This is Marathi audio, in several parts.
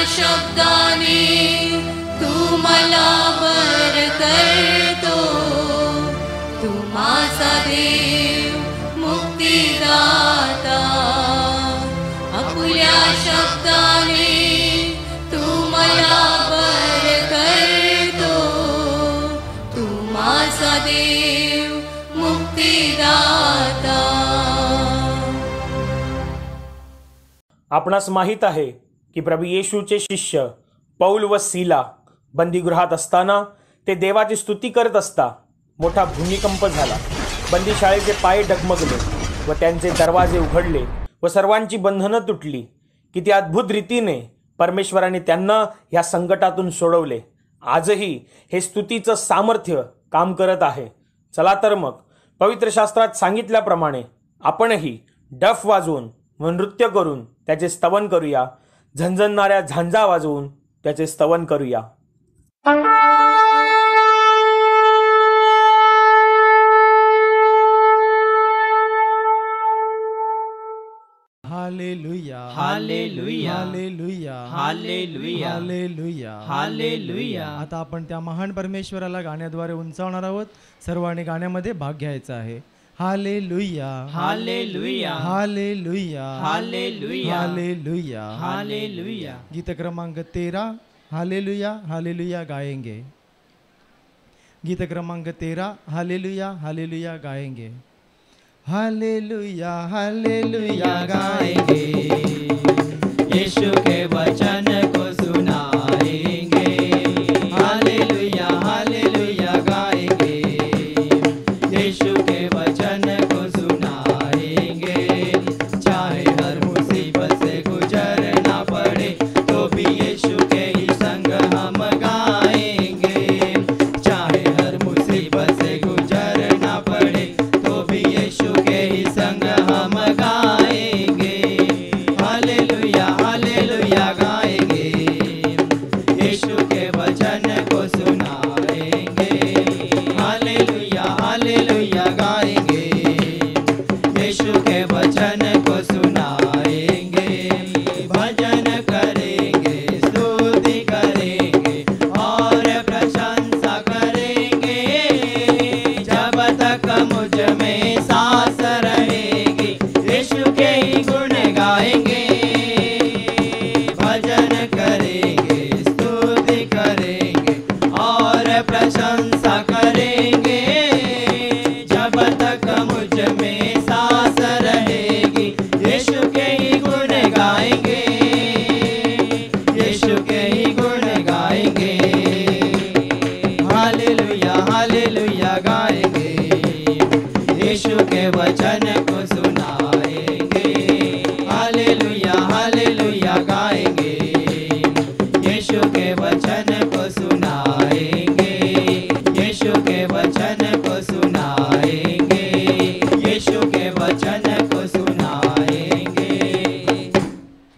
शब्दाने तू मला बर करतो, तू माझा देव मुक्तिदाता. आपुल्या शब्दाने तू मला बर करतो, तू माझा देव मुक्तिदाता. आपणास माहीत आहे की प्रभू येशूचे शिष्य पौल व सीला बंदीगृहात असताना ते देवाची स्तुती करत असता मोठा भूमिकंप झाला. बंदीशाळेचे पाय डगमगले व त्यांचे दरवाजे उघडले व सर्वांची बंधनं तुटली. किती अद्भुत रीतीने परमेश्वराने त्यांना या संकटातून सोडवले. आजही हे स्तुतीचं सामर्थ्य काम करत आहे. चला तर मग पवित्र शास्त्रात सांगितल्याप्रमाणे आपणही डफ वाजवून व नृत्य करून त्याचे स्तवन करूया. झणझणणाऱ्या झांजा वाजवून त्याचे स्तवन करूया. Hallelujah hallelujah hallelujah hallelujah hallelujah hallelujah. आता आपण त्या महान परमेश्वराला गाण्याद्वारे उंचावणार आहोत. सर्वांनी गाण्यामध्ये भाग घ्यायचा आहे. Hallelujah hallelujah hallelujah hallelujah hallelujah hallelujah. गीत क्रमांक 13 हालेलुया हालेलुया गाएंगे. गीत क्रमांक 13 हालेलुया हालेलुया गाएंगे. हालेलुया हालेलुया गाएंगे, यीशु के वचन को सुनाएंगे. हालेलुया हालेलुया गाएंगे, यीशु के वचन को सुनाएंगे. चाहे हर मुसीबत से गुजरना पड़े तो भी यीशु के ही संग हम गाएंगे. चाहे हर मुसीबत से गुजरना पड़े तो भी यीशु के ही संग हम गाएंगे. हालेलुया हालेलुया गाएंगे, यीशु के वचन को सुनाएंगे. हालेलुया हालेलुया गाएंगे, यीशु के वचन को सुनाएंगे. भजन करेंगे, स्तुति करेंगे और प्रशंसा करेंगे. जब तक मुझ में सांस रहेगी यीशु के ही गुण गाएंगे. भजन करेंगे, स्तुति करेंगे और प्रशंसा करेंगे. जब तक मुझ में सांस रहेगी यीशु के ही गुण गाएंगे. यीशु के ही गुण गाएंगे. हालेलुया हालेलुया गाएंगे, यीशु के वचन को सुनाएंगे. हालेलुया हालेलुया गाएंगे, यीशु के वचन को सुनाएंगे. यीशु के वचन को सुनाएंगे. यीशु के वचन को सुनाएंगे.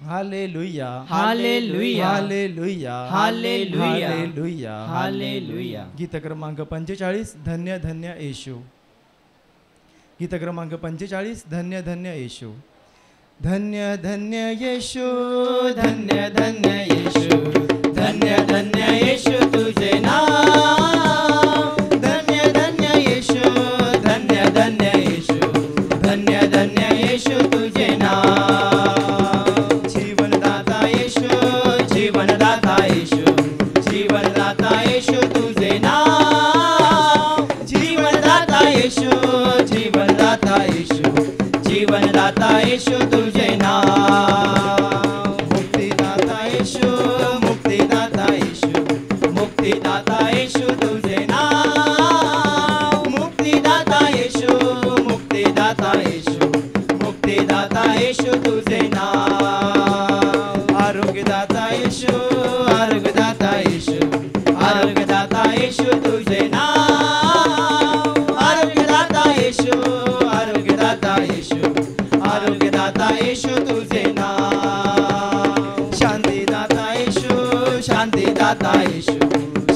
Hallelujah hallelujah hallelujah hallelujah hallelujah hallelujah. गीत क्रमांक 45 धन्य धन्य येशू. गीत क्रमांक 45 धन्य धन्य येशू. धन्य धन्य येशू धन्य धन्य येशू, धन्य धन्य येशू तुझे नाम. धन्य धन्य येशू, धन्य धन्य येशू, धन्य धन्य येशू तुझे नाम. जीवनदाता येशू, जीवनदाता येशू, जीवनदाता येशू तुझे नाम. जीवनदाता येशू, जीवनदाता येशू, जीवनदाता येशू तुझे नाम. मुक्तिदाता येशू, मुक्तिदाता येशू, मुक्तिदाता येशू तुझे नाम. मुक्तिदाता येशू, मुक्तिदाता येशू, मुक्तिदाता येशू तुझे नाम. आरोग्यदाता येशू, आरोग्यदाता येशू, आरोग्यदाता येशू तुझे नाम. आरोग्यदाता येशू, आरोग्यदाता येशू, आरोग्यदाता येशू तुझे नाम. शांतीदाता येशू, शांतीदाता येशू,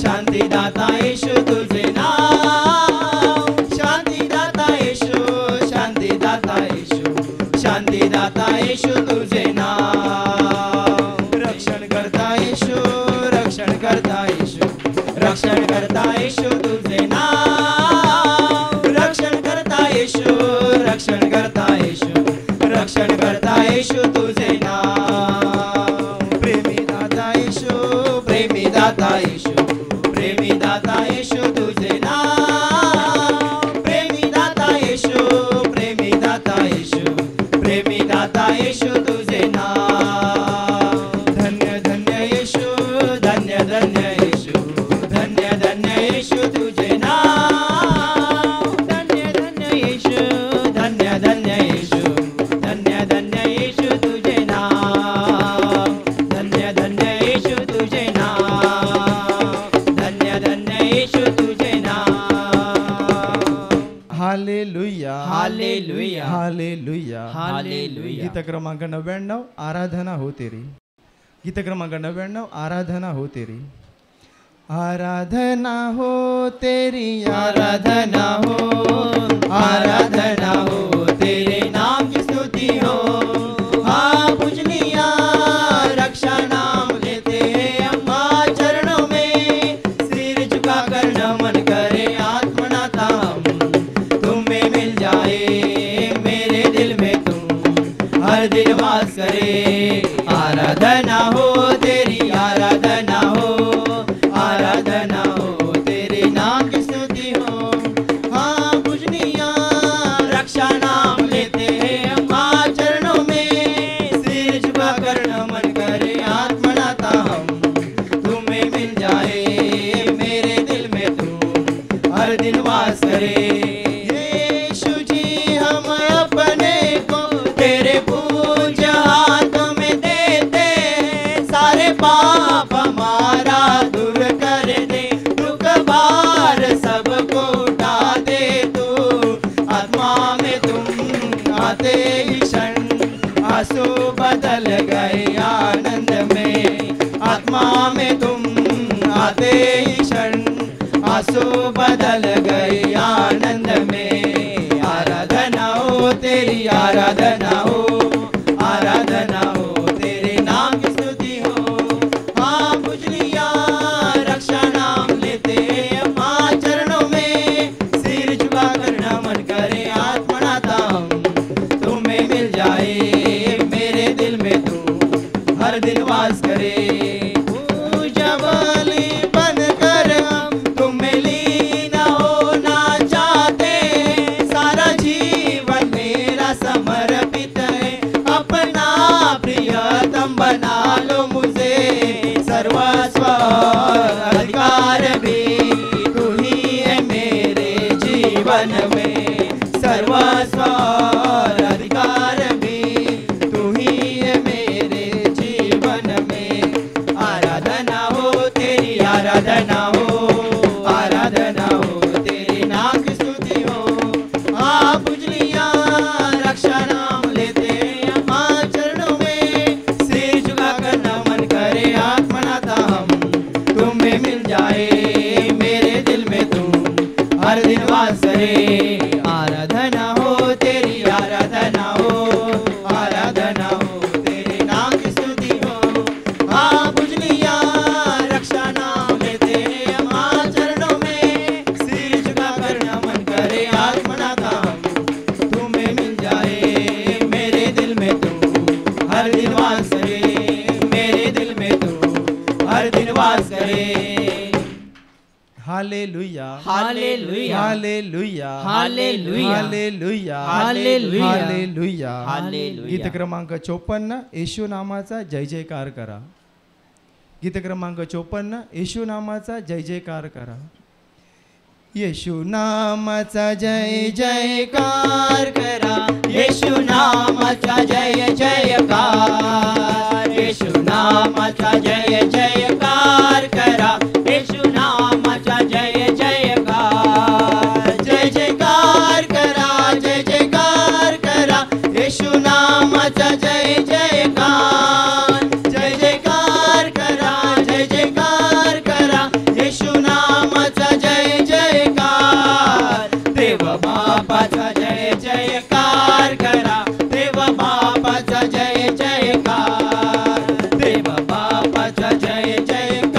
शांतीदाता येशू तुझे नाम. शांतीदाता येशू, शांतीदाता येशू, शांतीदाता येशू तुझे नाम. रक्षण करता हालेलुया हालेलुया हालेलुया हालेलुया. गीत क्रमांक 99 आराधना हो तेरी. गीत क्रमांक 99 आराधना हो तेरी. आराधना हो तेरी आराधना हो, आराधना हो, तेरे नाम की स्तुति हो. हाँ पूजनिया रक्षा नाम लेते हैं अम्मा चरणों में, सिर झुका कर नमन करे आत्मनाता हम. तुम्हें मिल जाए मेरे दिल में तुम हर दिन वास करे. आराधना हो तेरी आराधना हो, आराधना हो, तेरे नाम की स्तुति हो. हाँ पूजनिया रक्षा नाम लेते हैं अम्मा चरणों में, सिर झुका कर नमन करे आत्मनाता हम. तुम्हें मिल जाए मेरे दिल में तुम हर दिन वास करे. यीशु जी हम अपने को तेरे पूज्य हाथों में देते, सारे पाप हमारा दूर कर दे. दुख भार सबको उठा दे तू. आत्मा में तुम आते ही क्षण आंसू बदल गए आनंद में. आत्मा में तुम आते ही क्षण आंसू बदल गए आनंद में. आराधना हो तेरी आराधना हो, आराधना हो, तेरे नाम की स्तुति हो. हाँ पूजनिया रक्षा नाम लेते अम्मा चरणों में, सिर झुका कर नमन करे आत्मनाता हम. तुम्हें मिल जाए मेरे दिल में तू हर दिन वास करे. पूजा बलि बनकर हम तुम्हें लीन होना चाहते, सारा जीवन मेरा समर्पित है. अपना प्रियतम बना लो मुझे, सर्वस्व अधिकार भी तू ही है मेरे जीवन में. सर्वस्व अधिकार भी तू ही है मेरे जीवन में. आराधना हो तेरी आराधना हो, आराधना हो, तेरे नाम की स्तुति हो. हाँ पूजनिया रक्षा नाम लेते अम्मा चरणों में, सिर झुका कर नमन करे आत्मनाता हम. तुम्हें मिल जाए मेरे दिल में तुम हर दिन वास करे. आराधना हो तेरी आराधना हो, आराधना हो, तेरे नाम की स्तुति हो. हाँ पूजनिया रक्षा नाम लेते अम्मा चरणों में, सिर झुका कर नमन करे आत्मनाता हम. तुम्हें मिल जाए मेरे दिल में तू हर दिन वास करे. मेरे दिल में तू हर दिन वास करे. Hallelujah hallelujah hallelujah hallelujah hallelujah hallelujah hallelujah. Hallelujah. गीत क्रमांक 54 येशू नामाचा जय जयकार करा. गीत क्रमांक 54 येशू नामाचा जय जयकार करा. येशू नामाचा जय जयकार करा, येशू नामाचा जय जयकार. येशू नामाचा जय जयकार करा, येशू नामाचा जय जयकार. जय जयकार करा, जय जयकार करा, येशू नामाचा जय जयकार. जय जयकार करा, जय जयकार करा, येशू नामाचा जय जयकार. देव बापाचा जय जयकार करा, देव बापाचा जय जयकार. देव बापाचा जय जयकार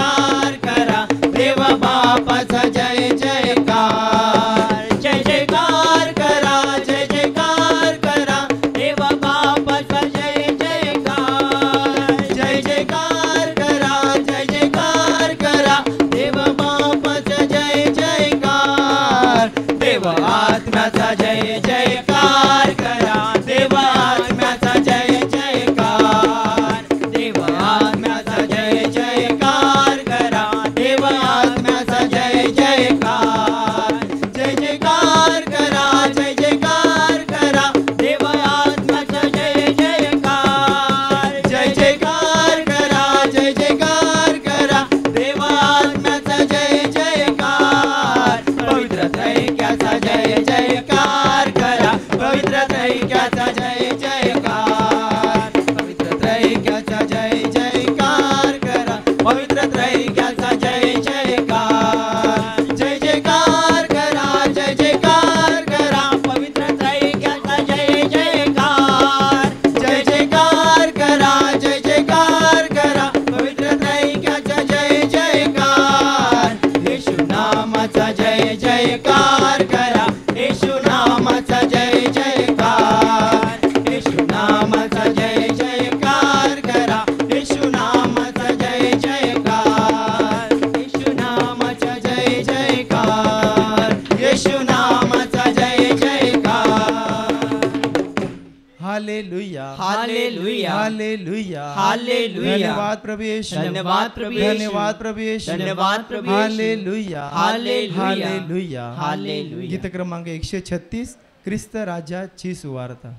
हालेलुया हालेलुया हालेलुया धन्यवाद प्रभु यीशु धन्यवाद प्रभु यीशु धन्यवाद प्रभु यीशु धन्यवाद प्रभु यीशु हालेलुया हालेलुया हालेलुया हालेलुया गीत क्रमांक 136 ख्रिस्त राजाची सुवार्ता.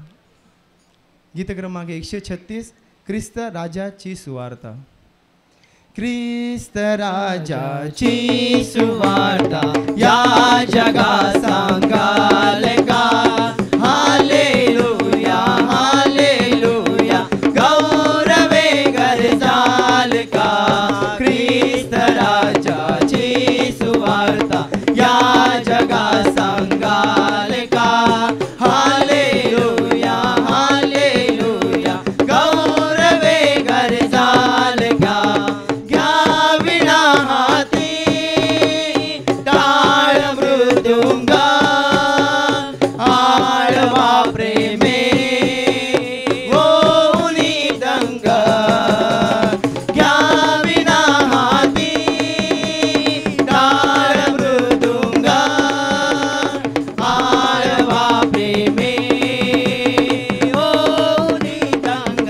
गीत क्रमांक 136 ख्रिस्त राजाची सुवार्ता. ख्रिस्त राजाची सुवार्ता या जगा सांगाल का हालेलुया हालेलुया गौरवे गरजाल का ख्रिस्त राजाची सुवार्ता या जगा सांगाल का हालेलुया हालेलुया गौरवे गरजाल का घ्याविना हाती टाळ मृदुंगा आळवा प्रेमे होऊनी दंग घ्याविना हाती टाळ मृदुंगा आळवा प्रेमे होऊनी दंग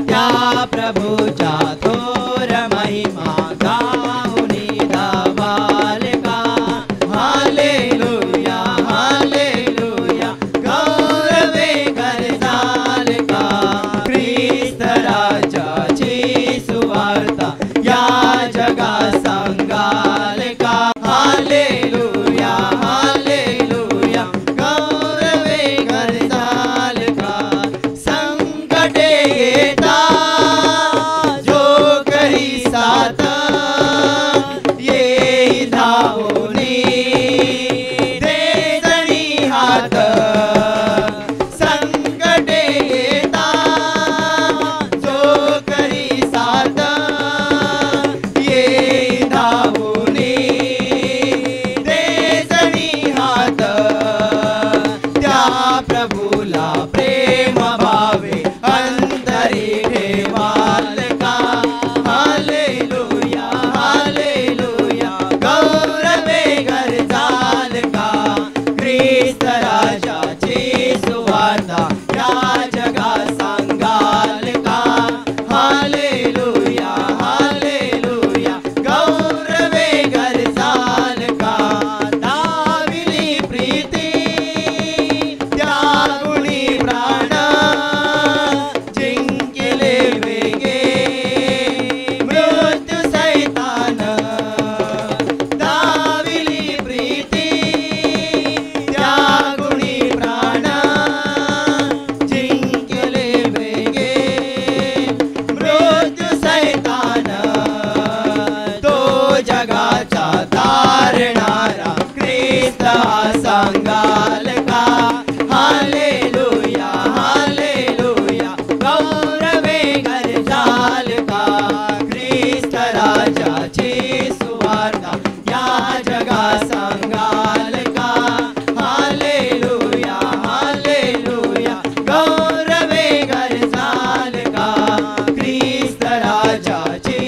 त्या प्रभूच्या थोर महिमा गाऊनी धावाल का हालेलुया हालेलुया गौरवे गरजाल का ख्रिस्त राजाची सुवार्ता या जगा सांगाल का हालेलुया हालेलुया गौरवे गरजाल का संकटे येता जो करी साथ ये धावोनी देजणी हात संकटे येता जो करी साथ ये धावोनी देजणी हात त्या प्रभूला प्रेम भावे अंतरी ठेवाल का हालेलुया हालेलुया गौरवे गरजाल का ख्रिस्त राजाची सुवार्ता या जगा सांगाल का हालेलुया हालेलुया गौरवे गरजाल का दाविली प्रीती त्यागुणी प्राण जिंकले वेगे मृत्यू सैतान दाविली प्रीती त्यागुणी प्राण जिंकले वेगे मृत्यू सैतान तो जगाचा तारणारा ख्रिस्त हा सांगाल का हालेलुया हालेलुया गौरवे गरजाल का ख्रिस्त राजाची सुवार्ता या जगा सांगाल का हालेलुया हालेलुया गौरवे गरजाल का ख्रिस्त राजाची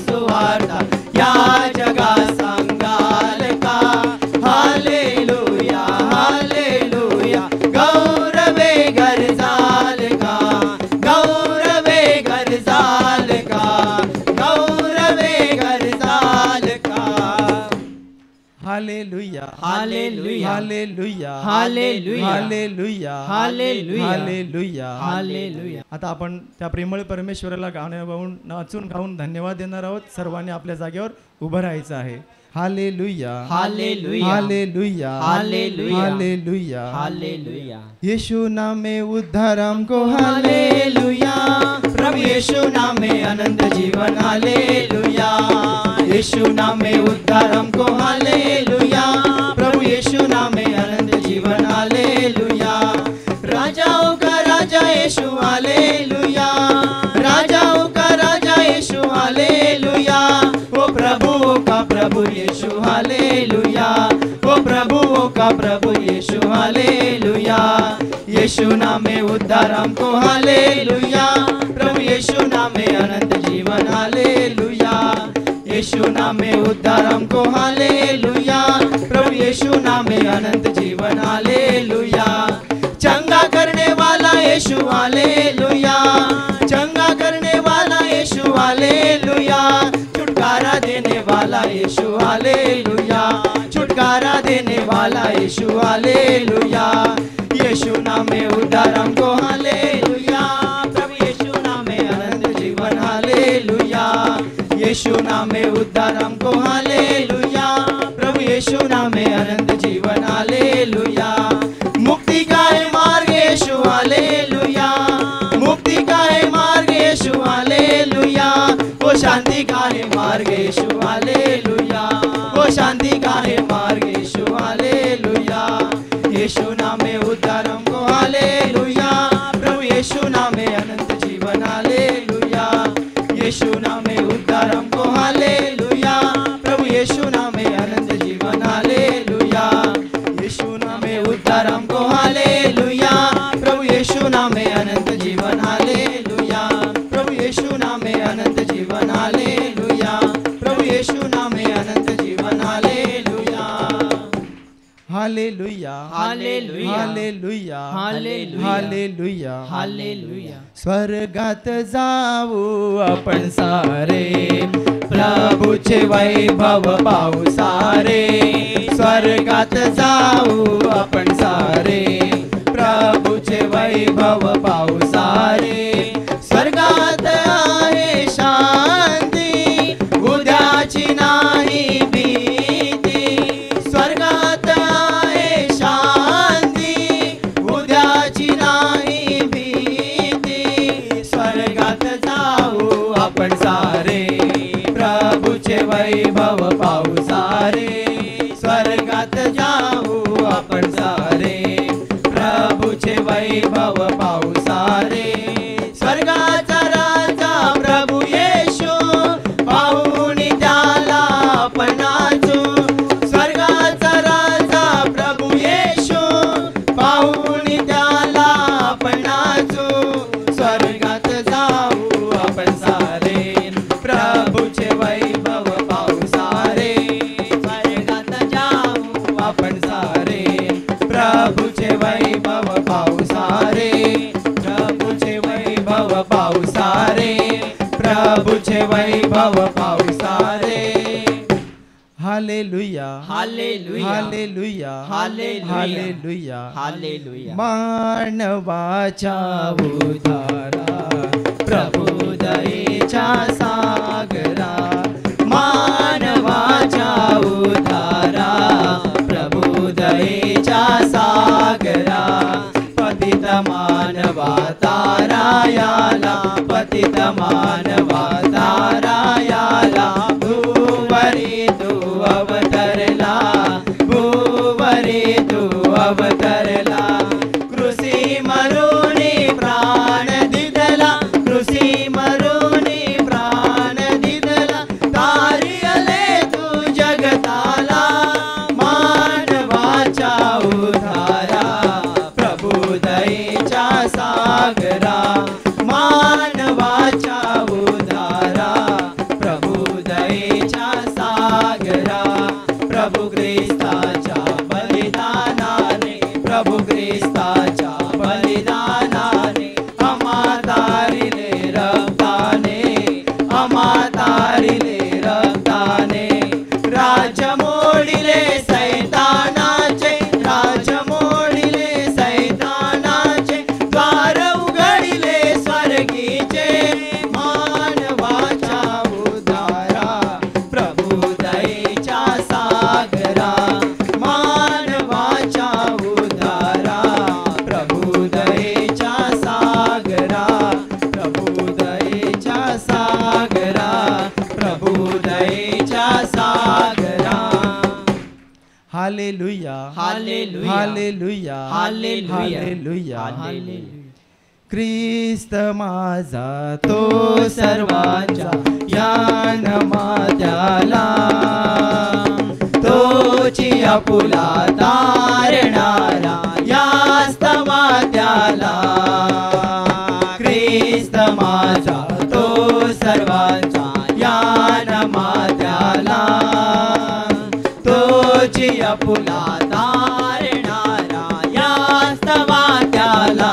सुवार्ता या जगा सांगाल का हालेलुया हालेलुया गौरवे गरजाल का गौरवे गरजाल का गौरवे गरजाल का hallelujah hallelujah hallelujah hallelujah hallelujah hallelujah hallelujah hallelujah आता आपण त्या प्रेमळ परमेश्वराला गाणं गाऊन नाचून गाऊन धन्यवाद देणार आहोत. सर्वांनी आपल्या जागेवर उभं राहायचं आहे. Hallelujah hallelujah hallelujah hallelujah hallelujah hallelujah Yeshu नामे उद्धार हमको हालेलुया प्रभु यीशु नामे अनंत जीवन हालेलुया यीशु नामे उद्धार हमको हालेलुया प्रभु यीशु नामे अनंत जीवन हालेलुया राजाओं का राजा यीशु हालेलुया राजाओं का राजा यीशु हालेलुया वो प्रभुओं का प्रभु यीशु हालेलुया वो प्रभुओं का प्रभु यीशु हालेलुया यीशु नामे उद्धार हमको हालेलुया प्रभु यीशु नामे अनंत जीवन हालेलुया यीशु नामे उद्धार हमको हालेलुया प्रभु यीशु नामे अनंत जीवन हालेलुया चंगा करने वाला यीशु हालेलुया, चंगा करने वाला यीशु हालेलुया, छुटकारा देने वाला यीशु हालेलुया, छुटकारा देने वाला यीशु हालेलुया, यीशु नाम में उद्धार हमको हालेलुया, प्रभु यीशु नाम में अनंत जीवन हालेलुया, यीशु नाम में उद्धार हमको हालेलुया, प्रभु यीशु नाम में अनंत जीवन हालेलुया, मुक्ति का है मार्ग यीशु हालेलुया, मुक्ति का है मार्ग यीशु हालेलुया, वो शांति का है मार्ग यीशु हालेलुया, वो शांति का है मार्ग यीशु हालेलुया, यीशु नाम में उद्धार हमको हालेलुया, प्रभु यीशु नाम में अनंत जीवन हालेलुया, यीशु नाम में उद्धार हमको हालेलुया, प्रभु यीशु नाम में अनंत जीवन हालेलुया, यीशु नाम में उद्धार हमको हालेलुया, प्रभु यीशु नाम में अनंत जीवन हालेलुया, प्रभु यीशु नाम में अनंत जीवन हालेलुया, प्रभु यीशु नाम में अनंत जीवन hallelujah, hallelujah hallelujah hallelujah hallelujah hallelujah hallelujah, स्वर्गात जाऊ आपण सारे प्रभूचे वैभव पाहू सारे, स्वर्गात जाऊ आपण सारे प्रभूचे वैभव पाहू सारे, स्वर्गात आहे शांती उद्याची नाही भीती, स्वर्गात आहे शांती उद्याची नाही भीती, स्वर्गात जाऊ आपण सारे प्रभूचे वैभव पाहू सारे, स्वर्गात जाऊ आपण सारे प्रभूचे वैभव पाहू सारे, स्वर्गाचा राजा प्रभू येशू पाहून त्याला आपण नाचू, स्वर्गाचा राजा प्रभू येशू पाहून त्याला आपण नाचू, स्वर्गात जाऊ आपण सारे प्रभूचे वैभव पाहू सारे, स्वर्गात जाऊ आपण सारे प्रभूचे वैभव पाहू सारे, प्रभूचे वैभव पाहू सारे, प्रभूचे वैभव पाहू सारे, hallelujah hallelujah hallelujah hallelujah hallelujah hallelujah, मानवाच्या उद्धारा प्रभु दयेच्या सागरा, मानवाच्या उद्धारा प्रभु दयेच्या सागरा, पतित मानवा तारायाला, पतित मानवा तारायाला, भूवरी तू अवतरला, भूवरी तू अवतरला, कृषी मरुनी प्राण दिदला, कृषी मरुनी प्राण दिदला, तारी आले तू जगताला, मानवाच्या उद्धारा प्रभु दयेच्या सागरा, मानवाच्या उद्धारा प्रभु दयेच्या सागरा, प्रभु ख्रिस्ताच्या बलिदानाने, प्रभु ख्रिस्ताच्या बलिदानाने, अमातारिले रक्ताने, अमातारिले रक्ताने, राज्य मोडिले सैतानाचे, राज्य मोडिले सैतानाचे, द्वार उघडिले स्वर्गीचे, मानवाच्या उद्धारा प्रभु दयेच्या सागरा, मानवाच्या उद्धारा प्रभु दयेच्या सागरा, प्रभु दयेच्या सागरा, प्रभु दयेच्या सागरा, hallelujah hallelujah hallelujah hallelujah hallelujah Khrist माझा तो सर्वांच्या यान मात्याला, तोची आपुला तारणारा यास्तवा त्याला, ख्रिस्त माझा तो सर्वांचा यान मात्याला, तोची आपुला तारणारा यास्तवा त्याला,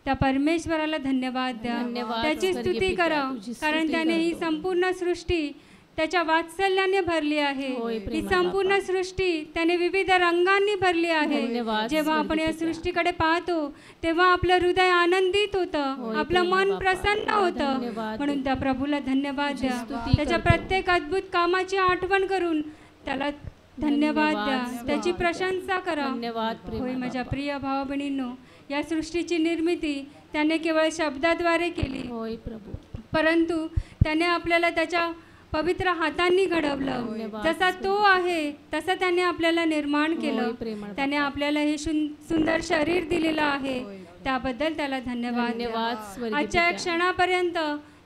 त्या परमेश्वराला धन्यवाद द्या, धन्यवाद त्याची स्वर्गीय स्तुती पिता, करा, तुझी कारण स्तुती त्याने ही करतो. संपूर्ण सृष्टी त्याच्या वात्सल्याने भरली आहे. होय, ही प्रेमळ संपूर्ण बापा. सृष्टी त्याने विविध रंगांनी भरली आहे. धन्यवाद जेव्हा आपण या स्वर्गीय पिता. सृष्टीकडे पाहतो तेव्हा आपलं हृदय आनंदित होतं, होय, आपलं प्रेमळ मन बापा. प्रसन्न होतं. धन्यवाद. म्हणून त्या प्रभूला धन्यवाद तुझी द्या, स्तुती त्याच्या करतो. प्रत्येक अद्भुत कामाची आठवण करून त्याला धन्यवाद द्या, धन्यवाद. त्याची प्रशंसा करा. धन्यवाद होय प्रेमळ माझ्या बापा. प्रिय भावा बहिणींनो, या सृष्टीची निर्मिती त्याने केवळ शब्दाद्वारे केली, होय प्रभू. परंतु त्याने आपल्याला त्याच्या पवित्र हातांनी घडवलं. धन्यवाद. जसा तो आहे तसं त्याने आपल्याला निर्माण होय, केलं. प्रेमळ त्याने बापा. आपल्याला हे सुंदर शरीर दिलेलं आहे, त्याबद्दल त्याला धन्यवाद द्या. धन्यवाद स्वर्गीय आजच्या या पिता. क्षणापर्यंत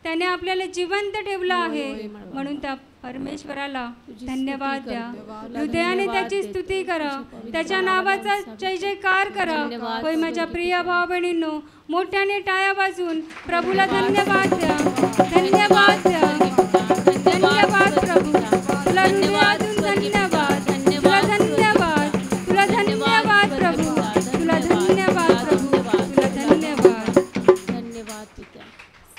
त्याने आपल्याला जिवंत ठेवलं आहे, प्रेमळ बापा. म्हणून त्या परमेश्वराला तुझी धन्यवाद स्तुती द्या. करतो. तुला हृदयाने धन्यवाद त्याची देतो. स्तुती करा, तुझी पवित्र त्याच्या नावाला नावाचा सावी. जय जयकार करा. धन्यवाद होय माझ्या स्वर्गीय प्रिय पिता. भावा बहिणींनो, मोठ्याने टाळ्या वाजून प्रभूला धन्यवाद द्या, धन्यवाद द्या, धन्यवाद प्रभू. तुला हृदयातून धन्यवाद, तुला धन्यवाद, तुला धन्यवाद प्रभू, तुला धन्यवाद प्रभू, तुला धन्यवाद. धन्यवाद पिता.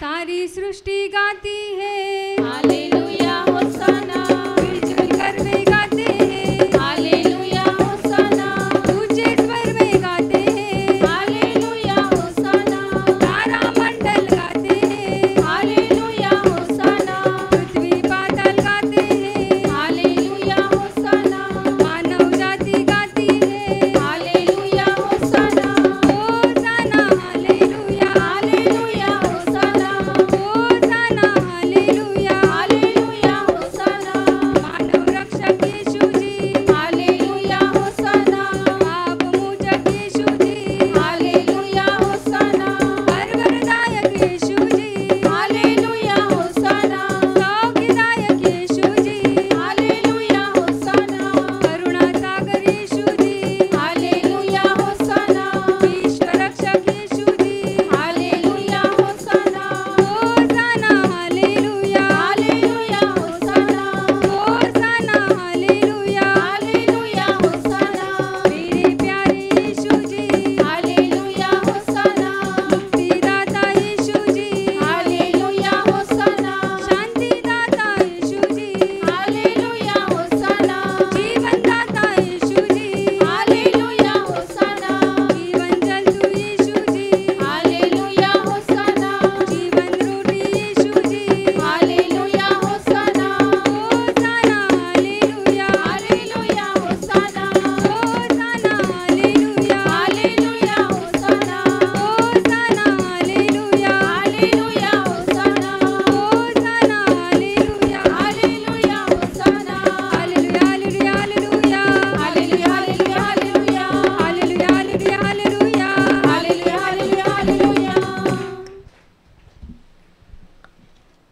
सारी सृष्टी गाती है, हालेलुया होसाना, मिलजुल कर वे गाते हैं, हालेलुया होसाना, ऊंचे स्वर में गाते हैं, हालेलुया होसाना, तारा मंडल गाते हैं, हालेलुया होसाना, पृथ्वी पाताल गाते हैं, हालेलुया होसाना, मानव जाति गाती है, hallelujah होसाना, होसाना hallelujah, hallelujah होसाना, होसाना hallelujah, hallelujah hosanna, मानव रक्षक येशू जी, हालेलुया होसाना, पाप मोचक येशू जी, हालेलुया होसाना, वरदायक येशू जी, हालेलुया होसाना, सौख्यदायक येशू जी, हालेलुया होसाना, करुणा सागर येशू जी, हालेलुया होसाना, विश्वरक्षक Yeshu ji, hallelujah होसाना, होसाना hallelujah, hallelujah होसाना, होसाना hallelujah, hallelujah hosanna, मेरे प्यारे येशू जी, हालेलुया होसाना, मुक्तिदाता येशू जी, हालेलुया होसाना, शांतिदाता येशू जी, हालेलुया होसाना, जीवनदाता येशू जी, हालेलुया होसाना, जीवन जलतू येशू जी, हालेलुया होसाना, जीवन रूपी Yeshu ji, hallelujah होसाना, होसाना hallelujah, hallelujah होसाना, होसाना hallelujah, hallelujah होसाना, होसाना hallelujah, hallelujah होसाना, होसाना hallelujah, hallelujah होसाना, hallelujah hallelujah hallelujah, hallelujah hallelujah hallelujah, hallelujah hallelujah hallelujah. Hallelujah hallelujah हालेलुया.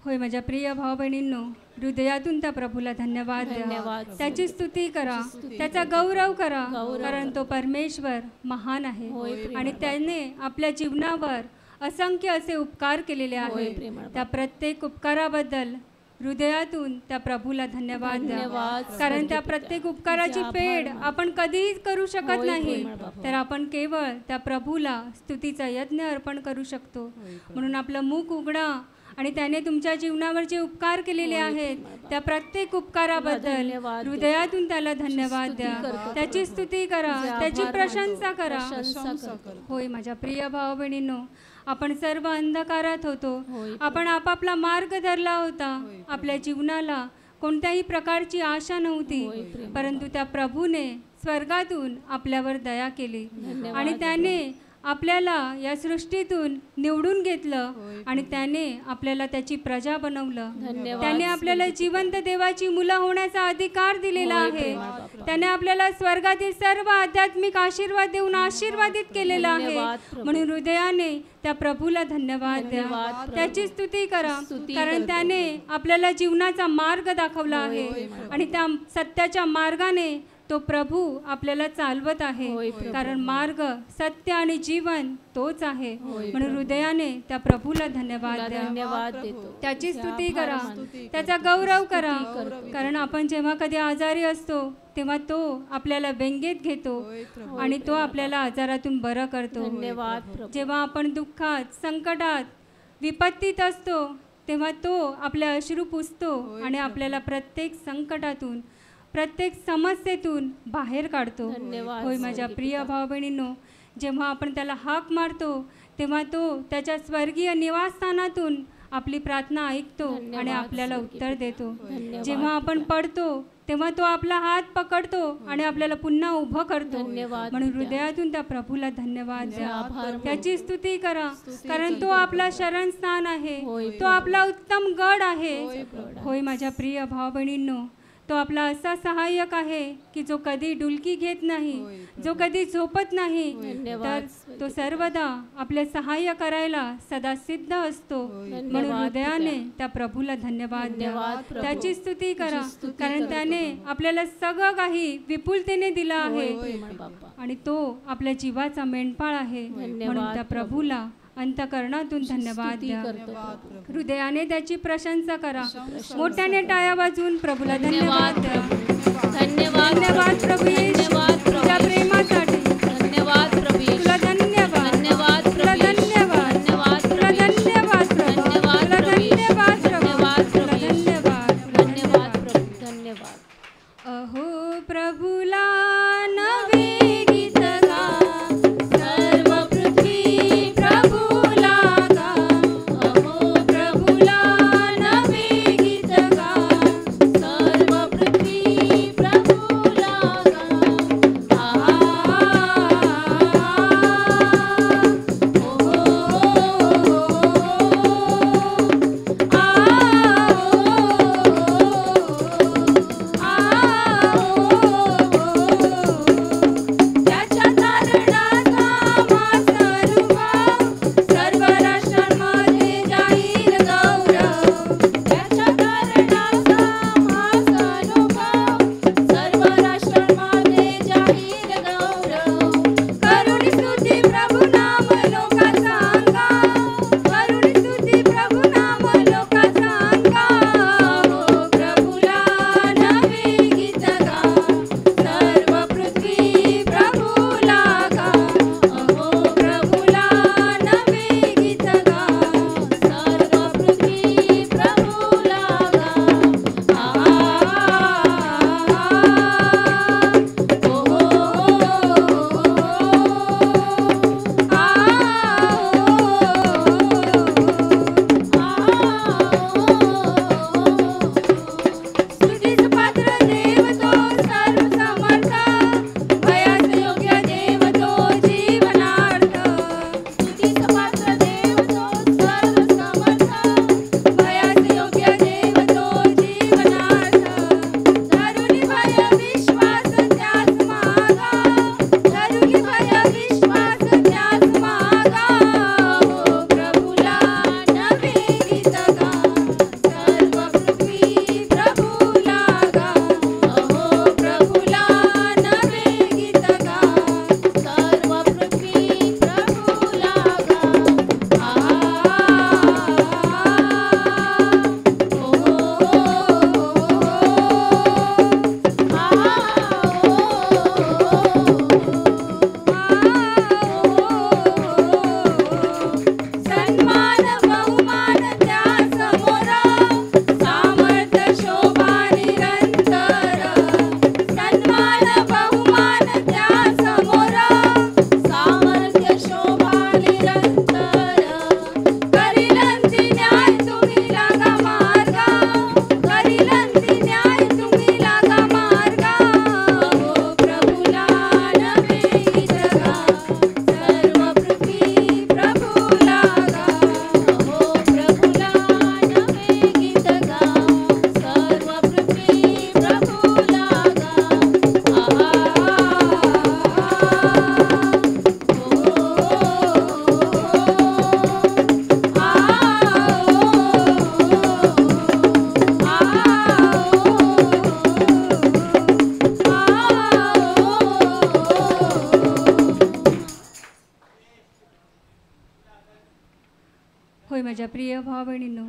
होय माझ्या प्रिय भाऊ बहिणींनो, हृदयातून त्या प्रभूला धन्यवाद द्या, धन्यवाद. त्याची स्तुती करा, त्याचा गौरव करा, कारण तो परमेश्वर महान आहे होय, प्रेमळ आणि त्याने आपल्या जीवनावर असंख्य असे उपकार केलेले होय, आहेत. प्रेमळ त्या प्रत्येक उपकाराबद्दल हृदयातून त्या प्रभूला धन्यवाद द्या, धन्यवाद, कारण स्वर्गीय त्या पिता. प्रत्येक उपकाराची तुझे फेड आभार आपण कधीही करू शकत होय, नाही, प्रेमळ बाबा. तर आपण केवळ त्या प्रभूला स्तुतीचा यज्ञ अर्पण करू शकतो. म्हणून आपलं मुख उघडा आणि त्याने तुमच्या जीवनावर जे उपकार केलेले आहेत त्या प्रत्येक उपकाराबद्दल धन्यवाद. हृदयातून त्याला धन्यवाद द्या, करतो. त्याची स्तुती करा, तुझे त्याची आभार प्रशंसा मानतो. करा. प्रशंसा करतो. होय माझ्या प्रिय भाऊ बहिणींनो, आपण सर्व अंधकारात होतो, होय. आपण आपापला मार्ग धरला होता, आपल्या जीवनाला कोणत्याही प्रकारची आशा नव्हती, होय, प्रेमळ परंतु त्या प्रभूने स्वर्गातून आपल्यावर दया केली धन्यवाद. आणि त्याने आपल्याला या सृष्टीतून निवडून घेतलं आणि त्याने आपल्याला त्याची प्रजा बनवलं. धन्यवाद. त्याने आपल्याला जिवंत देवाची मुलं होण्याचा अधिकार दिलेला होय, आहे. प्रेमळ बाप्पा. त्याने आपल्याला स्वर्गातील सर्व आध्यात्मिक आशीर्वाद देऊन आशीर्वादित केलेला आहे. धन्यवाद, प्रभू. म्हणून हृदयाने त्या प्रभूला धन्यवाद द्या, धन्यवाद, प्रभू. त्याची स्तुती करा, स्तुती कारण करतो. त्याने आपल्याला जीवनाचा मार्ग दाखवला आहे आणि त्या सत्याच्या मार्गाने तो प्रभू आपल्याला चालवत आहे, होय प्रभू. कारण मार्ग, सत्य आणि जीवन तोच आहे. होय म्हणून प्रभू. हृदयाने त्या प्रभूला धन्यवाद तुला द्या, धन्यवाद देतो. त्याची तुझे स्तुती आभार करा, मानतो. त्याचा गौरव करा. करतो. कारण आपण जेव्हा कधी आजारी असतो तेव्हा तो आपल्याला व्यंगेत घेतो आणि तो आपल्याला आजारातून बरं करतो. धन्यवाद प्रभू. जेव्हा आपण दुःखात, संकटात, विपत्तीत असतो तेव्हा तो आपले अश्रू पुसतो आणि आपल्याला प्रत्येक संकटातून, प्रत्येक समस्येतून बाहेर काढतो. धन्यवाद होय माझ्या स्वर्गीय प्रिय भाऊ बहिणींनो, जेव्हा आपण त्याला हाक मारतो तेव्हा तो त्याच्या स्वर्गीय निवासस्थानातून आपली प्रार्थना ऐकतो धन्यवाद आणि आपल्याला स्वर्गीय उत्तर पिता. देतो. धन्यवाद जेव्हा आपण पिता. पडतो तेव्हा तो आपला हात पकडतो आणि आपल्याला पुन्हा उभं करतो. धन्यवाद म्हणून पिता. हृदयातून त्या प्रभूला धन्यवाद तुझे द्या, आभार मानतो. त्याची स्तुती करा, स्तुती कारण तो करतो. आपला शरणस्थान आहे, होय तो आपला उत्तम गड आहे. गड होय माझ्या प्रिय भाऊ बहिणींनो, तो आपला असा सहाय्यक आहे की जो कधी डुलकी घेत नाही, जो कधी झोपत नाही, धन्यवाद तर तो सर्वदा आपले सहाय्य करायला सदा सिद्ध असतो. म्हणून धन्यवाद हृदयाने पिता. त्या प्रभूला धन्यवाद द्या, धन्यवाद प्रभू. त्याची स्तुती करा, तुझी स्तुती कारण करतो त्याने प्रभू. आपल्याला सगळं काही विपुलतेने दिलं आहे प्रेमळ बाप्पा. आणि तो आपल्या जीवाचा मेंढपाळ आहे. धन्यवाद म्हणून त्या प्रभू. प्रभूला अंतकरणातून धन्यवाद स्तुती द्या, करतो प्रभू. हृदयाने त्याची प्रशंसा करा, मोठ्याने टाळ्या वाजवून प्रभूला धन्यवाद द्या. धन्यवाद धन्यवाद प्रभू येशू, धन्यवाद प्रभू तुझ्या येशू. प्रेमासाठी. धन्यवाद प्रभू येशू. तुला धन्यवाद, धन्यवाद तुला प्रभू येशू. धन्यवाद, धन्यवाद तुला प्रभू येशू. धन्यवाद प्रभू, धन्यवाद तुला प्रभू येशू. धन्यवाद प्रभू, धन्यवाद तुला प्रभू येशू. धन्यवाद, धन्यवाद प्रभू. धन्यवाद. अहो प्रभूला नवे गीत गा, सर्व पृथ्वी प्रभूला गा. अहो प्रभूला नवे गीत गा, सर्व पृथ्वी प्रभूला गा. माझ्या प्रिय भाव बहिणींनो,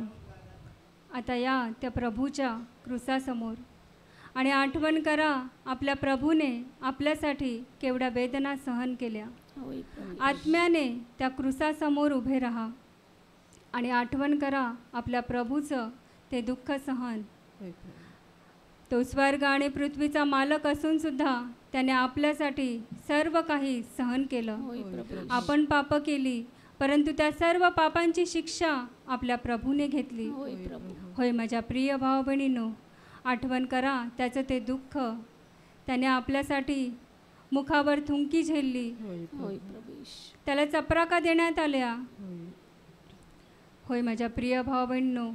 आता या त्या प्रभूच्या क्रुसासमोर आणि आठवण करा आपल्या प्रभूने आपल्यासाठी केवढ्या वेदना सहन केल्या. होय प्रभू. आत्म्याने त्या क्रुसासमोर उभे राहा आणि आठवण करा आपल्या प्रभूचं ते दुःख सहन. तो स्वर्ग आणि पृथ्वीचा मालक असून सुद्धा त्याने आपल्यासाठी सर्व काही सहन केलं. होय प्रभू. आपण पाप केली, परंतु त्या सर्व पापांची शिक्षा आपल्या प्रभूने घेतली. होय प्रभू. होय माझ्या प्रिय भाव बहिणींनो, आठवण करा त्याचं ते दुःख. त्याने आपल्यासाठी मुखावर थुंकी झेलली, होय प्रभू. त्याला चपराका देण्यात आल्या. होय माझ्या प्रिय भाव बहिणींनो,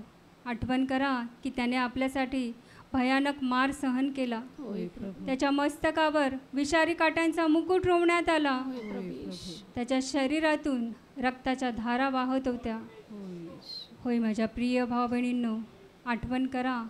आठवण करा की त्याने आपल्यासाठी भयानक मार सहन केला. होय प्रभू. त्याच्या मस्तकावर विषारी काट्यांचा मुकुट रोवण्यात आला. होय प्रभू. त्याच्या शरीरातून रक्ताच्या धारा वाहत होत्या. होय माझ्या प्रिय भाव बहिणींनो, आठवण करा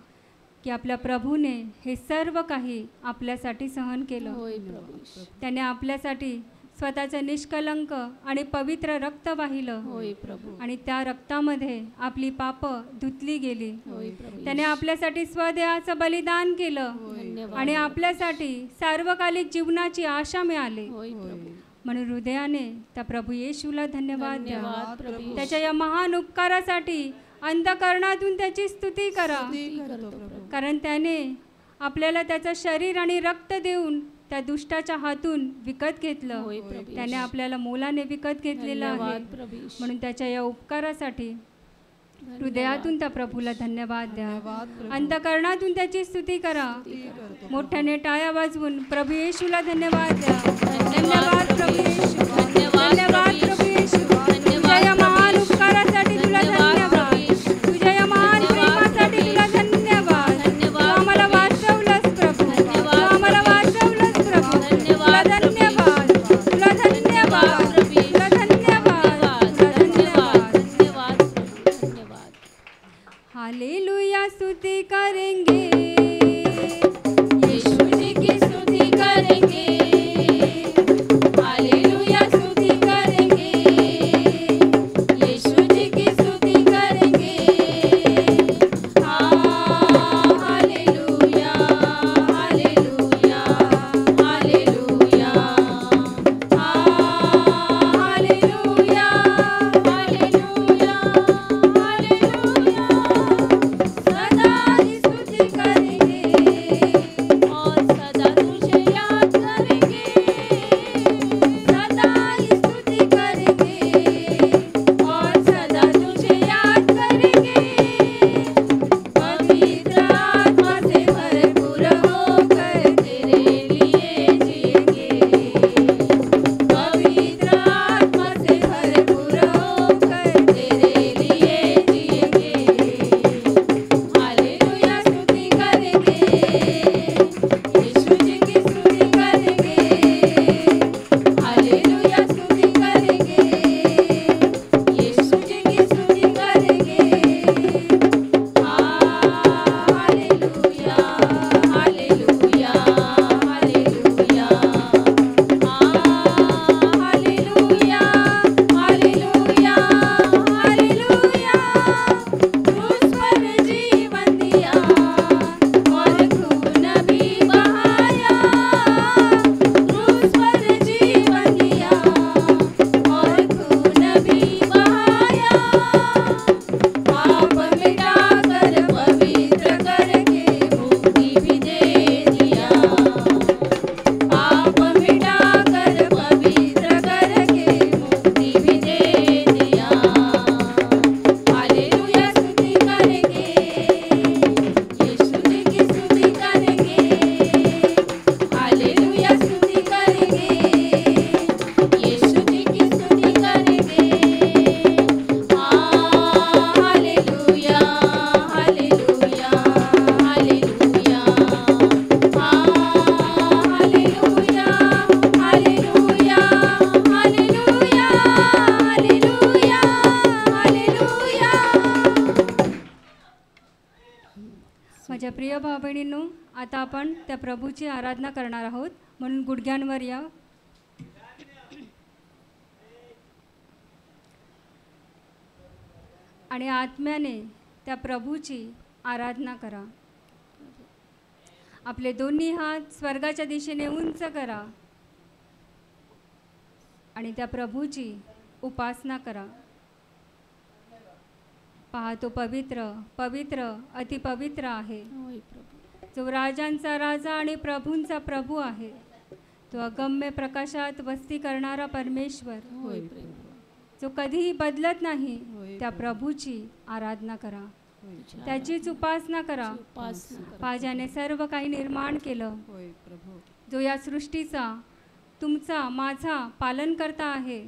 की आपल्या प्रभूने हे सर्व काही आपल्यासाठी सहन केलं. होय प्रभू. त्याने आपल्यासाठी स्वतःचं निष्कलंक आणि पवित्र रक्त वाहिलं होय प्रभू. आणि त्या रक्तामध्ये आपली पापं धुतली गेली. होय प्रभू. त्याने आपल्यासाठी स्वदेहाचं बलिदान केलं धन्यवाद. आणि आपल्यासाठी सार्वकालिक जीवनाची आशा मिळाली. होय प्रभू. म्हणून हृदयाने त्या प्रभू येशूला धन्यवाद द्या. धन्यवाद प्रभू. त्याच्या या महान उपकारासाठी अंतःकरणातून त्याची स्तुती करा, करतो प्रभू. कारण त्याने आपल्याला त्याचं शरीर आणि रक्त देऊन त्या दुष्टाच्या हातून विकत घेतलं. होय प्रभू. त्याने आपल्याला मोलाने विकत घेतलेलं आहे. धन्यवाद प्रभू. म्हणून त्याच्या या उपकारासाठी हृदयातून त्या प्रभूला धन्यवाद द्या. अंतःकरणातून त्याची स्तुती करा. मोठ्याने टाळ्या वाजवून प्रभू येशूला धन्यवाद द्या. धन्यवाद प्रभू येशू. धन्यवाद प्रभू येशू. तुझ्या या महान उपकारासाठी तुला धन्यवाद. तुझ्या या महान प्रेमासाठी तुला धन्यवाद. तू आम्हाला वाचवलंस प्रभू. तू आम्हाला वाचवलंस प्रभू. तुला धन्यवाद. तुला धन्यवाद. तुला धन्यवाद. तुला धन्यवाद. धन्यवाद प्रभू. धन्यवाद. हालेलुया स्तुति करेंगे, यीशु जी की स्तुति करेंगे. हालेलुया स्तुति करेंगे. यीशु जी की स्तुति करेंगे. Hallelujah. Hallelujah. Hallelujah. Hallelujah. Hallelujah. Hallelujah. सदा ही स्तुति करेंगे और सदा तुझे याद करेंगे. सदा ही स्तुति करेंगे और सदा तुझे याद करेंगे. पवित्र आत्मा से भरपूर होकर तेरे लिए जिएंगे. पवित्र आत्मा से भरपूर होकर तेरे लिए जिएंगे. हालेलुया स्तुति करेंगे. यीशु जी की स्तुति करेंगे. हालेलुया स्तुति करेंगे. यीशु जी की स्तुति करेंगे. Hallelujah. Hallelujah. Hallelujah. Hallelujah. Hallelujah. Hallelujah. क्रूस पर जीवन दिया और खून भी बहाया. क्रूस पर जीवन दिया और खून भी बहाया. पाप मिटाकर पवित्र करके मुक्ति भी दे दिया. पाप मिटाकर पवित्र करके मुक्ति भी दे दिया. हालेलुया स्तुति करेंगे. यीशु जी की स्तुति करेंगे. हालेलुया स्तुति करेंगे. यीशु जी की स्तुति करेंगे. Hallelujah. Hallelujah. Hallelujah. Hallelujah. Hallelujah. Hallelujah. Hallelujah. Hallelujah. माझ्या प्रिय भाऊ बहिणींनो, आता आपण त्या प्रभूची आराधना करणार आहोत. म्हणून गुडघ्यांवर या. आणि आत्म्याने त्या प्रभूची आराधना करा. आपले दोन्ही हात स्वर्गाच्या दिशेने उंच करा आणि त्या प्रभूची उपासना करा. पहा, तो पवित्र पवित्र अतिपवित्र आहे, होय प्रभू. जो राजांचा राजा आणि प्रभूंचा प्रभू आहे. तो अगम्य प्रकाशात वस्ती करणारा परमेश्वर, होय प्रभू. जो कधीही बदलत नाही, त्या प्रभूची आराधना करा, त्याचीच उपासना करा. उपासना करा. पहा, ज्याने सर्व काही निर्माण केलं, जो या सृष्टीचा तुमचा माझा पालन करता आहे,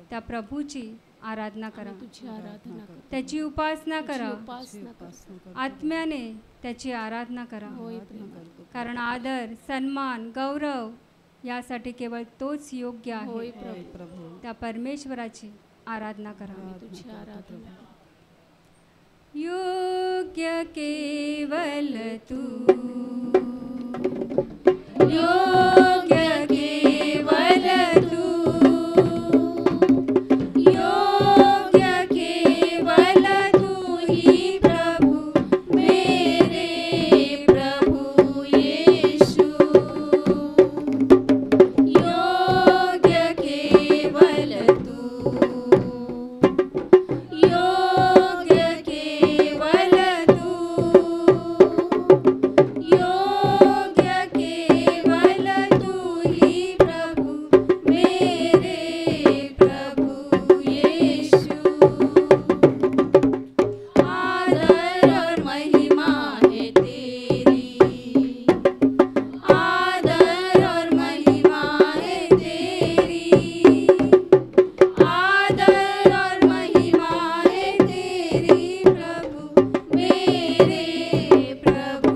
त्या प्रभूची आराधना करा, तुझी आराधना करा. त्याची उपासना करा, उपासना करा. आत्म्याने त्याची आराधना करा. होय प्रभू. कारण आदर, सन्मान, गौरव यासाठी केवळ तोच योग्य होय आहे. प्रभू. त्या परमेश्वराची आराधना करा. तुझी आराधना करा. योग्य केवल तू, योग्य केवल तू, योग्य केवल तू ही प्रभु, मेरे प्रभु यीशु. योग्य केवल तू, योग्य केवल तू, योग्य केवल तू ही प्रभु, मेरे प्रभु यीशु. आदर और महिमा है तेरी, आदर और महिमा है तेरी, आदर और महिमा है तेरी प्रभु, मेरे प्रभु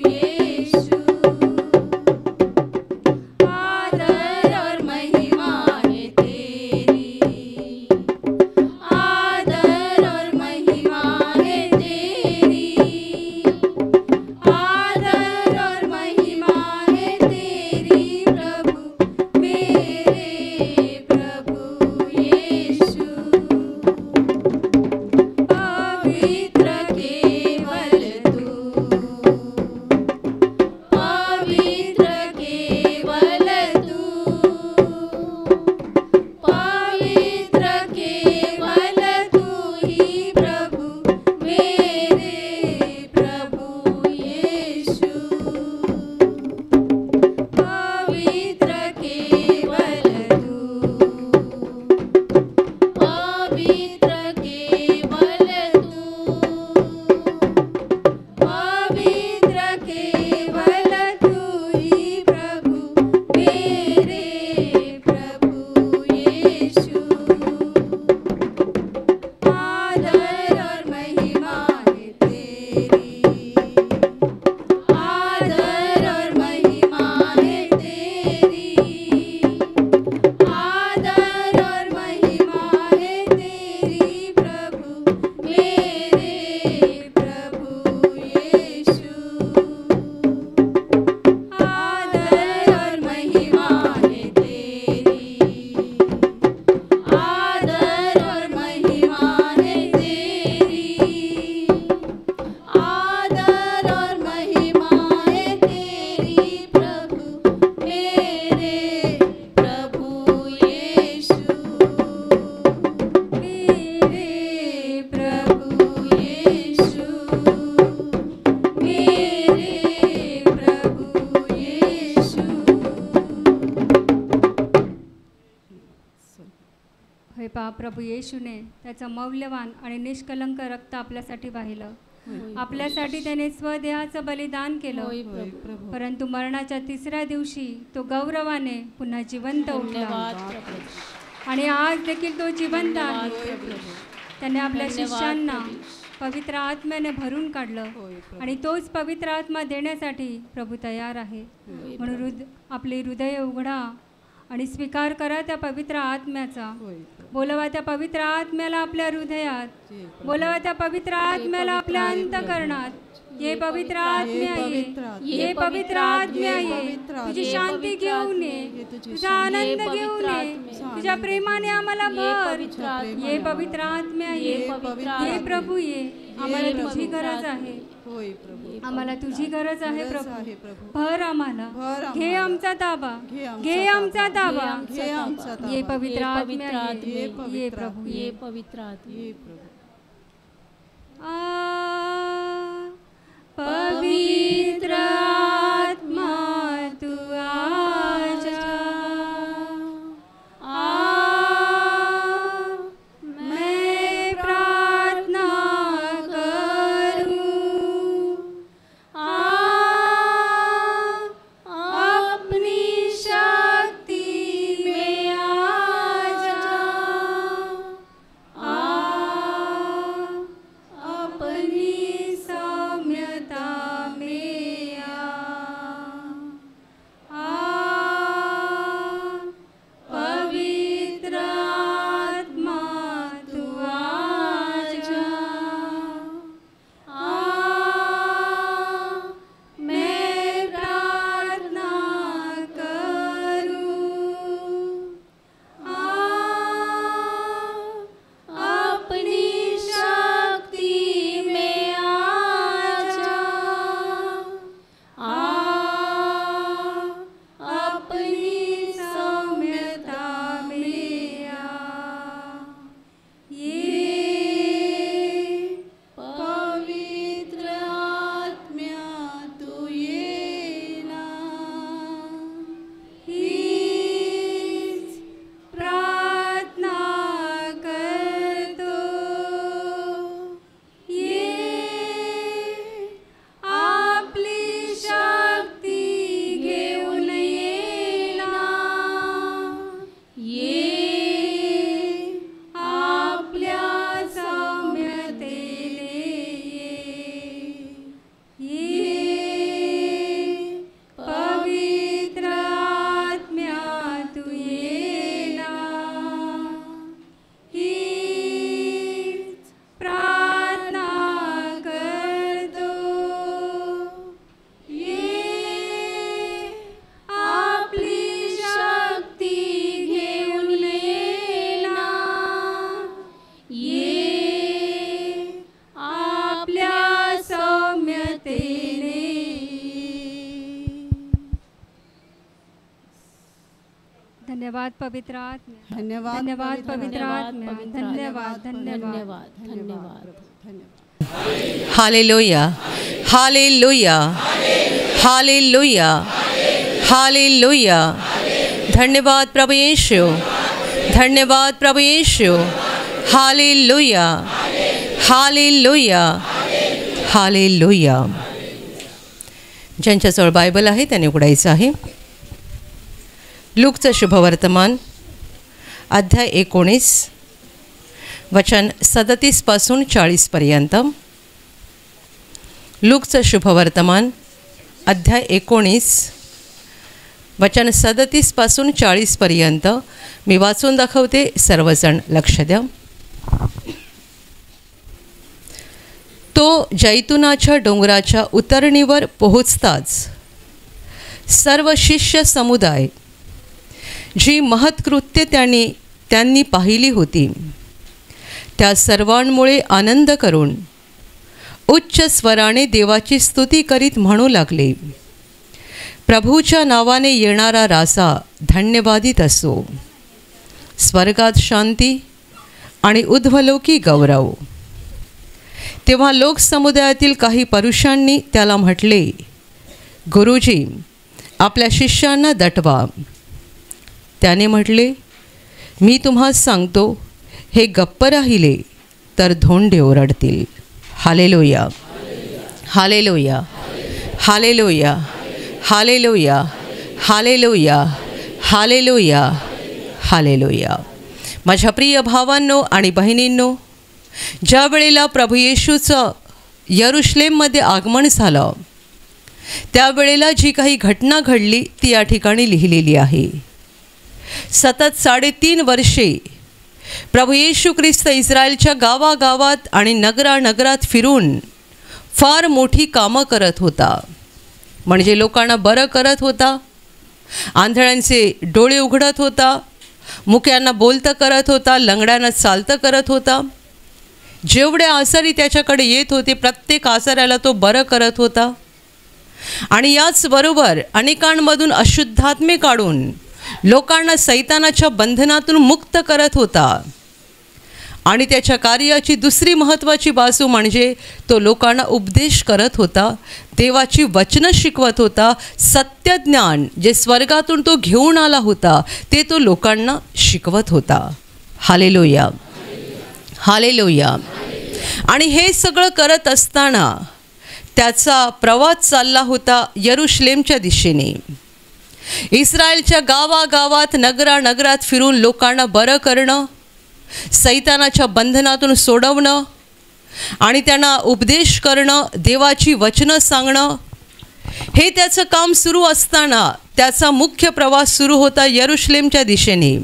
यीशु. आदर और महिमा है तेरी, आदर और महिमा है तेरी, आदर और महिमा है तेरी प्रभु, मेरे प्रभु यीशु. पवित्र केवल तू, पवित्र केवल तू, पवित्र केवल तू ही प्रभु, मेरे प्रभु यीशु. पवित्र केवल तू, पवित्र केवल तू, पवित्र केवल तू ही प्रभु, मेरे प्रभु यीशु. आदर और महिमा है तेरी, आदर और महिमा है तेरी, आदर और महिमा है तेरी प्रभु, मेरे प्रभु यीशु. आदर और महिमा है तेरी, आदर और महिमा है तेरी, आदर और महिमा है तेरी प्रभु, मेरे प्रभु यीशु. मेरे प्रभु यीशु, मेरे प्रभु यीशु. होय, पहा, प्रभू येशूने त्याचं मौल्यवान आणि निष्कलंक रक्त आपल्यासाठी वाहिलं. आपल्यासाठी त्याने स्वदेहाचं बलिदान केलं. होय प्रभू. परंतु मरणाच्या तिसऱ्या दिवशी तो गौरवाने पुन्हा जिवंत उठला धन्यवाद प्रभू. आणि आज देखील तो जिवंत आहे. प्रभू. त्याने आपल्या धन्यवाद शिष्यांना प्रभू. पवित्र आत्म्याने भरून काढलं आणि तोच पवित्र आत्मा देण्यासाठी प्रभू तयार आहे. म्हणून आपली हृदय उघडा आणि स्वीकार करा त्या पवित्र आत्म्याचा. बोलवा त्या पवित्र आत्म्याला आपल्या हृदयात, बोलवा त्या पवित्र आत्म्याला आपल्या अंतःकरणात. ये पवित्र आत्म्या ये, ये पवित्र आत्म्या ये, तुझी शांती घेऊन ये, तुझा आनंद घेऊन ये, तुझ्या प्रेमाने आम्हाला भर. ये पवित्र आत्म्या ये, ये प्रभू ये, आम्हाला तुझी गरज आहे, आम्हाला तुझी गरज आहे प्रभू. भर आम्हाला, घे आमचा ताबा, घे आमचा ताबा. ये पवित्र आत्म्या ये, ये प्रभू ये पवित्र आत्मा. पवित्र आत्मा तू आजा, मैं प्रार्थना करूं, अपनी शक्ति में आजा, अपनी सौम्यता में पवित्र आत्मा तू आजा, मैं प्रार्थना करूं, अपनी शक्ति में आजा, अपनी सौम्यता में ये पवित्र आत्म्या तू ये ना, हीच प्रार्थना करतो. ये आपली शक्ती घेऊन ये ना, ये आपल्या सौम्यतेने ये पवित्र आत्म्या तू ये ना, हीच प्रार्थना करतो. ये आपली शक्ती घेऊन ये ना, ये आपल्या सौम्यतेने. धन्यवाद पवित्र आत्म्या, धन्यवाद पवित्र आत्म्या, धन्यवाद धन्यवाद धन्यवाद. हालेलुया, हालेलुया, हालेलुया, हालेलुया. धन्यवाद प्रभु येशू, धन्यवाद प्रभु येशू. हालेलुया, हालेलुया, हालेलुया. ज्यांच्याजवळ बायबल आहे त्याने उघडायचं आहे. लूकचं शुभवर्तमान अध्याय 19 वचन 37 पासून 40 पर्यंत. लूकचं शुभवर्तमान अध्याय 19 वचन 37 पासून 40 पर्यंत मी वाचून दाखवते. सर्वजण लक्ष द्या. तो जैतुनाच्या डोंगराच्या उतरणीवर पोहोचताच सर्व शिष्य समुदाय जी महत्कृत्य त्यांनी पाहिली होती त्या सर्वांमुळे आनंद करून उच्च स्वराने देवाची स्तुती करीत म्हणू लागले, प्रभूच्या नावाने येणारा राजा धन्यवादित असो. स्वर्गात शांती आणि उध्वलोकी गौरव. तेव्हा लोकसमुदायातील काही पुरुषांनी त्याला म्हटले, गुरुजी, आपल्या शिष्यांना दटवा. त्याने म्हटले, मी तुम्हाला सांगतो, हे गप्प राहिले तर धोंडे ओरडतील. Hallelujah, hallelujah, hallelujah, hallelujah, hallelujah, hallelujah, hallelujah. माझ्या प्रिय भावांनो आणि बहिणींनो, ज्या वेळेला प्रभू येशूचं यरुशलेममध्ये आगमन झालं त्यावेळेला जी काही घटना घडली ती या ठिकाणी लिहिलेली आहे. सतत 3.5 वर्षे प्रभू येशू ख्रिस्त इस्रायलच्या गावागावात आणि नगरानगरात फिरून फार मोठी कामं करत होता. म्हणजे लोकांना बरं करत होता, आंधळ्यांचे डोळे उघडत होता, मुक्यांना बोलतं करत होता, लंगड्यांना चालतं करत होता. जेवढे आजारी त्याच्याकडे येत होते प्रत्येक आजाराला तो बरं करत होता. आणि याचबरोबर अनेकांमधून अशुद्धात्मे काढून लोकांना सैतानाच्या बंधनातून मुक्त करत होता. आणि त्याच्या कार्याची दुसरी महत्त्वाची बाजू म्हणजे तो लोकांना उपदेश करत होता, देवाची वचनं शिकवत होता. सत्यज्ञान जे स्वर्गातून तो घेऊन आला होता ते तो लोकांना शिकवत होता. हालेलुया, हालेलुया. आणि हे सगळं करत असताना त्याचा प्रवास चालला होता यरुशलेमच्या दिशेने. इस्रायलच्या गावागावात नगरानगरात फिरून लोकांना बरं करणं, सैतानाच्या बंधनातून सोडवणं आणि त्यांना उपदेश करणं, देवाची वचनं सांगणं, हे त्याचं काम सुरू असताना त्याचा मुख्य प्रवास सुरू होता यरुशलेमच्या दिशेने.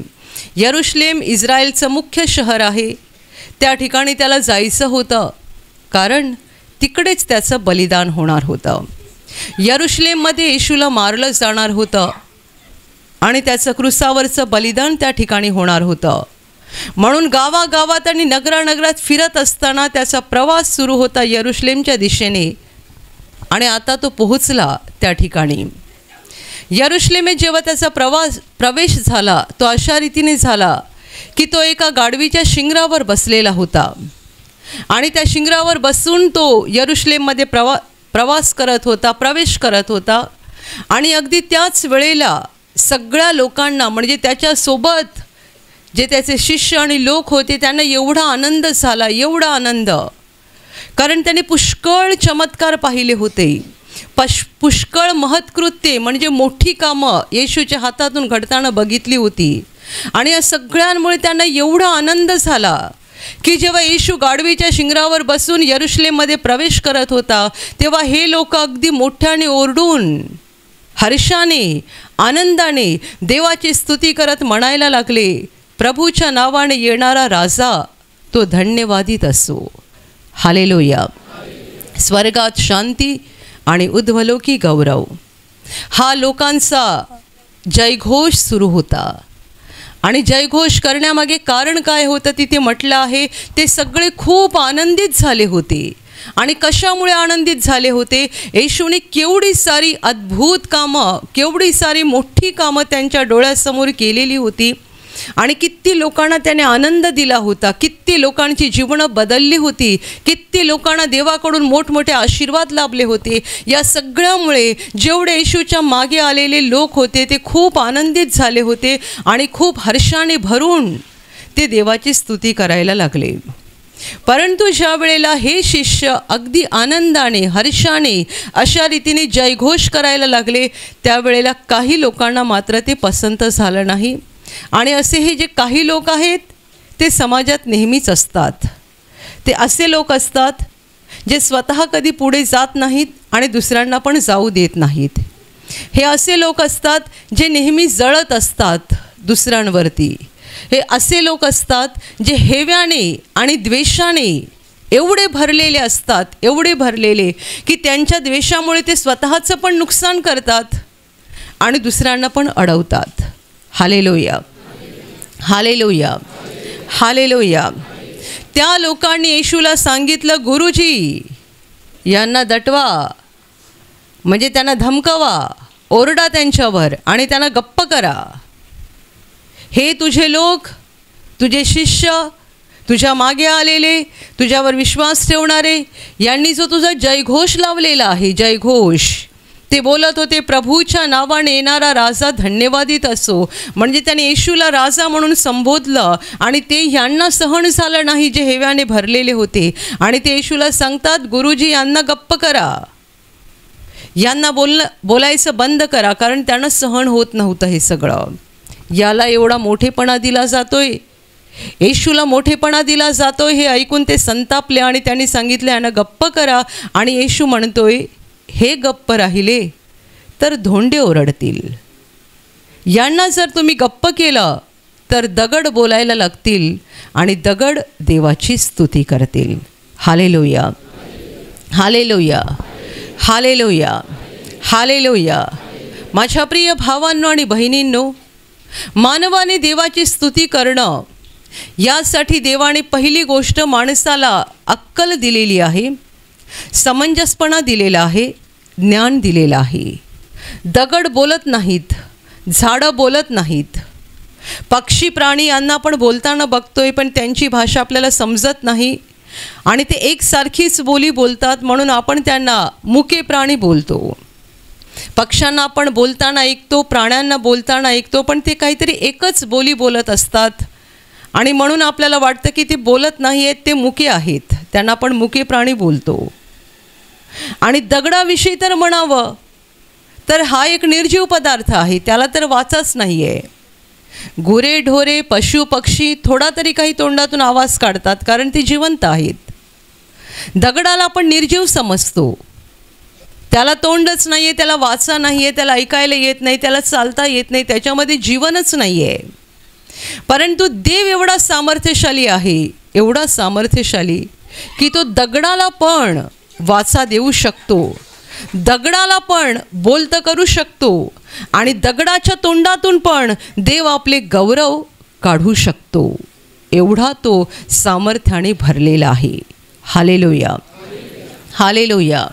यरुशलेम इस्रायलचं मुख्य शहर आहे. त्या ठिकाणी त्याला जायचं होतं कारण तिकडेच त्याचं बलिदान होणार होतं. यरुशलेममध्ये येशूला मारलं जाणार होतं आणि त्याचं क्रुसावरचं बलिदान त्या ठिकाणी होणार होतं. म्हणून गावागावात आणि नगरानगरात फिरत असताना त्याचा प्रवास सुरू होता यरुशलेमच्या दिशेने. आणि आता तो पोहोचला त्या ठिकाणी. यरुशलेमेत जेव्हा त्याचा प्रवेश झाला तो अशा रीतीने झाला की तो एका गाढवीच्या शिंगरावर बसलेला होता. आणि त्या शिंगरावर बसून तो यरुशलेममध्ये प्रवास करत होता, प्रवेश करत होता. आणि अगदी त्याच वेळेला सगळ्या लोकांना म्हणजे त्याच्यासोबत जे त्याचे शिष्य आणि लोक होते त्यांना एवढा आनंद झाला, एवढा आनंद, कारण त्याने पुष्कळ चमत्कार पाहिले होते, पुष्कळ महत्कृत्ये म्हणजे मोठी कामं येशूच्या हातातून घडताना बघितली होती. आणि या सगळ्यांमुळे त्यांना एवढा आनंद झाला की जेव्हा येशू गाढवीच्या शिंगरावर बसून यरुशलेममध्ये प्रवेश करत होता तेव्हा हे लोक अगदी मोठ्याने ओरडून हर्षाने आनंदाने देवाची स्तुती करत म्हणायला लागले, प्रभूच्या नावाने येणारा राजा तो धन्यवादित असो. हालेलुया. स्वर्गात शांती आणि उद्वलोकी गौरव, हा लोकांचा जयघोष सुरू होता. आणि जयघोष करण्यामागे कारण काय होतं तिथे म्हटलं आहे, ते सगळे खूप आनंदित झाले होते. आणि कशामुळे आनंदित झाले होते? येशूने केवढी सारी अद्भुत कामं, केवढी सारी मोठी कामं त्यांच्या डोळ्यासमोर केलेली होती. आणि किती लोकांना त्याने आनंद दिला होता, किती लोकांची जीवनं बदलली होती, किती लोकांना देवाकडून मोठमोठे आशीर्वाद लाभले होते. या सगळ्यामुळे जेवढे येशूच्या मागे आलेले लोक होते ते खूप आनंदित झाले होते आणि खूप हर्षाने भरून ते देवाची स्तुती करायला लागले. परंतु ज्या वेळेला हे शिष्य अगदी आनंदाने हर्षाने अशा रीतीने जयघोष करायला लागले त्यावेळेला काही लोकांना मात्र ते पसंत झालं नाही. आणि असे हे जे काही लोक आहेत ते समाजात नेहमीच असतात. ते असे लोक असतात जे स्वतः कधी पुढे जात नाहीत आणि दुसऱ्यांना पण जाऊ देत नाहीत. हे असे लोक असतात जे नेहमी जळत असतात दुसऱ्यांवरती. हे असे लोक असतात जे हेव्याने आणि द्वेषाने एवढे भरलेले असतात, एवढे भरलेले की त्यांच्या द्वेषामुळे ते स्वतःचं पण नुकसान करतात आणि दुसऱ्यांना पण अडवतात. Hallelujah, hallelujah, hallelujah. त्या लोकांनी येशूला सांगितलं, गुरुजी यांना दटवा, म्हणजे त्यांना धमकवा, ओरडा त्यांच्यावर आणि त्यांना गप्प करा. हे तुझे लोक, तुझे शिष्य, तुझ्या मागे आलेले, तुझ्यावर विश्वास ठेवणारे यांनी जो तुझा जयघोष लावलेला आहे, जयघोष, ते बोलत होते प्रभूच्या नावाने येणारा राजा धन्यवादित असो. म्हणजे त्याने येशूला राजा म्हणून संबोधलं आणि ते यांना सहन झालं नाही जे हेव्याने भरलेले होते. आणि ते येशूला सांगतात, गुरुजी यांना गप्प करा, यांना बोलायचं बंद करा, कारण त्यांना सहन होत नव्हतं हे सगळं. याला एवढा मोठेपणा दिला जातोय, येशूला मोठेपणा दिला जातोय, हे ऐकून ते संतापले आणि त्यांनी सांगितले यांना गप्प करा. आणि येशू म्हणतोय, हे गप्प राहिले तर धोंडे ओरडतील. यांना जर तुम्ही गप्प केलं तर दगड बोलायला लागतील आणि दगड देवाची स्तुती करतील. Hallelujah, hallelujah, hallelujah, hallelujah. माझ्या प्रिय भावांनो आणि बहिणींनो, मानवाने देवाची स्तुती करणं यासाठी देवाने पहिली गोष्ट माणसाला अक्कल दिलेली आहे, समंजसपणा दिलेला आहे, ज्ञान दिलेलं आहे. दगड बोलत नाहीत, झाडं बोलत नाहीत, पक्षी प्राणी यांना आपण बोलताना बघतोय, पण त्यांची भाषा आपल्याला समजत नाही आणि ते एकसारखीच बोली बोलतात, म्हणून आपण त्यांना मुके प्राणी बोलतो. पक्ष्यांना आपण बोलताना ऐकतो, प्राण्यांना बोलताना ऐकतो, पण ते काहीतरी एकच बोली बोलत असतात आणि म्हणून आपल्याला वाटतं की ते बोलत नाही आहेत, ते मुके आहेत, त्यांना आपण मुके प्राणी बोलतो. आणि दगडाविषयी तर म्हणावं तर हा एक निर्जीव पदार्थ आहे, त्याला तर वाचाच नाही आहे. गुरे ढोरे पशु पक्षी थोडा तरी काही तोंडातून आवाज काढतात, कारण ते जिवंत आहेत. दगडाला आपण निर्जीव समजतो, त्याला तोंडच नाही आहे, त्याला वाचा नाही आहे, त्याला ऐकायला येत नाही, त्याला चालता येत नाही, त्याच्यामध्ये जीवनच नाही आहे. परंतु देव एवढा सामर्थ्यशाली आहे, एवढा सामर्थ्यशाली की तो दगडाला पण वाचा देऊ शकतो, दगडाला पण बोलतं करू शकतो आणि दगडाच्या तोंडातून पण देव आपले गौरव काढू शकतो. एवढा तो सामर्थ्याने भरलेला आहे. Hallelujah, hallelujah.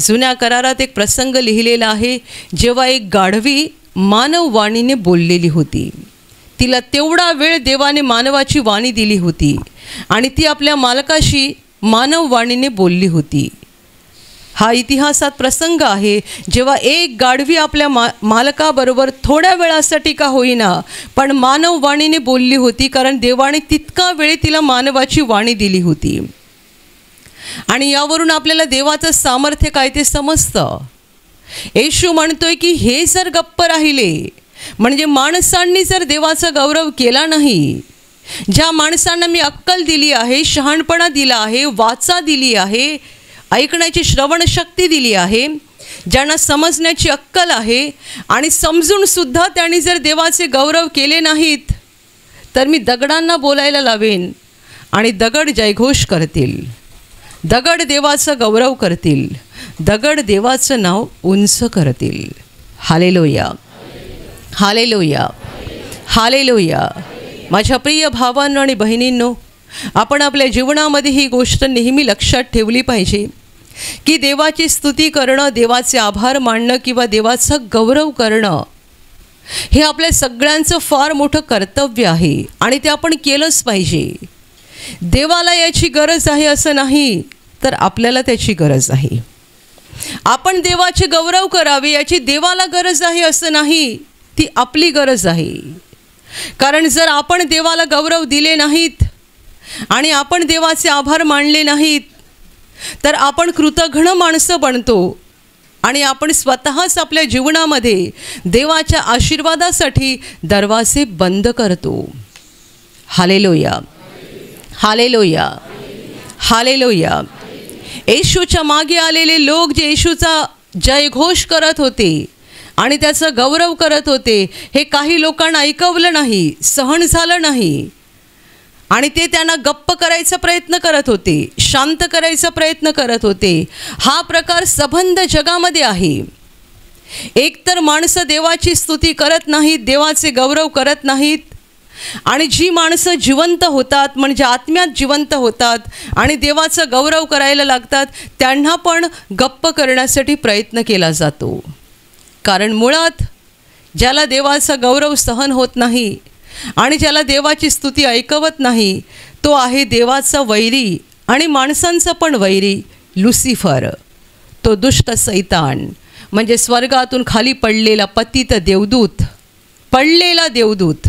जुन्या करारात एक प्रसंग लिहिलेला आहे, जेव्हा एक गाढवी मानववाणीने बोललेली होती. तिला तेवढा वेळ देवाने मानवाची वाणी दिली होती आणि ती आपल्या मालकाशी मानववाणीने बोलली होती. हा इतिहासात प्रसंग आहे, जेव्हा एक गाढवी आपल्या मालकाबरोबर थोड्या वेळासाठी का होईना पण मानववाणीने बोलली होती, कारण देवाने तितका वेळ तिला मानवाची वाणी दिली होती. आणि यावरून आपल्याला देवाचं सामर्थ्य काय ते समजतं. येशू म्हणतोय की हे जर गप्प राहिले, म्हणजे माणसांनी जर देवाचा गौरव केला नाही, ज्या माणसांना मी अक्कल दिली आहे, शहाणपणा दिला आहे, वाचा दिली आहे, ऐकण्याची श्रवणशक्ती दिली आहे, ज्यांना समजण्याची अक्कल आहे आणि समजूनसुद्धा त्यांनी जर देवाचे गौरव केले नाहीत, तर मी दगडांना बोलायला लावेन आणि दगड जयघोष करतील, दगड देवाचा गौरव करतील, दगड देवाचं नाव उंच करतील. Hallelujah, hallelujah, hallelujah. माझ्या प्रिय भावांनो आणि बहिणींनो, आपण आपल्या जीवनामध्ये ही गोष्ट नेहमी लक्षात ठेवली पाहिजे की देवाची स्तुती करणं, देवाचे आभार मानणं किंवा देवाचा गौरव करणं हे आपल्या सगळ्यांचं फार मोठं कर्तव्य आहे आणि ते आपण केलंच पाहिजे. देवाला याची गरज आहे असं नाही, तर आपल्याला त्याची गरज आहे. आपण देवाचे गौरव करावे याची देवाला गरज आहे असं नाही, ती आपली गरज आहे. कारण जर आपण देवाला गौरव दिले नाहीत आणि आपण देवाचे आभार मानले नाहीत, तर आपण कृतघ्न माणसं बनतो आणि आपण स्वतःच आपल्या जीवनामध्ये देवाच्या आशीर्वादासाठी दरवाजे बंद करतो. Hallelujah, hallelujah, hallelujah. येशूच्या मागे आलेले लोक जे येशूचा जयघोष करत होते आणि त्याचा गौरव करत होते, हे काही लोकांना ऐकवलं नाही, सहन झालं नाही आणि ते त्यांना गप्प करायचा प्रयत्न करत होते, शांत करायचा प्रयत्न करत होते. हा प्रकार सबंध जगामध्ये आहे. एकतर माणसं देवाची स्तुती करत नाहीत, देवाचे गौरव करत नाहीत, आणि जी माणसं जिवंत होतात, म्हणजे आत्म्यात जिवंत होतात आणि देवाचा गौरव करायला लागतात, त्यांना पण गप्प करण्यासाठी प्रयत्न केला जातो. कारण मुळात ज्याला देवाचा गौरव सहन होत नाही आणि ज्याला देवाची स्तुती ऐकवत नाही, तो आहे देवाचा वैरी आणि माणसांचा पण वैरी लुसिफर. तो दुष्ट सैतान, म्हणजे स्वर्गातून खाली पडलेला पतित देवदूत, पडलेला देवदूत,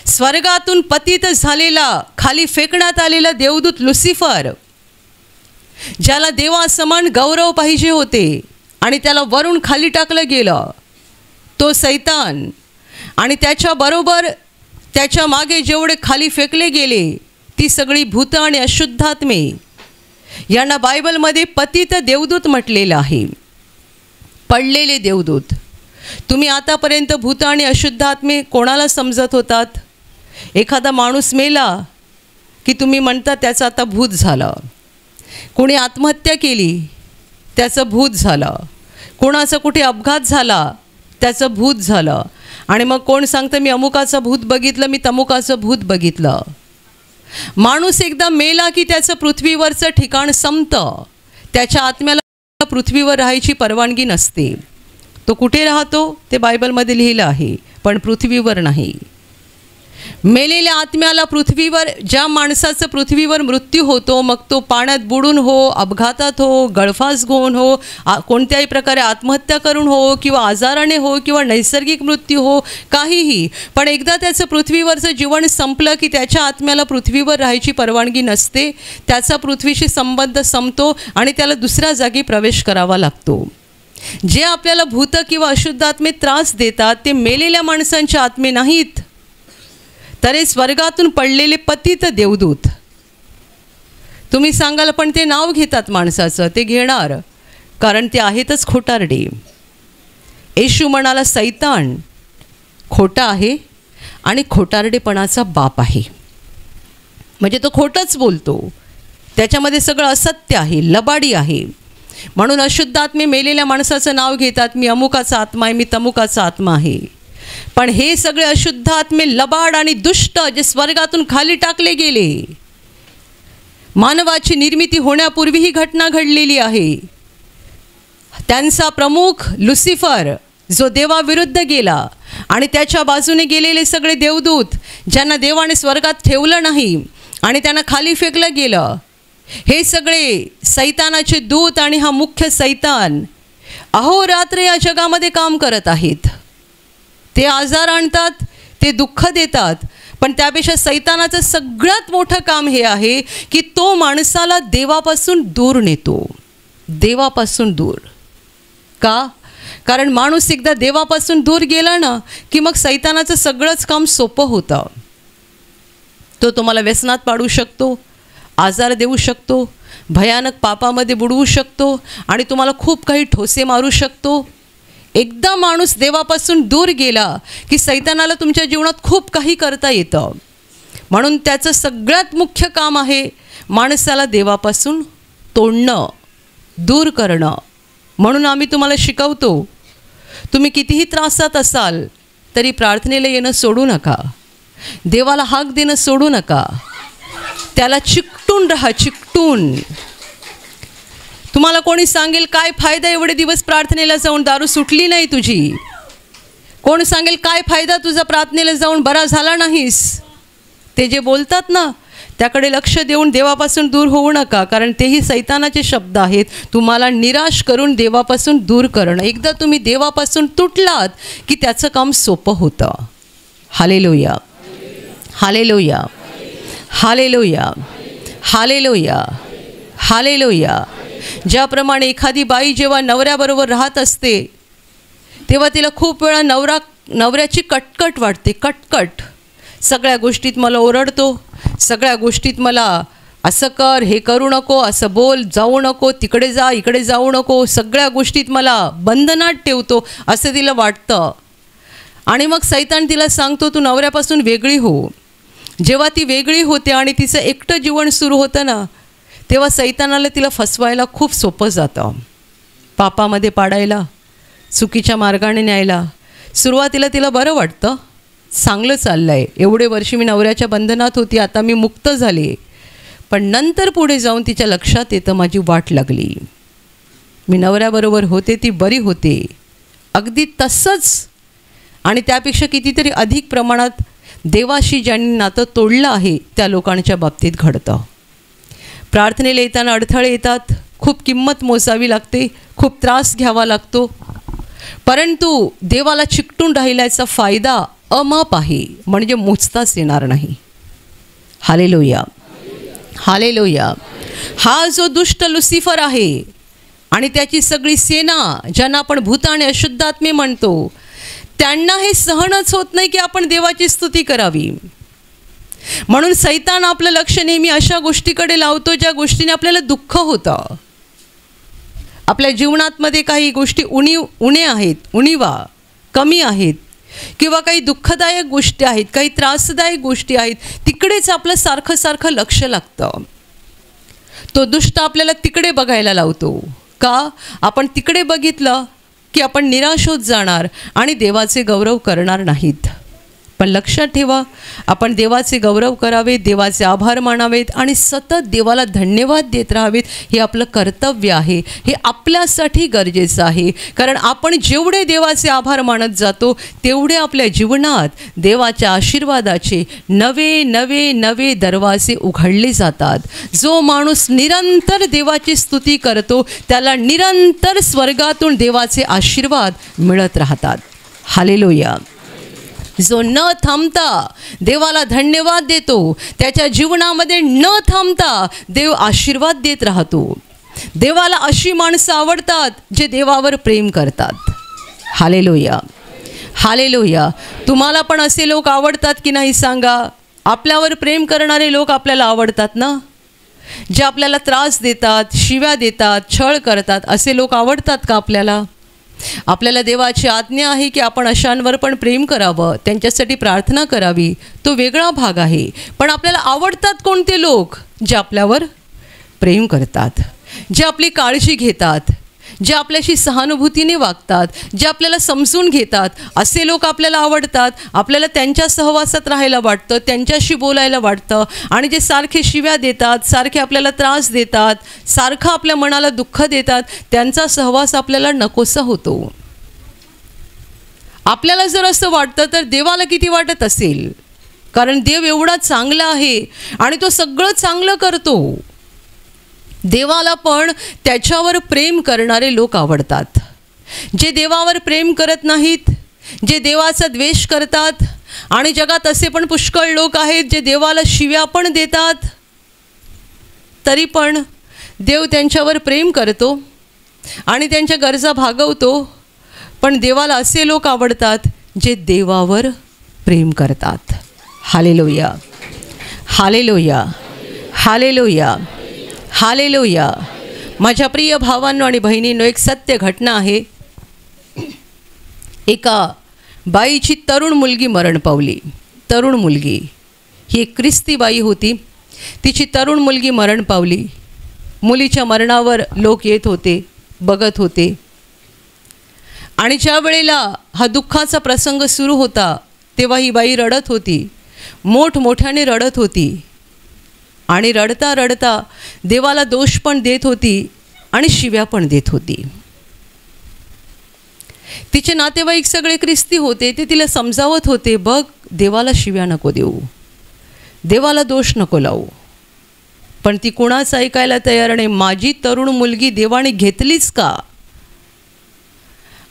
स्वर्गातून पतित झालेला, खाली फेकण्यात आलेला देवदूत लुसिफर, ज्याला देवासमान गौरव पाहिजे होते आणि त्याला वरून खाली टाकलं गेलं, तो सैतान आणि त्याच्याबरोबर त्याच्या मागे जेवढे खाली फेकले गेले ती सगळी भूत आणि अशुद्धात्मे, यांना बायबलमध्ये पतित देवदूत म्हटलेलं आहे. पडलेले देवदूत. तुम्ही आतापर्यंत भूत आणि अशुद्धात्मे कोणाला समजत होतात? एखादा माणूस मेला की तुम्ही म्हणता त्याचं आता भूत झालं. कोणी आत्महत्या केली त्याचं भूत झालं, कोणाचा कुठे अपघात झाला त्याचं भूत झालं, आणि मग कोण सांगतं मी अमुकाचं भूत बघितलं, मी तमुकाचं भूत बघितलं. माणूस एकदा मेला की त्याचं पृथ्वीवरचं ठिकाण संपतं. त्याच्या आत्म्याला पृथ्वीवर राहायची परवानगी नसते. तो कुठे राहतो ते बायबलमध्ये लिहिलं आहे, पण पृथ्वीवर नाही. मेलेल्या आत्म्याला पृथ्वीवर, ज्या माणसाचं पृथ्वीवर मृत्यू होतो, मग तो पाण्यात बुडून हो, अपघातात हो, गळफास घेऊन हो, कोणत्याही प्रकारे आत्महत्या करून हो, किंवा आजाराने हो, किंवा नैसर्गिक मृत्यू हो, काहीही, पण एकदा त्याचं पृथ्वीवरचं जीवन संपलं की त्याच्या आत्म्याला पृथ्वीवर राहायची परवानगी नसते. त्याचा पृथ्वीशी संबंध संपतो आणि त्याला दुसऱ्या जागी प्रवेश करावा लागतो. जे आपल्याला भूत किंवा अशुद्ध आत्मे त्रास देतात ते मेलेल्या माणसांच्या आत्मे नाहीत, तर हे स्वर्गातून पडलेले पतित देवदूत. तुम्ही सांगाल पण ते नाव घेतात माणसाचं, ते घेणार, कारण ते आहेतच खोटारडे. येशू म्हणाला सैतान खोटा आहे आणि खोटारडेपणाचा बाप आहे. म्हणजे तो खोटंच बोलतो, त्याच्यामध्ये सगळं असत्य आहे, लबाडी आहे. म्हणून अशुद्ध आत्मे मेलेल्या माणसाचं नाव घेतात, मी अमुकाचा आत्मा आहे, मी तमुकाचा आत्मा आहे. पण हे सगळे अशुद्ध आत्मे लबाड आणि दुष्ट जे स्वर्गातून खाली टाकले गेले, मानवाची निर्मिती होण्यापूर्वी ही घटना घडलेली आहे. त्यांचा प्रमुख लुसिफर जो देवाविरुद्ध गेला, आणि त्याच्या बाजूने गेलेले सगळे देवदूत ज्यांना देवाने स्वर्गात ठेवलं नाही आणि त्यांना खाली फेकलं गेलं, हे सगळे सैतानाचे दूत आणि हा मुख्य सैतान अहोरात्र या जगामध्ये काम करत आहेत. ते आजार आणतात, ते दुःख देतात, पण त्यापेक्षा सैतानाचं सगळ्यात मोठं काम हे आहे की तो माणसाला देवापासून दूर नेतो. देवापासून दूर का? कारण माणूस एकदा देवापासून दूर गेला ना की मग सैतानाचं सगळंच काम सोपं होतं. तो तुम्हाला व्यसनात पाडू शकतो, आजार देऊ शकतो, भयानक पापामध्ये बुडवू शकतो आणि तुम्हाला खूप काही ठोसे मारू शकतो. एकदा माणूस देवापासून दूर गेला की सैतानाला तुमच्या जीवनात खूप काही करता येतं. म्हणून त्याचं सगळ्यात मुख्य काम आहे माणसाला देवापासून तोडणं, दूर करणं. म्हणून आम्ही तुम्हाला शिकवतो, तुम्ही कितीही त्रासात असाल तरी प्रार्थनेला येणं सोडू नका, देवाला हाक देणं सोडू नका, त्याला चिकटून राहा, चिकटून. तुम्हाला कोणी सांगेल काय फायदा एवढे दिवस प्रार्थनेला जाऊन दारू सुटली नाही तुझी, कोण सांगेल काय फायदा तुझा प्रार्थनेला जाऊन बरा झाला नाहीस, ते जे बोलतात ना त्याकडे लक्ष देऊन देवापासून दूर होऊ नका, कारण तेही सैतानाचे शब्द आहेत, तुम्हाला निराश करून देवापासून दूर करणं. एकदा तुम्ही देवापासून तुटलात की त्याचं काम सोपं होतं. Hallelujah, hallelujah, hallelujah, hallelujah, hallelujah. ज्याप्रमाणे एखादी बाई जेव्हा नवऱ्याबरोबर राहत असते तेव्हा तिला खूप वेळा नवऱ्याची कटकट वाटते, कटकट. सगळ्या गोष्टीत मला ओरडतो, सगळ्या गोष्टीत मला असं कर, हे करू नको, असं बोल, जाऊ नको, तिकडे जा, इकडे जाऊ नको, सगळ्या गोष्टीत मला बंधनात ठेवतो असं तिला वाटतं. आणि मग सैतान तिला सांगतो तू नवऱ्यापासून वेगळी हो. जेव्हा ती वेगळी होते आणि तिचं एकटं जीवन सुरू होतं ना तेव्हा सैतानाला तिला फसवायला खूप सोपं जातं, पापामध्ये पाडायला, चुकीच्या मार्गाने न्यायला. सुरुवातीला तिला बरं वाटतं, चांगलं चाललं आहे, एवढे वर्ष मी नवऱ्याच्या बंधनात होती, आता मी मुक्त झाले. पण नंतर पुढे जाऊन तिच्या लक्षात येतं माझी वाट लागली, मी नवऱ्याबरोबर होते ती बरी होते, अगदी तसंच आणि त्यापेक्षा कितीतरी अधिक प्रमाणात देवाशी ज्यांनी नातं तोडलं आहे त्या लोकांच्या बाबतीत घडतं. प्रार्थनेला येताना अडथळे येतात, खूप किंमत मोजावी लागते, खूप त्रास घ्यावा लागतो, परंतु देवाला चिकटून राहिल्याचा फायदा अमाप आहे, म्हणजे मोजताच येणार नाही. Hallelujah, hallelujah. हा जो दुष्ट लुसिफर आहे आणि त्याची सगळी सेना ज्यांना आपण भूत आणि अशुद्ध आत्मे म्हणतो, त्यांना हे सहनच होत नाही की आपण देवाची स्तुती करावी. म्हणून सैतान आपलं लक्ष नेहमी अशा गोष्टीकडे लावतो ज्या गोष्टीने आपल्याला दुःख होतं. आपल्या जीवनातमध्ये काही गोष्टी उणे आहेत, उणीवा कमी आहेत, किंवा काही दुःखदायक गोष्टी आहेत, काही त्रासदायक गोष्टी आहेत, तिकडेच आपलं सारखं सारखं लक्ष लागतं. तो दुष्ट आपल्याला तिकडे बघायला लावतो. का? आपण तिकडे बघितलं की आपण निराश होत जाणार आणि देवाचे गौरव करणार नाहीत. पण लक्षात ठेवा, आपण देवाचे गौरव करावेत, देवाचे आभार मानावेत आणि सतत देवाला धन्यवाद देत राहावेत. हे आपलं कर्तव्य आहे. हे आपल्यासाठी गरजेचं आहे. कारण आपण जेवढे देवाचे आभार मानत जातो तेवढे आपल्या जीवनात देवाच्या आशीर्वादाचे नवे नवे नवे दरवाजे उघडले जातात. जो माणूस निरंतर देवाची स्तुती करतो त्याला निरंतर स्वर्गातून देवाचे आशीर्वाद मिळत राहतात. हालेलुया. जो न थांबता देवाला धन्यवाद देतो त्याच्या जीवनामध्ये न थांबता देव आशीर्वाद देत राहतो. देवाला अशी माणसं आवडतात जे देवावर प्रेम करतात. हालेलुया. हालेलुया. तुम्हाला पण असे लोक आवडतात की नाही सांगा? आपल्यावर प्रेम करणारे लोक आपल्याला आवडतात ना? जे आपल्याला त्रास देतात, शिव्या देतात, छळ करतात, असे लोक आवडतात का आपल्याला? आपल्याला देवाची आज्ञा आहे की आपण अशांवर पण प्रेम करावं, त्यांच्यासाठी प्रार्थना करावी, तो वेगळा भाग आहे. पण आपल्याला आवडतात कोणते लोक? जे आपल्यावर प्रेम करतात, जे आपली काळजी घेतात, जे आपल्याशी सहानुभूतीने वागतात, जे आपल्याला समजून घेतात, असे लोक आपल्याला आवडतात. आपल्याला त्यांच्या सहवासात राहायला वाटतं, त्यांच्याशी बोलायला वाटतं. आणि जे सारखे शिव्या देतात, सारखे आपल्याला त्रास देतात, सारखं आपल्या मनाला दुःख देतात, त्यांचा सहवास आपल्याला नकोसा होतो. आपल्याला जर असं वाटतं तर देवाला किती वाटत असेल? कारण देव एवढा चांगला आहे आणि तो सगळं चांगलं करतो. देवाला पण त्याच्यावर प्रेम करणारे लोक आवडतात. जे देवावर प्रेम करत नाहीत, जे देवाचा द्वेष करतात, आणि जगात असे पण पुष्कळ लोक आहेत जे देवाला शिव्या पण देतात, तरी पण देव त्यांच्यावर प्रेम करतो आणि त्यांच्या गरजा भागवतो. पण देवाला असे लोक आवडतात जे देवावर प्रेम करतात. हालेलुया. हालेलुया. हालेलुया. हालेलुया. माझ्या प्रिय भावांनो आणि बहिणींनो, एक सत्य घटना आहे. एका बाईची तरुण मुलगी मरण पावली. तरुण मुलगी ही एक ख्रिस्ती बाई होती. तिची तरुण मुलगी मरण पावली. मुलीच्या मरणावर लोक येत होते, बघत होते. आणि ज्या वेळेला हा दुःखाचा प्रसंग सुरू होता तेव्हा ही बाई रडत होती, मोठमोठ्याने रडत होती. आणि रडता रडता देवाला दोष पण देत होती आणि शिव्या पण देत होती. तिचे नातेवाईक सगळे ख्रिस्ती होते. ते तिला समजावत होते, बघ, देवाला शिव्या नको देऊ, देवाला दोष नको लावू. पण ती कुणाच ऐकायला तयार नाही. माझी तरुण मुलगी देवाने घेतलीच का?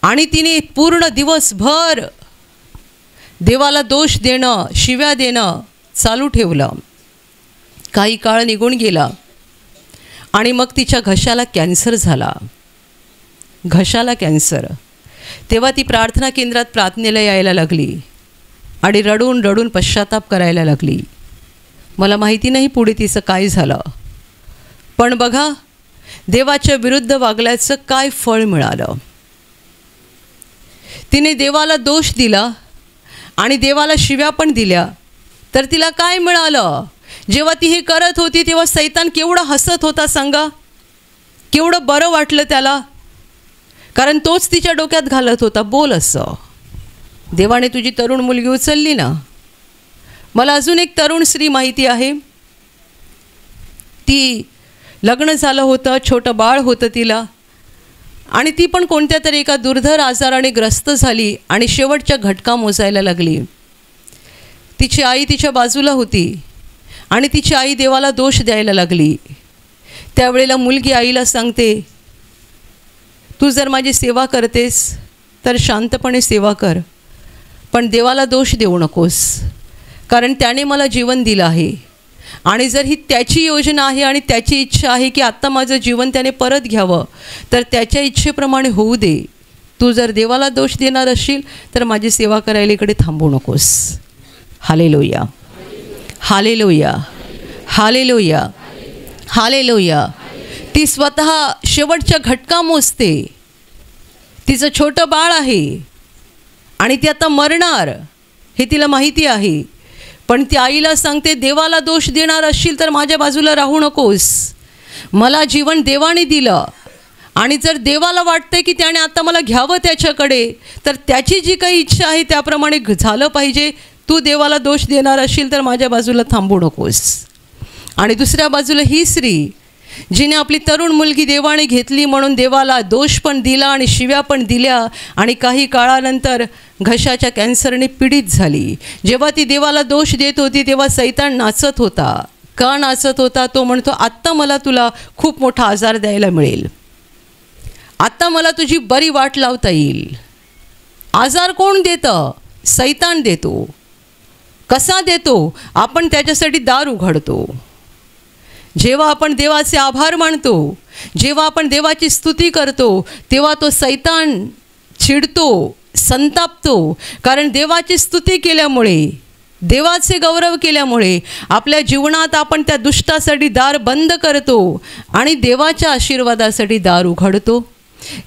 आणि तिने पूर्ण दिवसभर देवाला दोष देणं, शिव्या देणं चालू ठेवलं. काही काळ निघून गेला आणि मग तिच्या घशाला कॅन्सर झाला. घशाला कॅन्सर. तेव्हा ती प्रार्थना केंद्रात प्रार्थनेला यायला लागली आणि रडून रडून पश्चाताप करायला लागली. मला माहिती नाही पुढे तिचं काय झालं, पण बघा, देवाच्या विरुद्ध वागल्याचं काय फळ मिळालं. तिने देवाला दोष दिला आणि देवाला शिव्या पण दिल्या, तर तिला काय मिळालं? जेव्हा ती हे करत होती तेव्हा सैतान केवढा हसत होता सांगा. केवढं बरं वाटलं त्याला, कारण तोच तिच्या डोक्यात घालत होता, बोल असं, देवाने तुझी तरुण मुलगी उचलली ना. मला अजून एक तरुण स्त्री माहिती आहे. ती लग्न झालं होतं, छोटं बाळ होतं तिला, आणि ती पण कोणत्या तरी एका दुर्धर आजाराने ग्रस्त झाली आणि शेवटच्या घटका मोजायला लागली. तिची आई तिच्या बाजूला होती आणि तिची आई देवाला दोष द्यायला लागली. त्यावेळेला मुलगी आईला सांगते, तू जर माझी सेवा करतेस तर शांतपणे सेवा कर, पण देवाला दोष देऊ नकोस, कारण त्याने मला जीवन दिलं आहे आणि जर ही त्याची योजना आहे आणि त्याची इच्छा आहे की आत्ता माझं जीवन त्याने परत घ्यावं, तर त्याच्या इच्छेप्रमाणे होऊ दे. तू जर देवाला दोष देणार असशील तर माझी सेवा करायला इकडे थांबू नकोस. हालेलुया. हालेलुया. हालेलुया. हालेलुया. ती स्वतः शेवटच्या घटका मोजते. तिचं छोटं बाळ आहे आणि ती आता मरणार हे तिला माहिती आहे, पण ती आईला सांगते, देवाला दोष देणार असशील तर माझ्या बाजूला राहू नकोस, मला जीवन देवाने दिलं आणि जर देवाला वाटतं की त्याने आता मला घ्यावं त्याच्याकडे, तर त्याची जी काही इच्छा आहे त्याप्रमाणे झालं पाहिजे. तू देवाला दोष देणार असशील तर माझ्या बाजूला थांबू नकोस. आणि दुसऱ्या बाजूला ही स्त्री जिने आपली तरुण मुलगी देवाने घेतली म्हणून देवाला दोष पण दिला आणि शिव्या पण दिल्या आणि काही काळानंतर घशाच्या कॅन्सरने पीडित झाली. जेव्हा ती देवाला दोष देत होती तेव्हा सैतान नाचत होता. का नाचत होता? तो म्हणतो, आत्ता मला तुला खूप मोठा आजार द्यायला मिळेल, आत्ता मला तुझी बरी वाट लावता येईल. आजार कोण देतं? सैतान देतो. कसा देतो? आपण त्याच्यासाठी दार उघडतो. जेव्हा आपण देवाचे आभार मानतो, जेव्हा आपण देवाची स्तुती करतो, तेव्हा तो सैतान चिडतो, संतापतो. कारण देवाची स्तुती केल्यामुळे, देवाचे गौरव केल्यामुळे आपल्या जीवनात आपण त्या दुष्टासाठी दार बंद करतो आणि देवाच्या आशीर्वादासाठी दार उघडतो.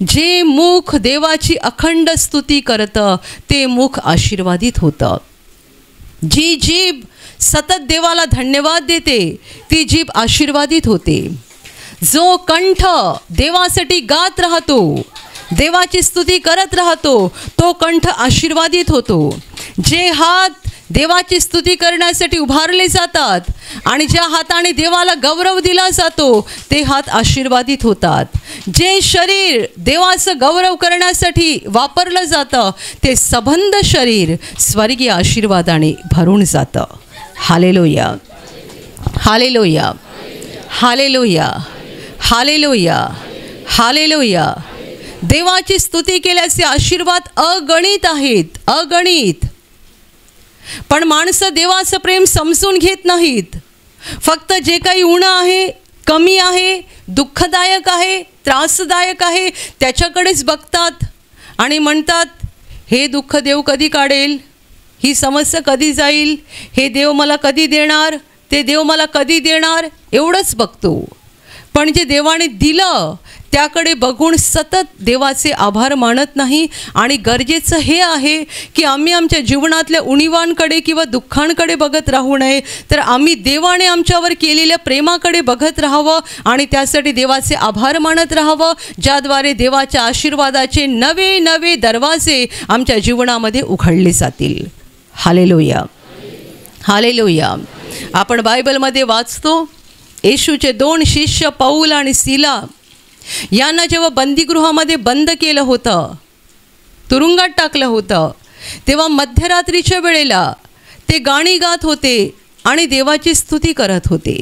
जे मुख देवाची अखंड स्तुती करतं ते मुख आशीर्वादित होतं. जी जीभ सतत देवाला धन्यवाद देते ती जीभ आशीर्वादित होते. जो कंठ देवासाठी गात राहतो, देवाची स्तुती करत राहतो, तो कंठ आशीर्वादित होतो. जे हात देवाची स्तुती करण्यासाठी उभारले जातात आणि ज्या हाताने देवाला गौरव दिला जातो ते हात आशीर्वादित होतात. जे शरीर देवाचं गौरव करण्यासाठी वापरलं जातं ते सबंध शरीर स्वर्गीय आशीर्वादाने भरून जातं. Hallelujah, hallelujah, hallelujah, hallelujah, hallelujah. देवाची स्तुती केल्याचे आशीर्वाद अगणित आहेत, अगणित. पण माणसं देवाचं प्रेम समजून घेत नाहीत. फक्त जे काही उणं आहे, कमी आहे, दुःखदायक आहे, त्रासदायक आहे त्याच्याकडेच बघतात आणि म्हणतात, हे दुःख देव कधी काढेल, ही समस्या कधी जाईल, हे देव मला कधी देणार, ते देव मला कधी देणार, एवढंच बघतो. पण जे देवाने दिलं त्याकडे बघून सतत देवाचे आभार मानत नाही. आणि गरजेचं हे आहे की आम्ही आमच्या जीवनातल्या उणीवांकडे किंवा दुःखांकडे बघत राहू नये, तर आम्ही देवाने आमच्यावर केलेल्या प्रेमाकडे बघत राहावं आणि त्यासाठी देवाचे आभार मानत राहावं, ज्याद्वारे देवाच्या आशीर्वादाचे नवे नवे दरवाजे आमच्या जीवनामध्ये उघडले जातील. Hallelujah, hallelujah. आपण बायबलमध्ये वाचतो, येशूचे 2 शिष्य पौल आणि सीला यांना जेव्हा बंदीगृहामध्ये बंद केलं होतं, तुरुंगात टाकलं होतं, तेव्हा मध्यरात्रीच्या वेळेला ते गाणी गात होते आणि देवाची स्तुती करत होते.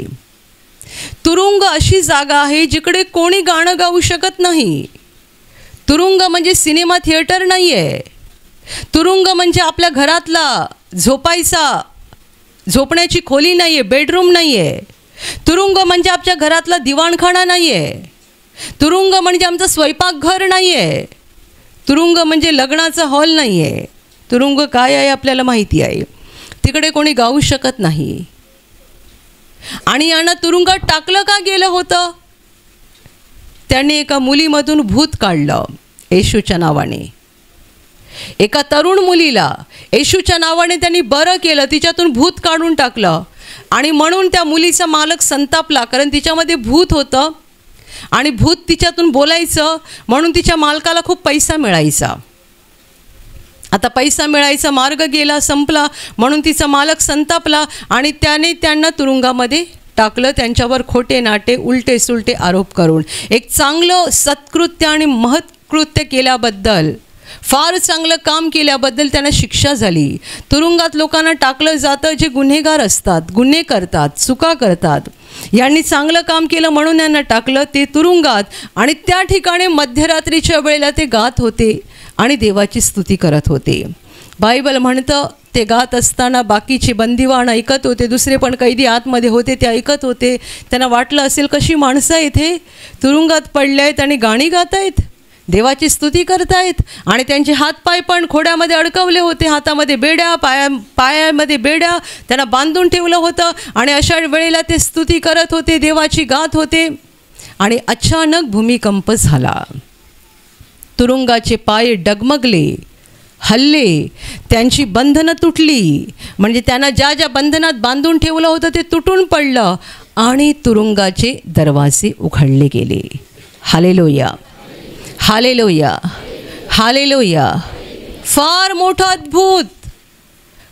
तुरुंग अशी जागा आहे जिकडे कोणी गाणं गाऊ शकत नाही. तुरुंग म्हणजे सिनेमा थिएटर नाही आहे. तुरुंग म्हणजे आपल्या घरातला झोपण्याची खोली नाही आहे, बेडरूम नाही आहे. तुरुंग म्हणजे आपल्या घरातला दिवाणखाना नाही आहे. तुरुंग म्हणजे आमचं स्वयंपाकघर नाही आहे. तुरुंग म्हणजे लग्नाचा हॉल नाही आहे. तुरुंग काय आहे आपल्याला माहिती आहे. तिकडे कोणी गाऊ शकत नाही. आणि यांना तुरुंगात टाकलं का गेलं होतं? त्यांनी एका मुलीमधून भूत काढलं येशूच्या नावाने. एका तरुण मुलीला येशूच्या नावाने त्यांनी बरं केलं, तिच्यातून भूत काढून टाकलं. आणि म्हणून त्या मुलीचा मालक संतापला, कारण तिच्यामध्ये भूत होतं आणि भूत तिच्यातून बोलायचं, म्हणून तिच्या मालकाला खूप पैसा मिळायचा. आता पैसा मिळायचा मार्ग गेला, संपला, म्हणून तिचा मालक संतापला आणि त्याने त्यांना तुरुंगामध्ये टाकलं, त्यांच्यावर खोटे नाटे उलटे सुलटे आरोप करून. एक चांगलं सत्कृत्य आणि महत्कृत्य केल्याबद्दल, फार चांगलं काम केल्याबद्दल त्यांना शिक्षा झाली. तुरुंगात लोकांना टाकलं जातं जे गुन्हेगार असतात, गुन्हे करतात, चुका करतात. यांनी चांगलं काम केलं म्हणून यांना टाकलं ते तुरुंगात. आणि त्या ठिकाणी मध्यरात्रीच्या वेळेला ते गात होते आणि देवाची स्तुती करत होते. बायबल म्हणतं ते गात असताना बाकीचे बंदिवान ऐकत होते, दुसरे पण कैदी आतमध्ये होते, ते ऐकत होते. त्यांना वाटलं असेल कशी माणसं इथे तुरुंगात पडले आहेत आणि गाणी गात आहेत, देवाची स्तुती करतायत. आणि त्यांचे हातपाय पण खोड्यामध्ये अडकवले होते, हातामध्ये बेड्या, पायामध्ये बेड्या, त्यांना बांधून ठेवलं होतं. आणि अशा वेळेला ते स्तुती करत होते, देवाची गात होते. आणि अचानक भूमिकंप झाला. तुरुंगाचे पाय डगमगले, हल्ले, त्यांची बंधनं तुटली. म्हणजे त्यांना ज्या ज्या बंधनात बांधून ठेवलं होतं ते तुटून पडलं आणि तुरुंगाचे दरवाजे उघडले गेले. Hallelujah, hallelujah, hallelujah. फार मोठं अद्भुत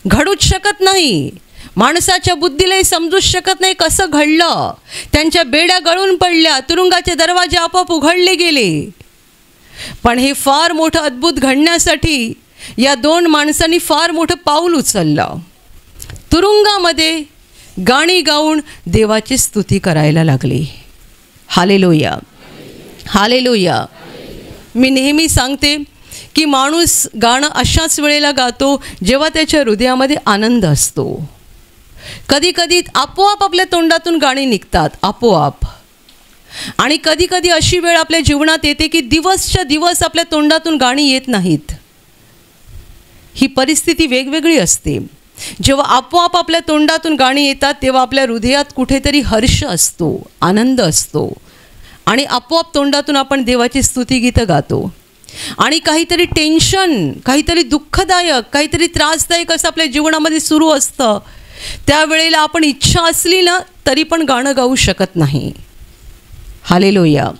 घडूच शकत नाही, माणसाच्या बुद्धीलाही समजूच शकत नाही कसं घडलं. त्यांच्या बेड्या गळून पडल्या, तुरुंगाचे दरवाजे आपोआप उघडले गेले. पण हे फार मोठं अद्भुत घडण्यासाठी या 2 माणसांनी फार मोठं पाऊल उचललं. तुरुंगामध्ये गाणी गाऊन देवाची स्तुती करायला लागली. Hallelujah, hallelujah. मी नेहमी सांगते की माणूस गाणं अशाच वेळेला गातो जेव्हा त्याच्या हृदयामध्ये आनंद असतो. कधी कधी आपोआप आपल्या तोंडातून गाणी निघतात, आपोआप. आणि कधी कधी अशी वेळ आपल्या जीवनात येते की दिवसच्या दिवस आपल्या तोंडातून गाणी येत नाहीत. ही परिस्थिती वेगवेगळी असते. जेव्हा आपोआप आपल्या तोंडातून गाणी येतात तेव्हा आपल्या हृदयात कुठेतरी हर्ष असतो, आनंद असतो आणि आपोआप तोंडातून आपण देवाची स्तुतिगीतं गातो. आणि काहीतरी टेन्शन, काहीतरी दुःखदायक, काहीतरी त्रासदायक असं आपल्या जीवनामध्ये सुरू असतं, त्यावेळेला आपण इच्छा असली ना तरी पण गाणं गाऊ शकत नाही. Hallelujah,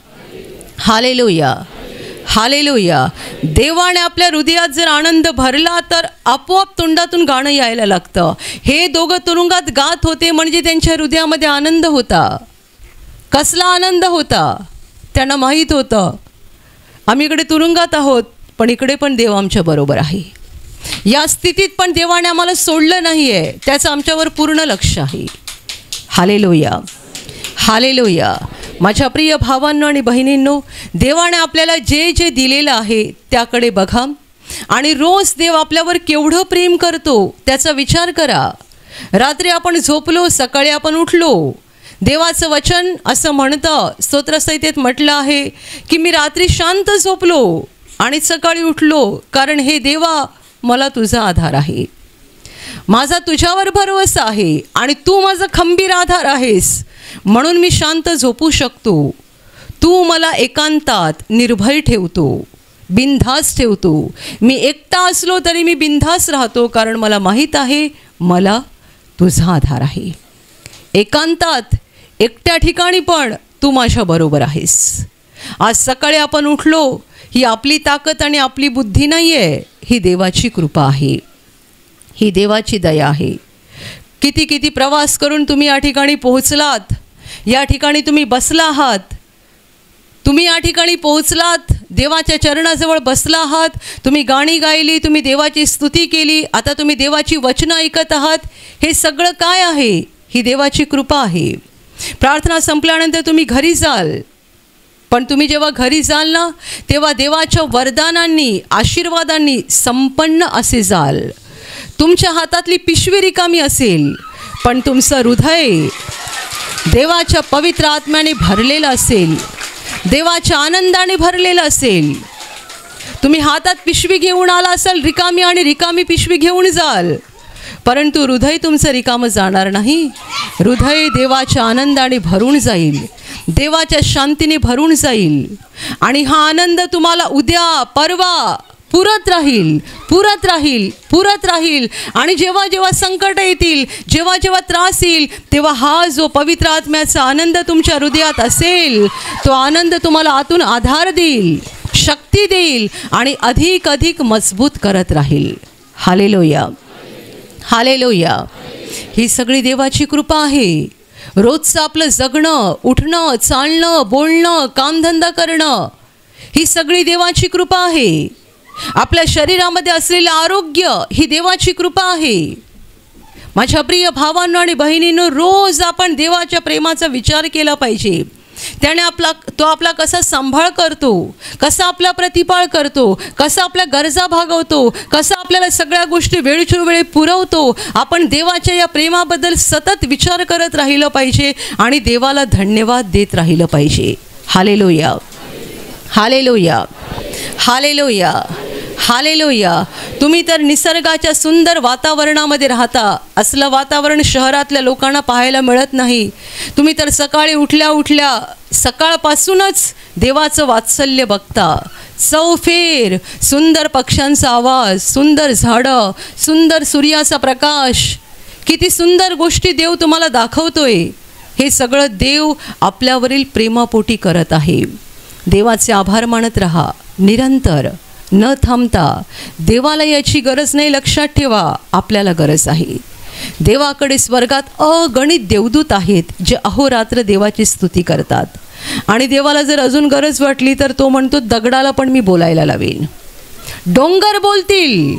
hallelujah, hallelujah. देवाने आपल्या हृदयात जर आनंद भरला तर आपोआप तोंडातून गाणं यायला लागतं. हे दोघं तुरुंगात गात होते म्हणजे त्यांच्या हृदयामध्ये आनंद होता. कसला आनंद होता? त्यांना माहीत होतं आम्ही इकडे तुरुंगात आहोत पण इकडे पण देव आमच्या बरोबर आहे. या स्थितीत पण देवाने आम्हाला सोडलं नाही आहे, त्याचं आमच्यावर पूर्ण लक्ष आहे. Hallelujah, hallelujah. माझ्या प्रिय भावांनो आणि बहिणींनो, देवाने आपल्याला जे जे दिलेलं आहे त्याकडे बघा आणि रोज देव आपल्यावर केवढं प्रेम करतो त्याचा विचार करा. रात्री आपण झोपलो, सकाळी आपण उठलो, देवाचं वचन असं म्हणतं, स्तोत्रसंहितेत म्हटलं आहे की मी रात्री शांत झोपलो आणि सकाळी उठलो, कारण हे देवा मला तुझा आधार आहे, माझा तुझ्यावर भरवसा आहे आणि तू माझा खंबीर आधार आहेस, म्हणून मी शांत झोपू शकतो. तू मला एकांतात निर्भय ठेवतो, बिनधास्त ठेवतो. मी एकटा असलो तरी मी बिनधास्त राहतो, कारण मला माहीत आहे मला तुझा आधार आहे. एकांतात, एकट्या ठिकाणी पण तू माझ्याबरोबर आहेस. आज सकाळी आपण उठलो, ही आपली ताकद आणि आपली बुद्धी नाही आहे, ही देवाची कृपा आहे, ही देवाची दया आहे. किती किती प्रवास करून तुम्ही या ठिकाणी पोहोचलात, या ठिकाणी तुम्ही बसला आहात, तुम्ही या ठिकाणी पोहोचलात, देवाच्या चरणाजवळ बसला आहात, तुम्ही गाणी गायली, तुम्ही देवाची स्तुती केली, आता तुम्ही देवाची वचनं ऐकत आहात. हे सगळं काय आहे? ही देवाची कृपा आहे. प्रार्थना संपल्यानंतर तुम्ही घरी जाल, पण तुम्ही जेव्हा घरी जाल ना तेव्हा देवाच्या वरदानांनी, आशीर्वादांनी संपन्न असे जाल. तुमच्या हातातली पिशवी रिकामी असेल पण तुमचं हृदय देवाच्या पवित्र आत्म्याने भरलेलं असेल, देवाच्या आनंदाने भरलेलं असेल. तुम्ही हातात पिशवी घेऊन आला असाल रिकामी आणि रिकामी पिशवी घेऊन जाल, परंतु हृदय तुमचं रिकामं जाणार नाही. हृदय देवाच्या आनंदाने भरून जाईल, देवाच्या शांतीने भरून जाईल आणि हा आनंद तुम्हाला उद्या परवा पुरत राहील, पुरत राहील, पुरत राहील. आणि जेव्हा जेव्हा संकट येतील, जेव्हा जेव्हा त्रास येईल, तेव्हा हा जो पवित्र आत्म्याचा आनंद तुमच्या हृदयात असेल, तो आनंद तुम्हाला आतून आधार देईल, शक्ती देईल आणि अधिक अधिक मजबूत करत राहील. Hallelujah, hallelujah. ही सगळी देवाची कृपा आहे. रोजचं आपलं जगणं, उठणं, चालणं, बोलणं, कामधंदा करणं, ही सगळी देवाची कृपा आहे. आपल्या शरीरामध्ये असलेलं आरोग्य ही देवाची कृपा आहे. माझ्या प्रिय भावांनो आणि बहिणींनो, रोज आपण देवाच्या प्रेमाचा विचार केला पाहिजे. त्याने तो आपला कसा सांभाळ करतो, कसा आपला प्रतिपाळ करतो, कसा आपल्या गरजा भागवतो, कसा आपल्याला सगळ्या गोष्टी वेळच्या वेळी पुरवतो. आपण देवाच्या या प्रेमाबद्दल सतत विचार करत राहिलं पाहिजे आणि देवाला धन्यवाद देत राहिलं पाहिजे. Hallelujah, hallelujah, hallelujah, hallelujah. तुम्ही तर निसर्गाच्या सुंदर वातावरणामध्ये राहता, असलं वातावरण शहरातल्या लोकांना पाहायला मिळत नाही. तुम्ही तर सकाळी उठल्या उठल्या सकाळपासूनच देवाचं वात्सल्य बघता. चौफेर सुंदर पक्ष्यांचा आवाज, सुंदर झाडं, सुंदर सूर्याचा प्रकाश, किती सुंदर गोष्टी देव तुम्हाला दाखवतोय. हे सगळं देव आपल्यावरील प्रेमापोटी करत आहे. देवाचे आभार मानत राहा निरंतर, न थांबता. देवाला याची गरज नाही, लक्षात ठेवा, आपल्याला गरज आहे. देवाकडे स्वर्गात अगणित देवदूत आहेत जे अहोरात्र देवाची स्तुती करतात. आणि देवाला जर अजून गरज वाटली तर तो म्हणतो दगडाला पण मी बोलायला लावेन. डोंगर बोलतील,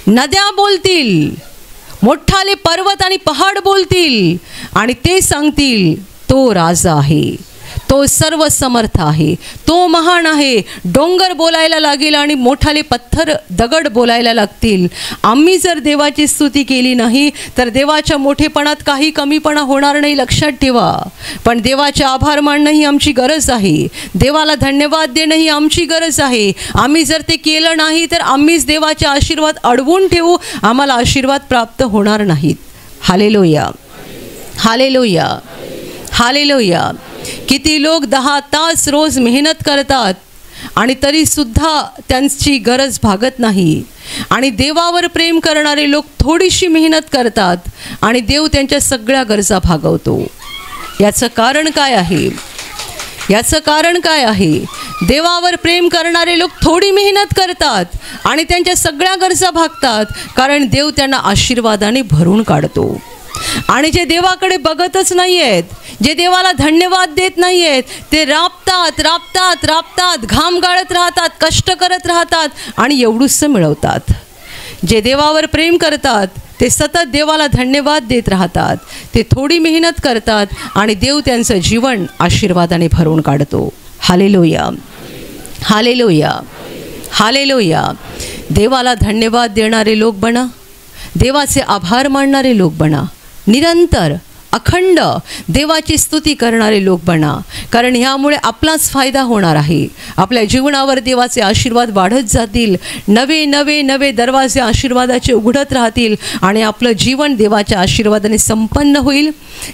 नद्या बोलतील, मोठाले पर्वत आणि पहाड बोलतील आणि ते सांगतील तो राजा आहे, तो सर्व समर्थ आहे, तो महान आहे. डोंगर बोलायला लागेल आणि मोठाले पत्थर दगड बोलायला लागतील. आम्ही जर देवाची स्तुती केली नाही तर देवाच्या मोठेपणात काही कमीपणा होणार नाही, लक्षात ठेवा. पण देवाचे आभार मानणं ही आमची गरज आहे. देवाला धन्यवाद देणं ही आमची गरज आहे. आम्ही जर ते केलं नाही तर आम्हीच देवाचे आशीर्वाद अडवून ठेवू, आम्हाला आशीर्वाद प्राप्त होणार नाहीत. Hallelujah, hallelujah, hallelujah. किती लोक 10 तास रोज मेहनत करतात आणि तरीसुद्धा त्यांची गरज भागत नाही. आणि देवावर प्रेम करणारे लोक थोडीशी मेहनत करतात आणि देव त्यांच्या सगळ्या गरजा भागवतो. याचं कारण काय आहे? याचं कारण काय आहे? देवावर प्रेम करणारे लोक थोडी मेहनत करतात आणि त्यांच्या सगळ्या गरजा भागतात, कारण देव त्यांना आशीर्वादाने भरून काढतो. आणि जे देवाकडे बघतच नाही आहेत, जे देवाला धन्यवाद देत नाही आहेत, ते राबतात राबतात राबतात, घाम गाळत राहतात, कष्ट करत राहतात आणि एवढूसं मिळवतात. जे देवावर प्रेम करतात ते सतत देवाला धन्यवाद देत राहतात. ते थोडी मेहनत करतात आणि देव त्यांचं जीवन आशीर्वादाने भरून काढतो. Hallelujah, hallelujah, hallelujah. देवाला धन्यवाद देणारे लोक बना, देवाचे आभार मानणारे लोक बना, निरंतर अखंड देवाची स्तुती करणारे लोक बना, कारण ह्यामुळे आपलाच फायदा होणार आहे. आपल्या जीवनावर देवाचे आशीर्वाद वाढत जातील, नवे नवे नवे दरवाजे आशीर्वादाचे उघडत राहतील आणि आपलं जीवन देवाच्या आशीर्वादाने संपन्न होईल.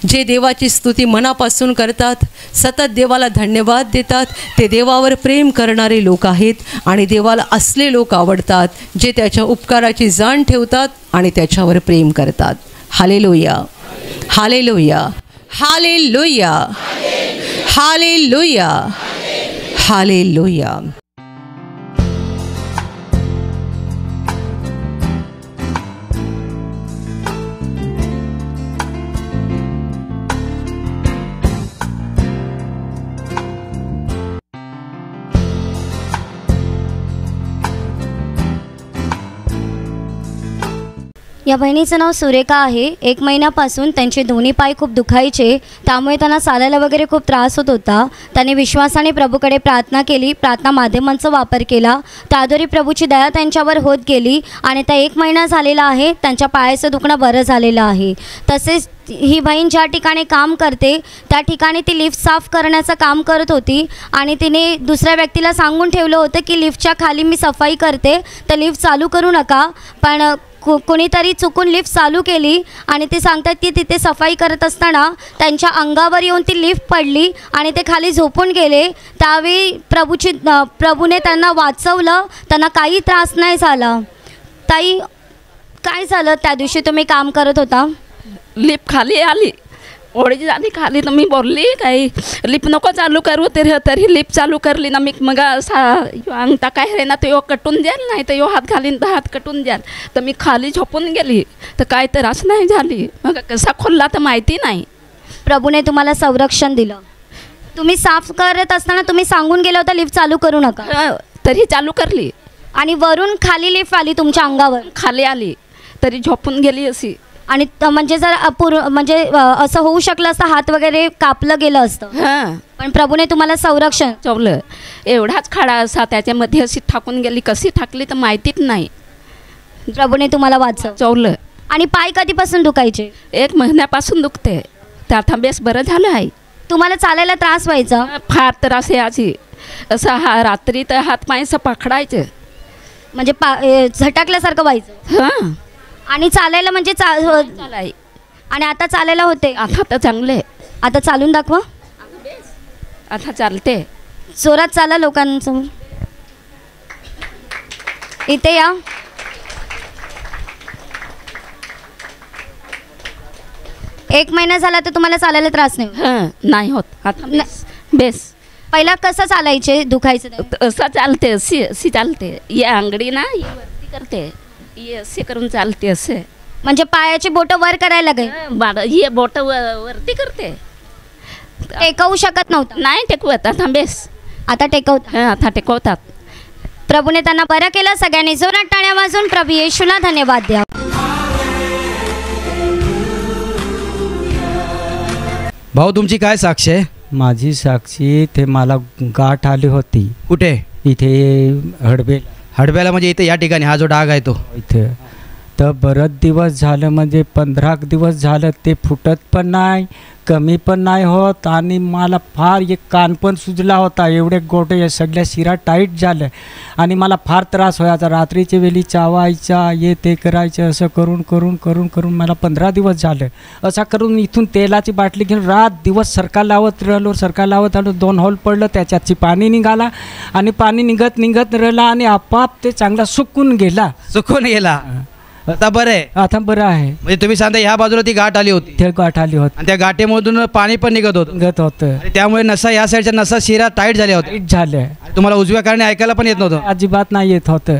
जे देवाची स्तुती मनापासून करतात, सतत देवाला धन्यवाद देतात, ते देवावर प्रेम करणारे लोक आहेत. आणि देवाला असले लोक आवडतात जे त्याच्या उपकाराची जाण ठेवतात आणि त्याच्यावर प्रेम करतात. Hallelujah, hallelujah, hallelujah, hallelujah, hallelujah. या बहिणीचं नाव सुरेखा आहे. 1 महिन्यापासून त्यांचे दोन्ही पाय खूप दुखायचे, त्यामुळे त्यांना चालायला वगैरे खूप त्रास होत होता. त्याने विश्वासाने प्रभूकडे प्रार्थना केली, प्रार्थना माध्यमांचा वापर केला. त्याद्वारे प्रभूची दया त्यांच्यावर होत गेली आणि त्या 1 महिना झालेला आहे, त्यांच्या पायाचं दुखणं बरं झालेलं आहे. तसेच ही बहीण ज्या ठिकाणी काम करते त्या ठिकाणी ती लिफ्ट साफ करण्याचं काम करत होती आणि तिने दुसऱ्या व्यक्तीला सांगून ठेवलं होतं की लिफ्टच्या खाली मी सफाई करते, तर लिफ्ट चालू करू नका. पण कोणीतरी चुकून लिफ्ट चालू केली आणि ते सांगतात की तिथे सफाई करत असताना त्यांच्या अंगावर येऊन ती लिफ्ट पडली आणि ते खाली झोपून गेले. त्यावेळी प्रभूने त्यांना वाचवलं, त्यांना काही त्रास नाही झाला. ताई, काय झालं त्या दिवशी तुम्ही काम करत होता? लिफ्ट खाली आली, ओढी झाली खाली, तर मी बोलली काही लिफ्ट नको चालू करू, तरी लिफ्ट चालू करली ना. मी मग अंगठा काय रे ना, तो कटून द्याल, नाही तर हात घालीन तर हात कटून द्याल. तर मी खाली झोपून गेली, तर काय तर असं नाही झाली. मग कसा खोलला तर माहिती नाही. प्रभूने तुम्हाला संरक्षण दिलं. तुम्ही साफ करत असताना तुम्ही सांगून गेलं होतं लिफ्ट चालू करू नका, तरी चालू करली आणि वरून खाली लिफ्ट आली तुमच्या अंगावर, खाली आली तरी झोपून गेली अशी. आणि म्हणजे जर असं होऊ शकलं असतं, हात वगैरे कापलं गेलं असतं. हां, पण प्रभूने तुम्हाला संरक्षण चवलं. एवढाच खडा असा त्याच्यामध्ये अशी ठाकून गेली, कशी ठाकली तर माहितीच नाही. प्रभूने तुम्हाला चवलं. आणि पाय कधीपासून दुखायचे? 1 महिन्यापासून दुखते, त्या बेस बरं झालं आहे. तुम्हाला चालायला त्रास व्हायचा? फार त्रास यायची. असं रात्री तर हात पायचं पकडायचं, म्हणजे झटकल्यासारखं व्हायचं. हां, आणि चालायला म्हणजे चालाय. आणि आता चालायला होते? आता तर चांगले. आता चालून दाखवा. आता चालते. जोरात चाला लोकांसमोर. इथे या. 1 महिना झाला तर तुम्हाला चालायला त्रास नाही होत? हां नाही होत आता बेस पहिला कसं चालायचे दुखायचं तेव्हा? असं चालते अशी चालते या अंगडी ना ही वरती करते ही असे करून चालते असे म्हणजे पायाची बोटं वर करायला लागेल? ही बोट वरती करते टेकवू शकत नव्हतं? नाही टेकवत आता बेस आता टेकवता. हां आता टेकवतात. प्रभूने त्यांना बरं केलं. सगळ्यांनी जोरात टाळ्या वाजून प्रभू येशूला धन्यवाद द्या. भाऊ तुमची काय साक्ष आहे? माझी साक्षी ते मला गाठ आली होती कुठे? इथे हडब्याला म्हणजे इथे या ठिकाणी हा जो डाग आहे तो इथे. तर बरेच दिवस झालं म्हणजे 15 दिवस झालं ते फुटत पण नाही कमी पण नाही होत आणि मला फार एक कान पण सुजला होता. एवढे गोटे सगळ्या शिरा टाईट झालं आणि मला फार त्रास व्हायचा. रात्रीच्या वेळी चावायचा हे ते करायचं असं करून करून करून करून मला 15 दिवस झालं. असा करून इथून तेलाची बाटली घेऊन रात दिवस सरका लावत राहिलो. 2 होल पडलं त्याच्यातची पाणी निघाला आणि पाणी निघत निघत राहिला आणि आपाप ते चांगला सुकून गेला. आता बरं आहे? आता बरं आहे. म्हणजे तुम्ही सांगता ह्या बाजूला ती गाठ आली होती? ते गाठ आली होती आणि त्या गाठीमधून पाणी पण निघत होतं आणि त्यामुळे नसा या साईडच्या नसा शिरा टाईट झाल्या होत्या. टाईट झाल्या. तुम्हाला उजव्या कारणे ऐकायला पण येत नव्हतं? अजिबात नाही येत होतं.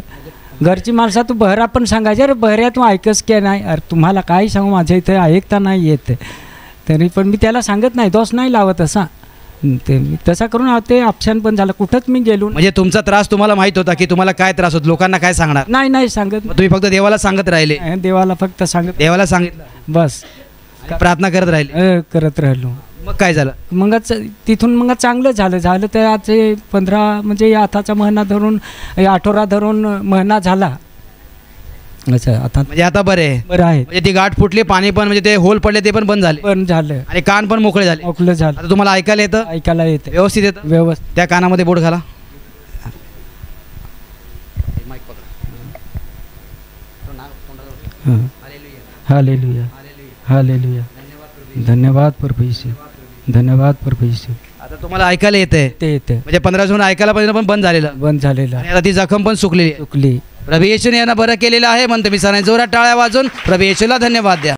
घरची माणसं तू बहरा पण सांगायचे अरे बहऱ्या तू ऐकस की नाही. अरे तुम्हाला काय सांगू माझ्या इथे ऐकता नाही येत. तरी पण मी त्याला सांगत नाही दोष नाही लावत असा. ते तसा करून ते ऑप्शन पण झालं. कुठंच मी गेलो. म्हणजे तुमचा त्रास तुम्हाला माहित होता की तुम्हाला काय त्रास होतो? लोकांना काय सांगणार? नाही सांगत. तुम्ही फक्त देवाला सांगत राहिले? देवाला फक्त सांगत. देवाला सांगितलं बस. प्रार्थना करत राहिले? करत राहिलो. मग काय झालं? मग तिथून मग चांगलं झालं तर आज 15 म्हणजे आताचा महिना धरून 18 धरून महिना झाला. अच्छा आता म्हणजे आता बरं आहे? बरं आहे. म्हणजे ती गाठ फुटली पाणी पण म्हणजे ते होल पडले ते पण बंद झाले आणि कान पण मोकळे झाले? मोकळं झालं. आता तुम्हाला ऐकायला येतं? ऐकायला येतं व्यवस्थित त्या कानामध्ये बोट घाला. हालेलुया हालेलुया. धन्यवाद प्रभू येशू. धन्यवाद प्रभू येशू. आता तुम्हाला ऐकायला येते? ते येते. म्हणजे 15 जून ऐकायला पाहिजे पण बंद झालेलं आणि आता ती जखम पण सुकली. प्रभू येशूने यांना बरं केलेलं आहे म्हणतो मी. सरांनी जोरात टाळ्या वाजून प्रभू येशूला धन्यवाद द्या.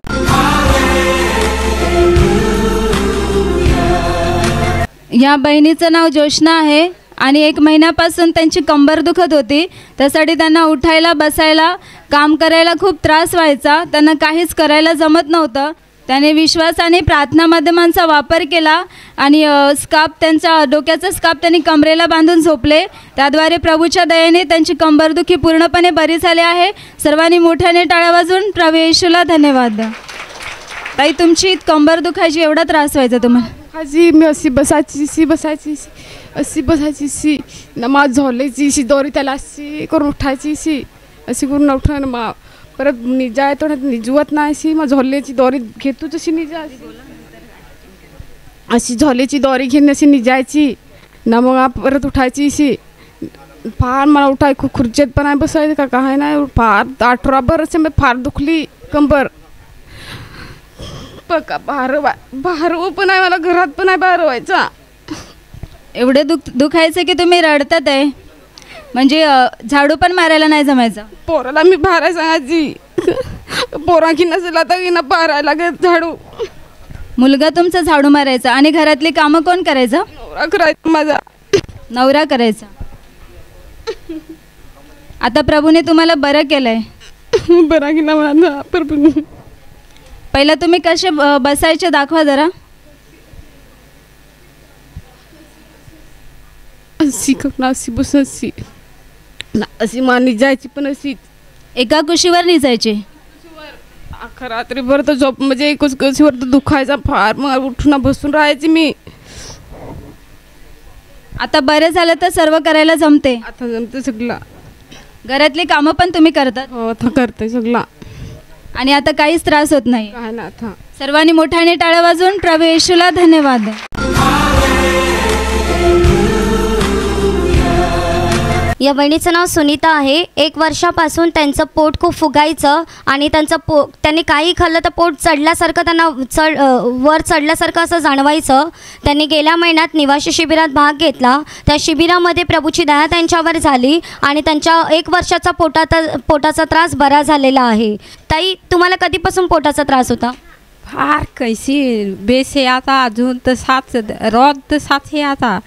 या बहिणीचं नाव जोशना आहे आणि 1 महिन्यापासून त्यांची कंबर दुखत होती. त्यासाठी त्यांना उठायला बसायला काम करायला खूप त्रास व्हायचा. त्यांना काहीच करायला जमत नव्हतं. त्याने विश्वासाने प्रार्थना माध्यमांचा वापर केला आणि स्कार्फ त्यांच्या डोक्याचा स्कार्फ त्यांनी कमरेला बांधून झोपले. त्याद्वारे प्रभूच्या दयेने त्यांची कंबरदुखी पूर्णपणे बरी झाली आहे. सर्वांनी मोठ्याने टाळ्या वाजवून प्रभू येशूला धन्यवाद द्या. ताई तुमची कंबर दुखायची एवढा त्रास व्हायचा तुम्हाला? मी अशी बसायची नमाज झोलायची दोरी त्याला अशी करून उठायची अशी करून उठणं मग परत निजा येतो ना निजवत नाही. मग झोल्याची दोरी घेतो तशी निजा अशी झोल्याची दोरी घेऊन अशी निजायची ना मग परत उठायची. फार मला उठाय खूप खुर्चीत पण आहे बसायचं का काय नाही. फार 18 वर्ष मी फार दुखली कंबर. पक्का बाहेर पण आहे मला घरात पण आहे बाहेर व्हायचा. एवढे दुखायचं की तुम्ही रडतात आहे. म्हणजे झाडू पण मारायला नाही जमायचं. पोराला मी बाहेर सांगायची पोरा की नसेल आता की ना बाहेर लागत झाडू. मुलगा तुमचा झाडू मारायचा आणि घरातली कामं कोण करायचं? नवरा करायचा माझा. नवरा करायचा. आता प्रभूने तुम्हाला बरं केलंय. बरा की ना माझा प्रभू. पहिला तुम्ही कसे बसायचे दाखवा जरा. अशी बसायची ना अशी मान निजायची पण अशी एका कुशीवर निजायचे. अख्खा रात्रीभर तर झोप म्हणजे एकच कुशीवर तर दुखायचा फार. मग उठून बसून राहायची मी. आता बरे झालं तर सर्व करायला जमते? आता जमते सगळं. घरातली कामं पण तुम्ही करतात? हो आता करते सगळं. आणि आता काहीच त्रास होत नाही? काय ना. आता सर्वांनी मोठ्याने टाळ्या वाजवून प्रभू येशूला धन्यवाद. या बहिणीचं नाव सुनीता आहे. 1 वर्षापासून त्यांचं पोट खूप फुगायचं आणि त्यांनी काही खाल्लं तर पोट चढल्यासारखं त्यांना वर चढल्यासारखं असं जाणवायचं. त्यांनी गेल्या महिन्यात निवासी शिबिरात भाग घेतला. त्या शिबिरामध्ये प्रभूची दया त्यांच्यावर झाली आणि त्यांच्या 1 वर्षाचा पोटाचा त्रास बरा झालेला आहे. ताई तुम्हाला कधीपासून पोटाचा त्रास होता? फार कैसी बेस हे आता अजून तर साथ रोज तर साथ हे आता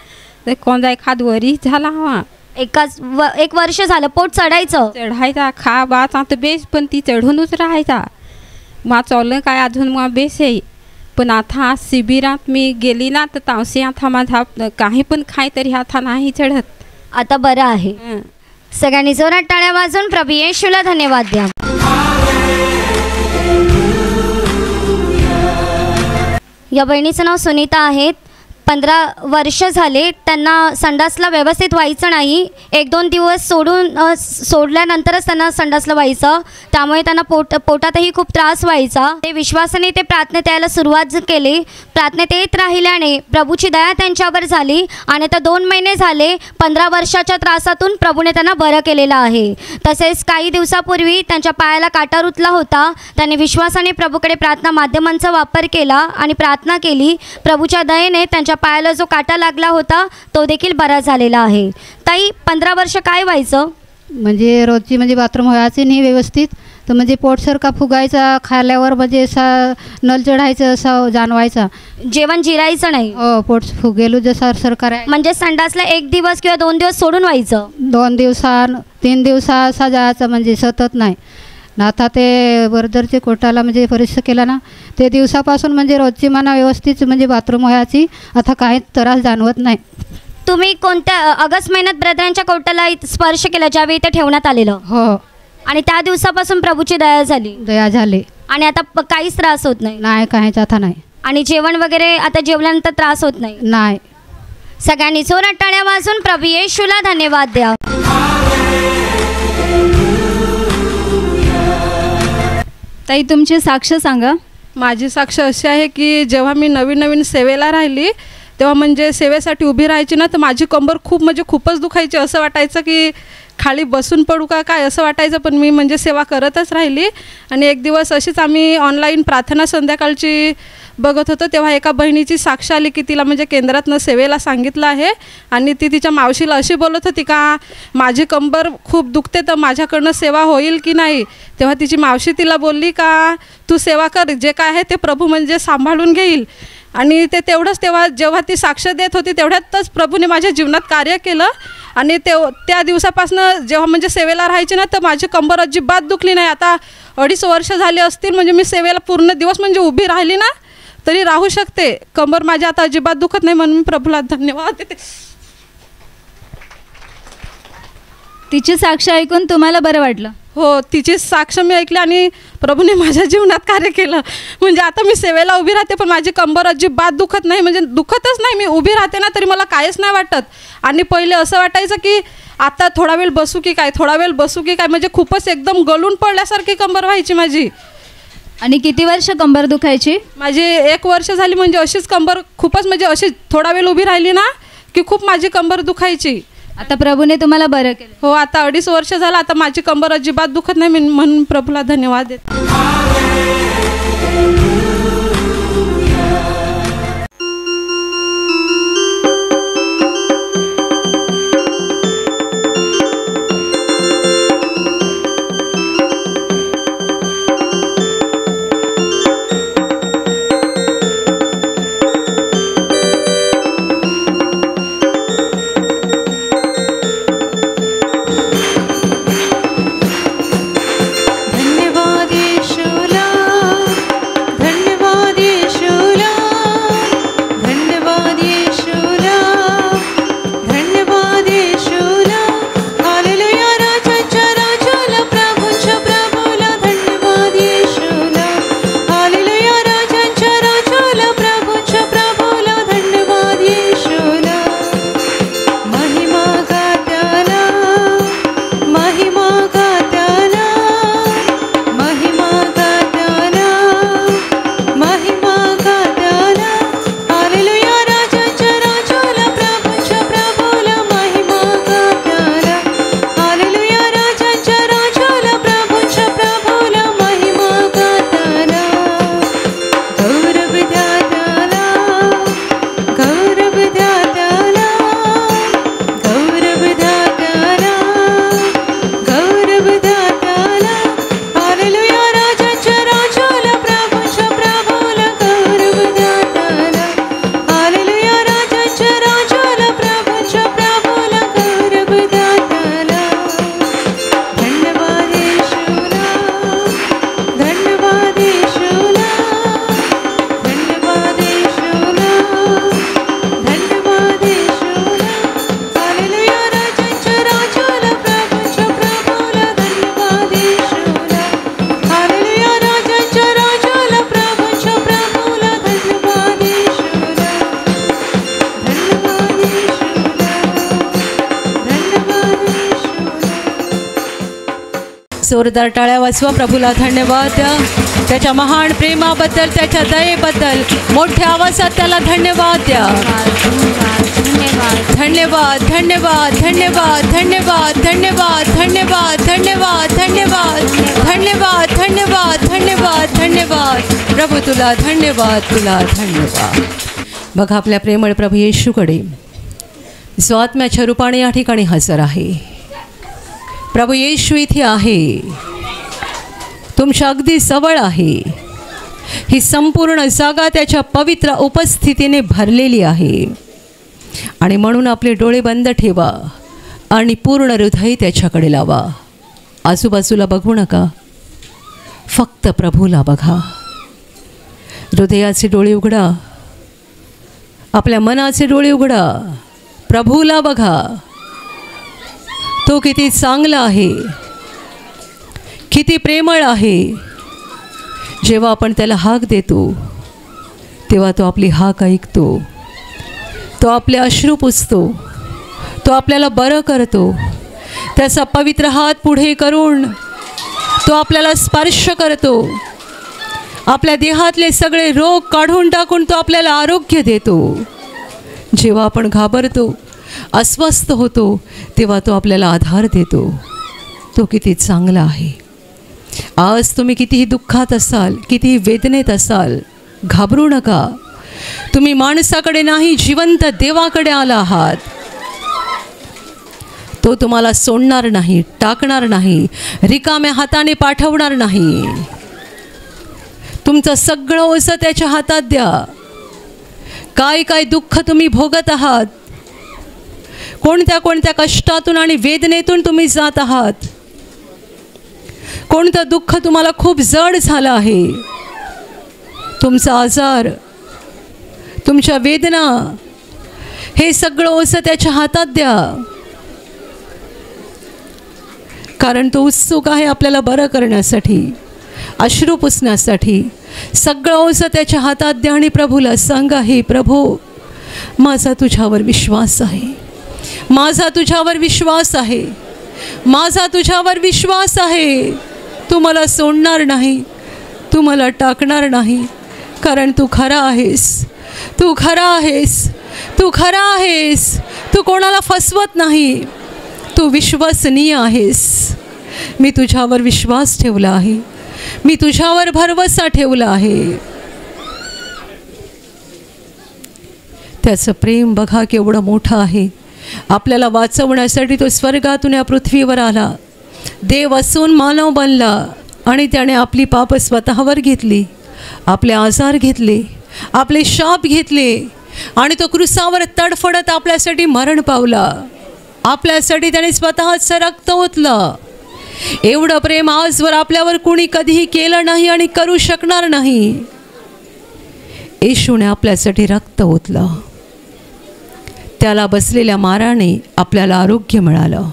तर कोणता एखाद वरी झाला हवा एक वर्ष झालं पोट चढायचं चढायचा खा बात आता बेस पण ती चढूनच राहायचा मग चाललं काय अजून मग बेस आहे पण आता शिबिरात मी गेली ना तर तावशी आता माझा काही पण खाय तरी आता नाही चढत आता बरं आहे सगळ्यांनी जोरात टाळ्या वाजवून प्रभू येशूला धन्यवाद द्या. या बहिणीचं नाव सुनीता आहे. 15 वर्ष झाले त्यांना संडासला व्यवस्थित व्हायचं नाही. 1-2 दिवस सोडल्यानंतरच त्यांना संडासला व्हायचं त्यामुळे त्यांना पोटातही खूप त्रास व्हायचा. ते विश्वासाने ते प्रार्थनेत यायला सुरुवात केली. प्रार्थनेत येत राहिल्याने प्रभूची दया त्यांच्यावर झाली आणि आता 2 महिने झाले 15 वर्षाच्या त्रासातून प्रभूने त्यांना बरं केलेलं आहे. तसेच काही दिवसापूर्वी त्यांच्या पायाला काटा रुतला होता. त्यांनी विश्वासाने प्रभूकडे प्रार्थना माध्यमांचा वापर केला आणि प्रार्थना केली. प्रभूच्या दयेने त्यांच्या पायाला जो काटा लागला होता तो देखील बरा झालेला आहे. ताई 15 वर्ष काय व्हायचं म्हणजे रोजची म्हणजे बाथरूम व्हायची नाही व्यवस्थित तर म्हणजे पोटसारखा फुगायचा खाल्ल्यावर म्हणजे असा नल चढायचं असं जाणवायचा जेवण जिरायचं नाही. हो पोट फुगेलो जसा सरकार म्हणजे संडासला 1 दिवस किंवा 2 दिवस सोडून व्हायचं 2 दिवसा 3 दिवसा असा जायचं म्हणजे सतत नाही. आता ते बर्दरचे कोर्टाला म्हणजे परीक्षा केला ना ते दिवसापासून म्हणजे रोजची मना व्यवस्थित म्हणजे बाथरूम व्हायची आता काही त्रास जाणवत नाही. तुम्ही कोणत्या ऑगस्ट महिन्यात ब्रदरांच्या कोर्टाला स्पर्श केला ज्यावेळी इथे ठेवण्यात आलेलं हो आणि त्या दिवसापासून प्रभूची दया झाली आणि आता काहीच त्रास होत नाही काहीच आता नाही आणि जेवण वगैरे आता जेवल्यानंतर त्रास होत नाही. सगळ्यांनी जोरात टाळ्या वाजवून प्रभू येशूला धन्यवाद द्या. ताई तुमची साक्ष सांगा. माझी साक्ष अशी आहे की जेव्हा मी नवीन सेवेला राहिली तेव्हा म्हणजे सेवेसाठी उभी राहायची ना तर माझी कंबर खूपच दुखायची. असं वाटायचं की खाली बसून पडू का काय असं वाटायचं पण मी म्हणजे सेवा करतच राहिली. आणि एक दिवस अशीच आम्ही ऑनलाईन प्रार्थना संध्याकाळची बघत होतो तेव्हा एका बहिणीची साक्ष आली की तिला म्हणजे केंद्रातनं सेवेला सांगितलं आहे आणि ती तिच्या मावशीला अशी बोलत होती का माझी कंबर खूप दुखते तर माझ्याकडनं सेवा होईल की नाही. तेव्हा तिची मावशी तिला बोलली का तू सेवा कर जे काय आहे ते प्रभू म्हणजे सांभाळून घेईल. आणि ते तेवढंच तेव्हा जेव्हा ती साक्ष देत होती तेवढ्यातच प्रभूने माझ्या जीवनात कार्य केलं आणि त्या दिवसापासून जेव्हा म्हणजे सेवेला राहायची ना तर माझी कंबर अजिबात दुखली नाही. आता 2.5 वर्ष झाली असतील म्हणजे मी सेवेला पूर्ण दिवस म्हणजे उभी राहिली ना तरी राहू शकते. कंबर माझी आता अजिबात दुखत नाही म्हणून मी प्रभूला धन्यवाद देते. तिची साक्ष ऐकून तुम्हाला बरं वाटलं. हो तिची साक्ष मी ऐकली आणि प्रभूने माझ्या जीवनात कार्य केलं. म्हणजे आता मी सेवेला उभी राहते पण माझी कंबर अजिबात दुखत नाही म्हणजे दुखतच नाही. मी उभी राहते ना तरी मला काहीच नाही वाटत. आणि पहिले असं वाटायचं की आता थोडा वेळ बसू की काय म्हणजे खूपच एकदम गळून पडल्यासारखी कंबर व्हायची माझी. आणि किती वर्ष कंबर दुखायची. माझी 1 वर्ष झाली म्हणजे अशीच कंबर खूपच म्हणजे अशी थोडा वेळ उभी राहिली ना की खूप माझी कंबर दुखायची. आता प्रभूने तुम्हाला बरं केलं. हो आता 2.5 वर्ष झालं आता माझी कंबर अजिबात दुखत नाही म्हणून प्रभूला धन्यवाद देते. धन्यवाद येशूला जोरदार टाळ्या वाजवा, प्रभूला धन्यवाद द्या. त्याच्या महान प्रेमाबद्दल, त्याच्या दयेबद्दल मोठ्या आवाजात त्याला धन्यवाद द्या. धन्यवाद धन्यवाद धन्यवाद धन्यवाद धन्यवाद धन्यवाद धन्यवाद धन्यवाद धन्यवाद धन्यवाद धन्यवाद धन्यवाद. प्रभू तुला धन्यवाद, तुला धन्यवाद. बघा आपल्या प्रेमळ प्रभू येशूकडे जो आत्म्याच्या रूपाने या ठिकाणी हजर आहे. प्रभू येशू इथे आहे, तुमच्या अगदी जवळ आहे. ही संपूर्ण जागा त्याच्या पवित्र उपस्थितीने भरलेली आहे. आणि म्हणून आपले डोळे बंद ठेवा आणि पूर्ण हृदय त्याच्याकडे लावा. आजूबाजूला बघू नका, फक्त प्रभूला बघा. हृदयाचे डोळे उघडा, आपल्या मनाचे डोळे उघडा, प्रभूला बघा. तो किती चांगला आहे, किती प्रेमळ आहे. जेव्हा आपण त्याला हाक देतो तेव्हा तो आपली हाक ऐकतो. तो आपले अश्रू पुसतो, तो आपल्याला बरं करतो. त्याचा पवित्र हात पुढे करून तो आपल्याला स्पर्श करतो. आपल्या देहातले सगळे रोग काढून टाकून तो आपल्याला आरोग्य देतो. जेव्हा आपण घाबरतो, अस्वस्थ होतो, तेव्हा तो आपल्याला आधार देतो. तो किती चांगला आहे. आज तुम्ही कितीही दुःखात असाल, कितीही वेदनेत असाल, घाबरू नका. तुम्ही माणसाकडे नाही, जिवंत देवाकडे आला आहात. तो तुम्हाला सोडणार नाही, टाकणार नाही, रिकाम्या हाताने पाठवणार नाही. तुमचं सगळं ओझं त्याच्या हातात द्या. काय काय दुःख तुम्ही भोगत आहात, कोणत्या कोणत्या कष्टातून आणि वेदनेतून तुम्ही जात आहात, कोणतं दुःख तुम्हाला खूप जड झालं आहे, तुमचा आजार, तुमच्या वेदना, हे सगळं ओझं त्याच्या हातात द्या. कारण तो उत्सुक आहे आपल्याला बरं करण्यासाठी, अश्रू पुसण्यासाठी. सगळं ओझं त्याच्या हातात द्या आणि प्रभूला सांगा, हे प्रभू, माझा तुझ्यावर विश्वास आहे, माझा तुझ्यावर विश्वास आहे, माझा तुझ्यावर विश्वास आहे. तू मला सोडणार नाही, तू मला टाकणार नाही. कारण तू खरा आहेस, तू खरा आहेस, तू खरा आहेस. तू कोणाला फसवत नाही, तू विश्वसनीय आहेस. मी तुझ्यावर विश्वास ठेवला आहे, मी तुझ्यावर भरवसा ठेवला आहे. त्याचं प्रेम बघा केवढं मोठं आहे. आपल्याला वाचवण्यासाठी तो स्वर्गातून या पृथ्वीवर आला. देव असून मानव बनला आणि त्याने आपली पाप स्वतःवर घेतली, आपले आजार घेतले, आपले शाप घेतले आणि तो क्रूसावर तडफडत आपल्यासाठी मरण पावला. आपल्यासाठी त्याने स्वतःचं रक्त ओतलं. एवढं प्रेम आजवर आपल्यावर कुणी कधीही केलं नाही आणि करू शकणार नाही. येशूने आपल्यासाठी रक्त ओतलं. त्याला बसलेल्या माराने आपल्याला आरोग्य मिळालं.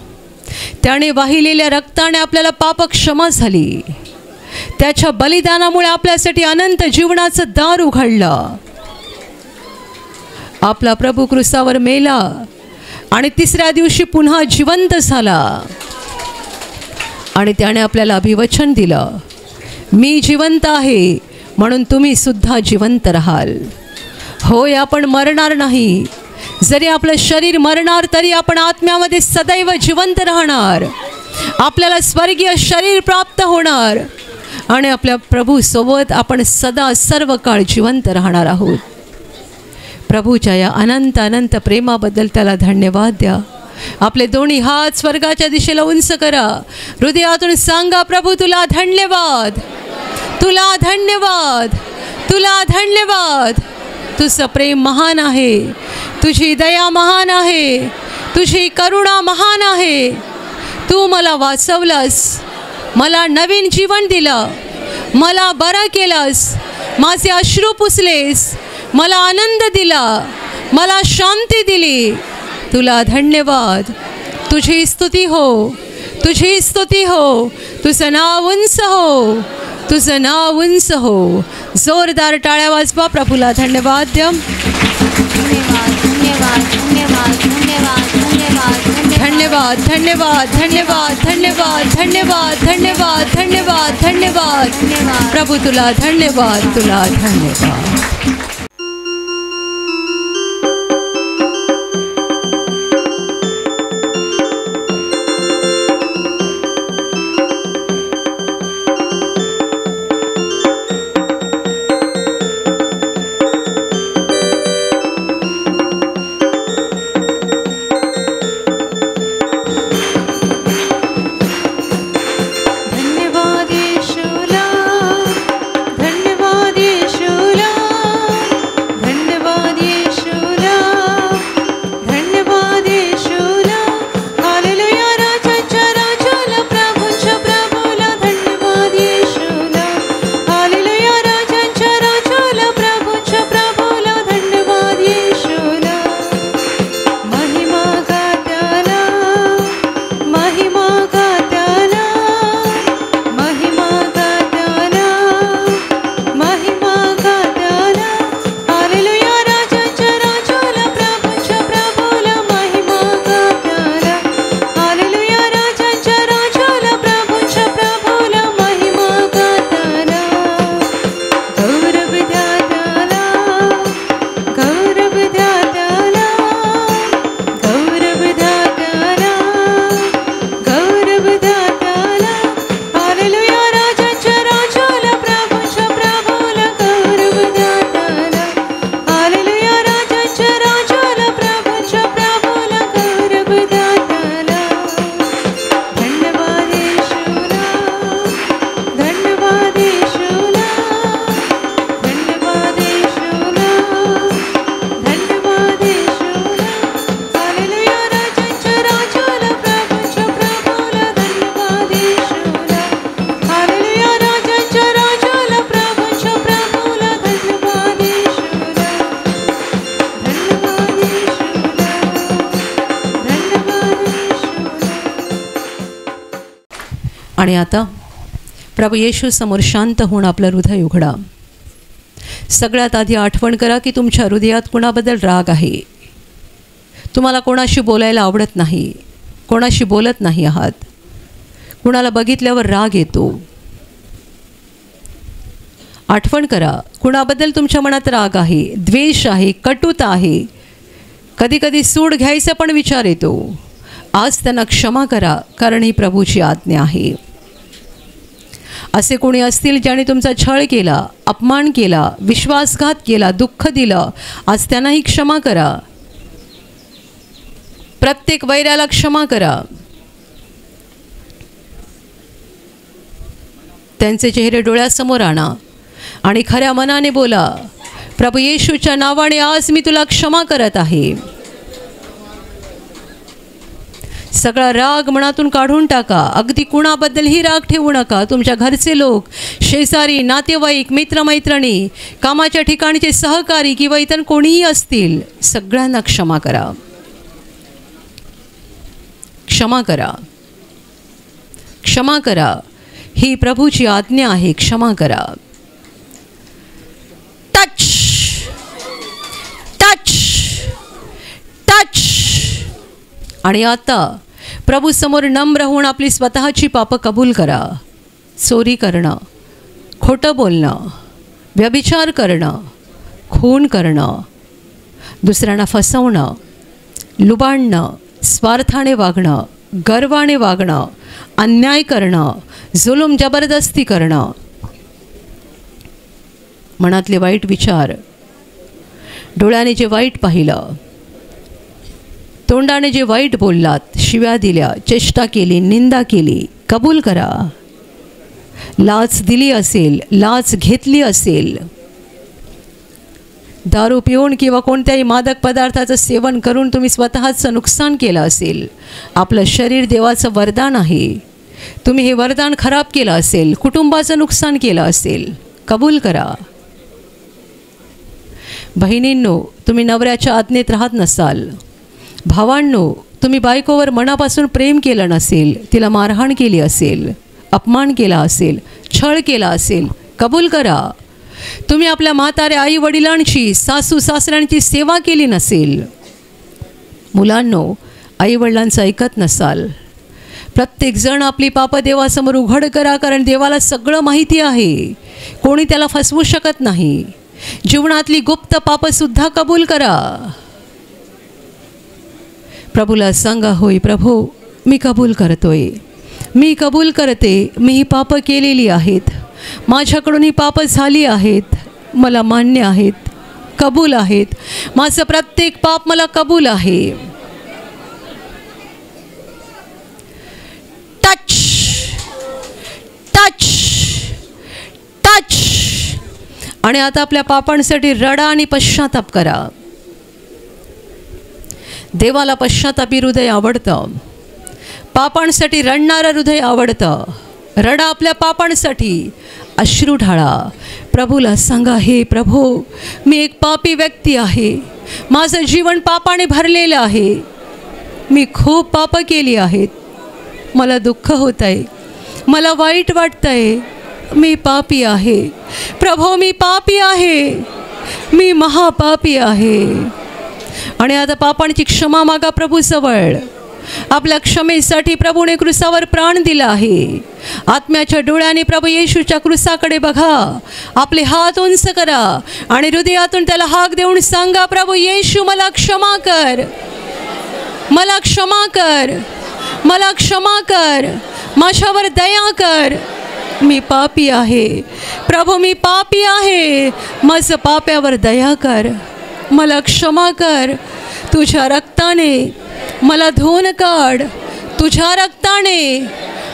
त्याने वाहिलेल्या रक्ताने आपल्याला पाप क्षमा झाली. त्याच्या बलिदानामुळे आपल्यासाठी अनंत जीवनाचं दार उघडलं. आपला प्रभू क्रूसावर मेला आणि तिसऱ्या दिवशी पुन्हा जिवंत झाला आणि त्याने आपल्याला अभिवचन दिलं, मी जिवंत आहे म्हणून तुम्ही सुद्धा जिवंत राहाल. होय, आपण मरणार नाही. जरी आपलं शरीर मरणार तरी आपण आत्म्यामध्ये सदैव जिवंत राहणार. आपल्याला स्वर्गीय शरीर प्राप्त होणार आणि आपल्या प्रभू सोबत आपण सदा सर्व काळ जिवंत राहणार आहोत. प्रभूच्या या अनंत अनंत प्रेमाबद्दल त्याला धन्यवाद द्या. आपले दोन्ही हात स्वर्गाच्या दिशेला उंच करा. हृदयातून सांगा, प्रभू तुला धन्यवाद, तुला धन्यवाद, तुला धन्यवाद. तुझं प्रेम महान आहे, तुझी दया महान आहे, तुझी करुणा महान आहे. तू मला वाचवलंस, मला नवीन जीवन दिलं, मला बरं केलंस, माझे अश्रू पुसलेस, मला आनंद दिला, मला शांती दिली. तुला धन्यवाद. तुझी स्तुती हो, तुझी स्तुती हो. तुझं नाव उंच हो, तुझं नाव उंच हो. जोरदार टाळ्या वाजवा, प्रभूला धन्यवाद द्या. धन्यवाद धन्यवाद धन्यवाद धन्यवाद धन्यवाद धन्यवाद धन्यवाद धन्यवाद धन्यवाद धन्यवाद धन्यवाद धन्यवाद धन्यवाद प्रभू तुला धन्यवाद तुला धन्यवाद. आणि आता प्रभू येशू समोर शांत होऊन आपलं हृदय उघडा. सगळ्यात आधी आठवण करा की तुमच्या हृदयात कुणाबद्दल राग आहे. तुम्हाला कोणाशी बोलायला आवडत नाही, कोणाशी बोलत नाही आहात, कुणाला बघितल्यावर राग येतो. आठवण करा कुणाबद्दल तुमच्या मनात राग आहे, द्वेष आहे, कटुता आहे, कधी कधी सूड घ्यायचा पण विचार येतो. आज त्यांना क्षमा करा, कारण ही प्रभूची आज्ञा आहे. असे कोणी असतील ज्याने तुमचा छळ केला, अपमान केला, विश्वासघात केला, दुःख दिलं, आज त्यांनाही क्षमा करा. प्रत्येक वैराला क्षमा करा. त्यांचे चेहरे डोळ्यासमोर आणा आणि खऱ्या मनाने बोला, प्रभू येशूच्या नावाने आज मी तुला क्षमा करत आहे. सगळा राग मनातून काढून टाका. अगदी कुणाबद्दलही राग ठेवू नका. तुमच्या घरचे लोक, शेजारी, नातेवाईक, मित्रमैत्रिणी, कामाच्या ठिकाणचे सहकारी किंवा इतर कोणीही असतील, सगळ्यांना क्षमा करा. क्षमा करा, क्षमा करा. ही प्रभूची आज्ञा आहे. क्षमा करा. Touch touch touch. आणि आता प्रभू समोर नम्र होऊन आपली स्वतःची पापं कबूल करा. चोरी करणं, खोटं बोलणं, व्यभिचार करणं, खून करणं, दुसऱ्यांना फसवणं, लुबाडणं, स्वार्थाने वागणं, गर्वाने वागणं, अन्याय करणं, जुलूम जबरदस्ती करणं, मनातले वाईट विचार, डोळ्याने जे वाईट पाहिलं, तोंडाने जे वाईट बोललात, शिव्या दिल्या, चेष्टा केली, निंदा केली, कबूल करा. लाच दिली असेल, लाच घेतली असेल, दारू पिऊन किंवा कोणत्याही मादक पदार्थाचं सेवन करून तुम्ही स्वतःचं नुकसान केलं असेल, आपलं शरीर देवाचं वरदान आहे, तुम्ही हे वरदान खराब केलं असेल, कुटुंबाचं नुकसान केलं असेल, कबूल करा. बहिणींनो, तुम्ही नवऱ्याच्या आज्ञेत राहत नसाल, भावांनो, तुम्ही बायकोवर मनापासून प्रेम केलं नसेल, तिला मारहाण केली असेल, अपमान केला असेल, छळ केला असेल, कबूल करा. तुम्ही आपल्या म्हाताऱ्या आई वडिलांची, सासू सासऱ्यांची सेवा केली नसेल, मुलांनो, आईवडिलांचं ऐकत नसाल, प्रत्येकजण आपली पापं देवासमोर उघड करा, कारण देवाला सगळं माहिती आहे, कोणी त्याला फसवू शकत नाही. जीवनातली गुप्त पापंसुद्धा कबूल करा. प्रभूला सांगा, होय प्रभू, मी कबूल करतोय, मी कबूल करते, मी ही पापं केलेली आहेत, माझ्याकडून ही पापं झाली आहेत, मला मान्य आहेत, कबूल आहेत, माझं प्रत्येक पाप मला कबूल आहे. Touch touch touch. आणि आता आपल्या पापांसाठी रडा आणि पश्चाताप करा. देवाला पश्चातापी हृदय आवडतं, पापांसाठी रडणारं हृदय आवडतं. रडा आपल्या पापांसाठी, अश्रू ढाळा. प्रभूला सांगा, हे प्रभू, मी एक पापी व्यक्ती आहे, माझं जीवन पापाने भरलेलं आहे, मी खूप पापं केली आहेत, मला दुःख होत आहे, मला वाईट वाटतं आहे, मी पापी आहे प्रभू, मी पापी आहे, मी महापापी आहे. आणि आता पापांची क्षमा मागा प्रभूजवळ. आपल्या क्षमेसाठी प्रभूने क्रूसावर प्राण दिला आहे. आत्म्याच्या डोळ्याने प्रभू येशूच्या क्रूसाकडे बघा, आपले हात उंच करा आणि हृदयातून त्याला हाक देऊन सांगा, प्रभू येशू, मला क्षमा कर, मला क्षमा कर, मला क्षमा कर, माझ्यावर दया कर, मी पापी आहे प्रभू, मी पापी आहे, माझं पाप्यावर दया कर, मला क्षमा कर, तुझ्या रक्ताने मला धुवून काढ, तुझ्या रक्ताने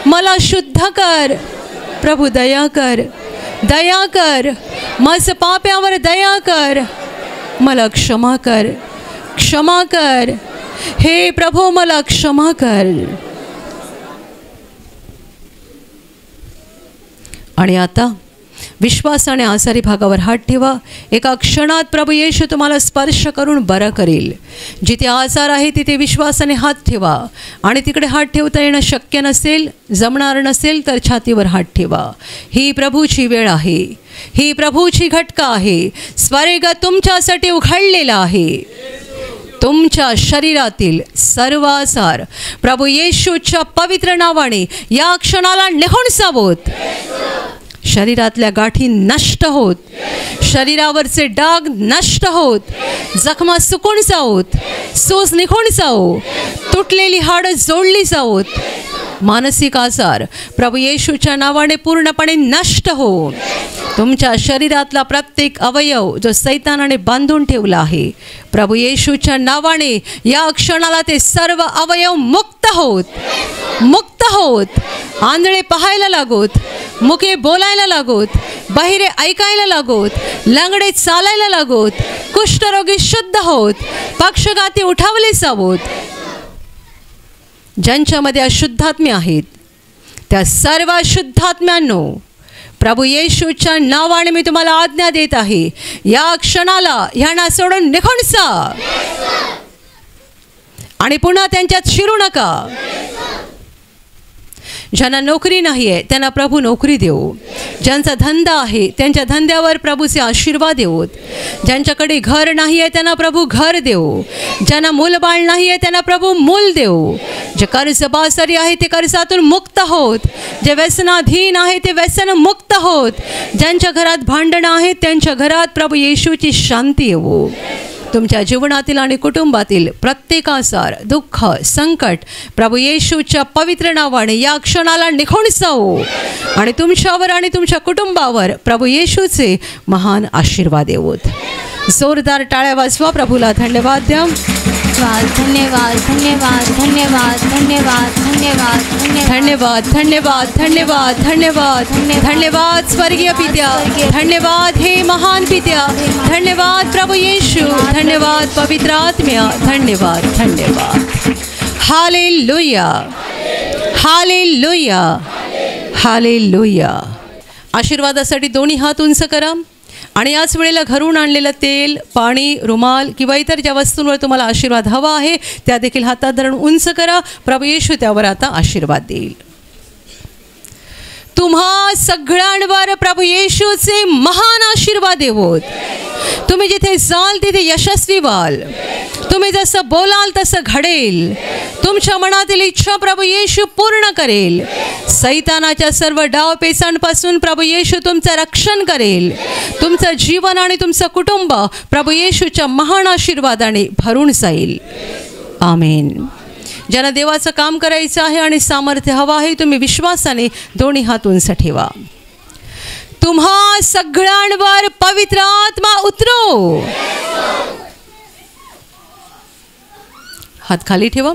मला शुद्ध कर. प्रभू दया कर, दया कर, माझं पाप्यावर दया कर, मला क्षमा कर, क्षमा कर, हे प्रभू मला क्षमा कर. आणि आता विश्वासाने आजारी भागावर हात ठेवा. एका क्षणात प्रभू येशू तुम्हाला स्पर्श करून बरं करेल. जिथे आजार आहे तिथे विश्वासाने हात ठेवा. आणि तिकडे हात ठेवता येणं शक्य नसेल, जमणार नसेल तर छातीवर हात ठेवा. ही प्रभूची वेळ आहे, ही प्रभूची घटका आहे. स्वर्ग तुमच्यासाठी उघडलेला आहे. तुमच्या शरीरातील सर्व आजार प्रभू येशूच्या पवित्र नावाने या क्षणाला निघून जावोत. शरीरातल्या गाठी नष्ट होत, शरीरावरचे डाग नष्ट होत, जखमा सुकून जावोत, सूज निघून जावो, तुटलेली हाडं जोडली जावोत. मानसिक आजार प्रभू येशूच्या नावाने पूर्णपणे नष्ट हो. तुमच्या शरीरातला प्रत्येक अवयव जो सैतानाने बांधून ठेवला आहे, प्रभू येशूच्या नावाने या क्षणाला ते सर्व अवयव मुक्त होत, मुक्त होत. आंधळे पाहायला लागोत, मुके बोलायला लागोत, बहिरे ऐकायला लागोत, लंगडे चालायला लागोत, कुष्ठरोगी शुद्ध होत, पक्षघाती उठावले जावोत. ज्यांच्यामध्ये अशुद्धात्मे आहेत त्या सर्व अशुद्धात्म्यांनो प्रभू येशूच्या नावाने मी तुम्हाला आज्ञा देत आहे, या क्षणाला ह्यांना सोडून निघून जा आणि पुन्हा त्यांच्यात शिरू नका. ज्यांना नोकरी नाही आहे त्यांना प्रभू नोकरी देऊ. ज्यांचा धंदा आहे त्यांच्या धंद्यावर प्रभूचे आशीर्वाद देऊत. ज्यांच्याकडे घर नाही आहे त्यांना प्रभू घर देऊ. ज्यांना मूलबाळ नाही आहे त्यांना प्रभू मूल देऊ. जे कर्जबाजारी आहे ते कर्जातून मुक्त होत. जे व्यसनाधीन आहे ते व्यसन मुक्त होत. ज्यांच्या घरात भांडणं आहेत त्यांच्या घरात प्रभू येशूची शांती येवो. तुमच्या जीवनातील आणि कुटुंबातील प्रत्येक आजार, दुःख, संकट प्रभू येशूच्या पवित्र नावाने या क्षणाला निघून जाओ आणि तुमच्यावर आणि तुमच्या कुटुंबावर प्रभू येशूचे महान आशीर्वाद येवोत. जोरदार टाळ्या वाजवा, प्रभूला धन्यवाद द्या. धन्यवाद धन्यवाद धन्यवाद धन्यवाद धन्यवाद धन्यवाद धन्यवाद धन्यवाद धन्यवाद धन्यवाद स्वर्गीय पित्या, धन्यवाद हे महान पित्या, धन्यवाद प्रभू येशू, धन्यवाद पवित्र आत्म्या, धन्यवाद धन्यवाद. हालेलुया हालेलुया हालेलुया. आशीर्वादासाठी दोन्ही हात उंच करा आणि याच वेळेला घरून आणलेलं तेल, पाणी, रुमाल किंवा इतर ज्या वस्तूंवर तुम्हाला आशीर्वाद हवा आहे त्या देखील हातात धरून उंच करा. प्रभू येशू त्यावर आता आशीर्वाद देईल. तुम्हा सगळ्यांवर प्रभू येशूचे महान आशीर्वाद देवोत. तुम्ही जिथे जाल तिथे यशस्वी व्हाल. तुम्ही तुम्ही जसं बोलाल तसं घडेल. तुमच्या मनातील इच्छा प्रभू येशू पूर्ण करेल. सैतानाच्या सर्व डावपेचांपासून प्रभू येशू तुमचं रक्षण करेल. तुमचं जीवन आणि तुमचं कुटुंब प्रभू येशूच्या महान आशीर्वादाने भरून जाईल. आमेन. ज्यांना देवाचं काम करायचं आहे आणि सामर्थ्य हवं आहे, तुम्ही विश्वासाने दोन्ही हात उंच ठेवा. तुम्हा सगळ्यांवर पवित्र आत्मा उतरो. हात खाली ठेवा.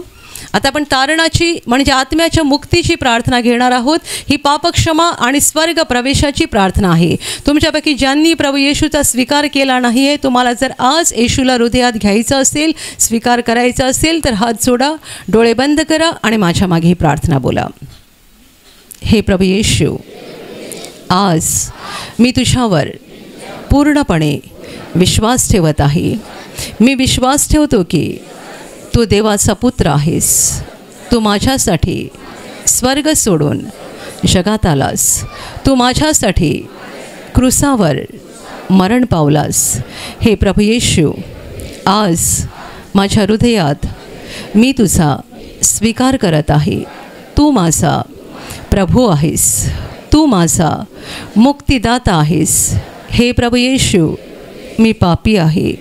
आता आपण तारणाची म्हणजे आत्म्याच्या मुक्तीची प्रार्थना घेणार आहोत. ही पापक्षमा आणि स्वर्ग प्रवेशाची प्रार्थना आहे. तुमच्यापैकी ज्यांनी प्रभू येशूचा स्वीकार केला नाही आहे, तुम्हाला जर आज येशूला हृदयात घ्यायचं असेल, स्वीकार करायचा असेल, तर हात जोडा, डोळे बंद करा आणि माझ्या मागे ही प्रार्थना बोला. हे प्रभू येशू, आज मी तुझ्यावर पूर्णपणे विश्वास ठेवत आहे. मी विश्वास ठेवतो की तू देवाचा पुत्र आहेस. तू माझ्यासाठी स्वर्ग सोडून जगात आलास. तू माझ्यासाठी क्रूसावर मरण पावलास. हे प्रभू येशू, आज माझ्या हृदयात मी तुझा स्वीकार करत आहे. तू माझा प्रभू आहेस. तू माझा मुक्तिदाता आहेस. हे प्रभू येशू, मी पापी आहे.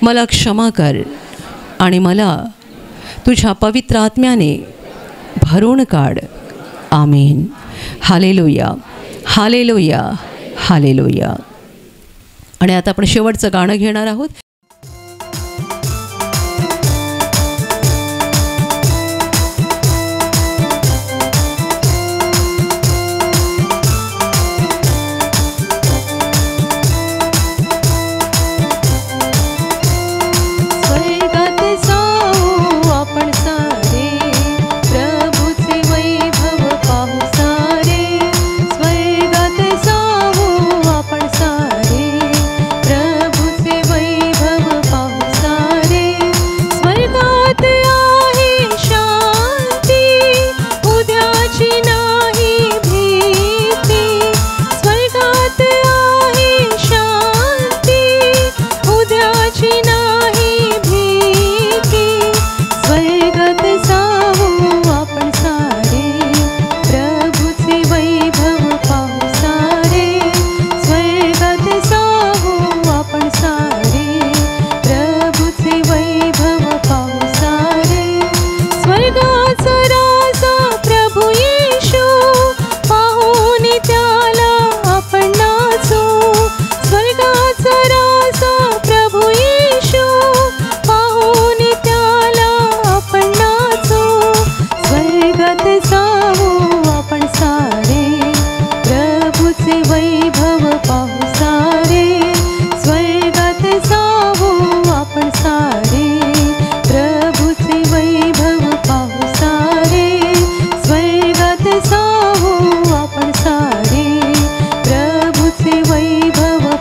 मला क्षमा कर आणि मला तुझ्या पवित्र आत्म्याने भरून काढ. आमेन. हालेलुया, हालेलुया, हालेलुया. आणि आता आपण शेवटचं गाणं घेणार आहोत.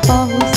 पाहू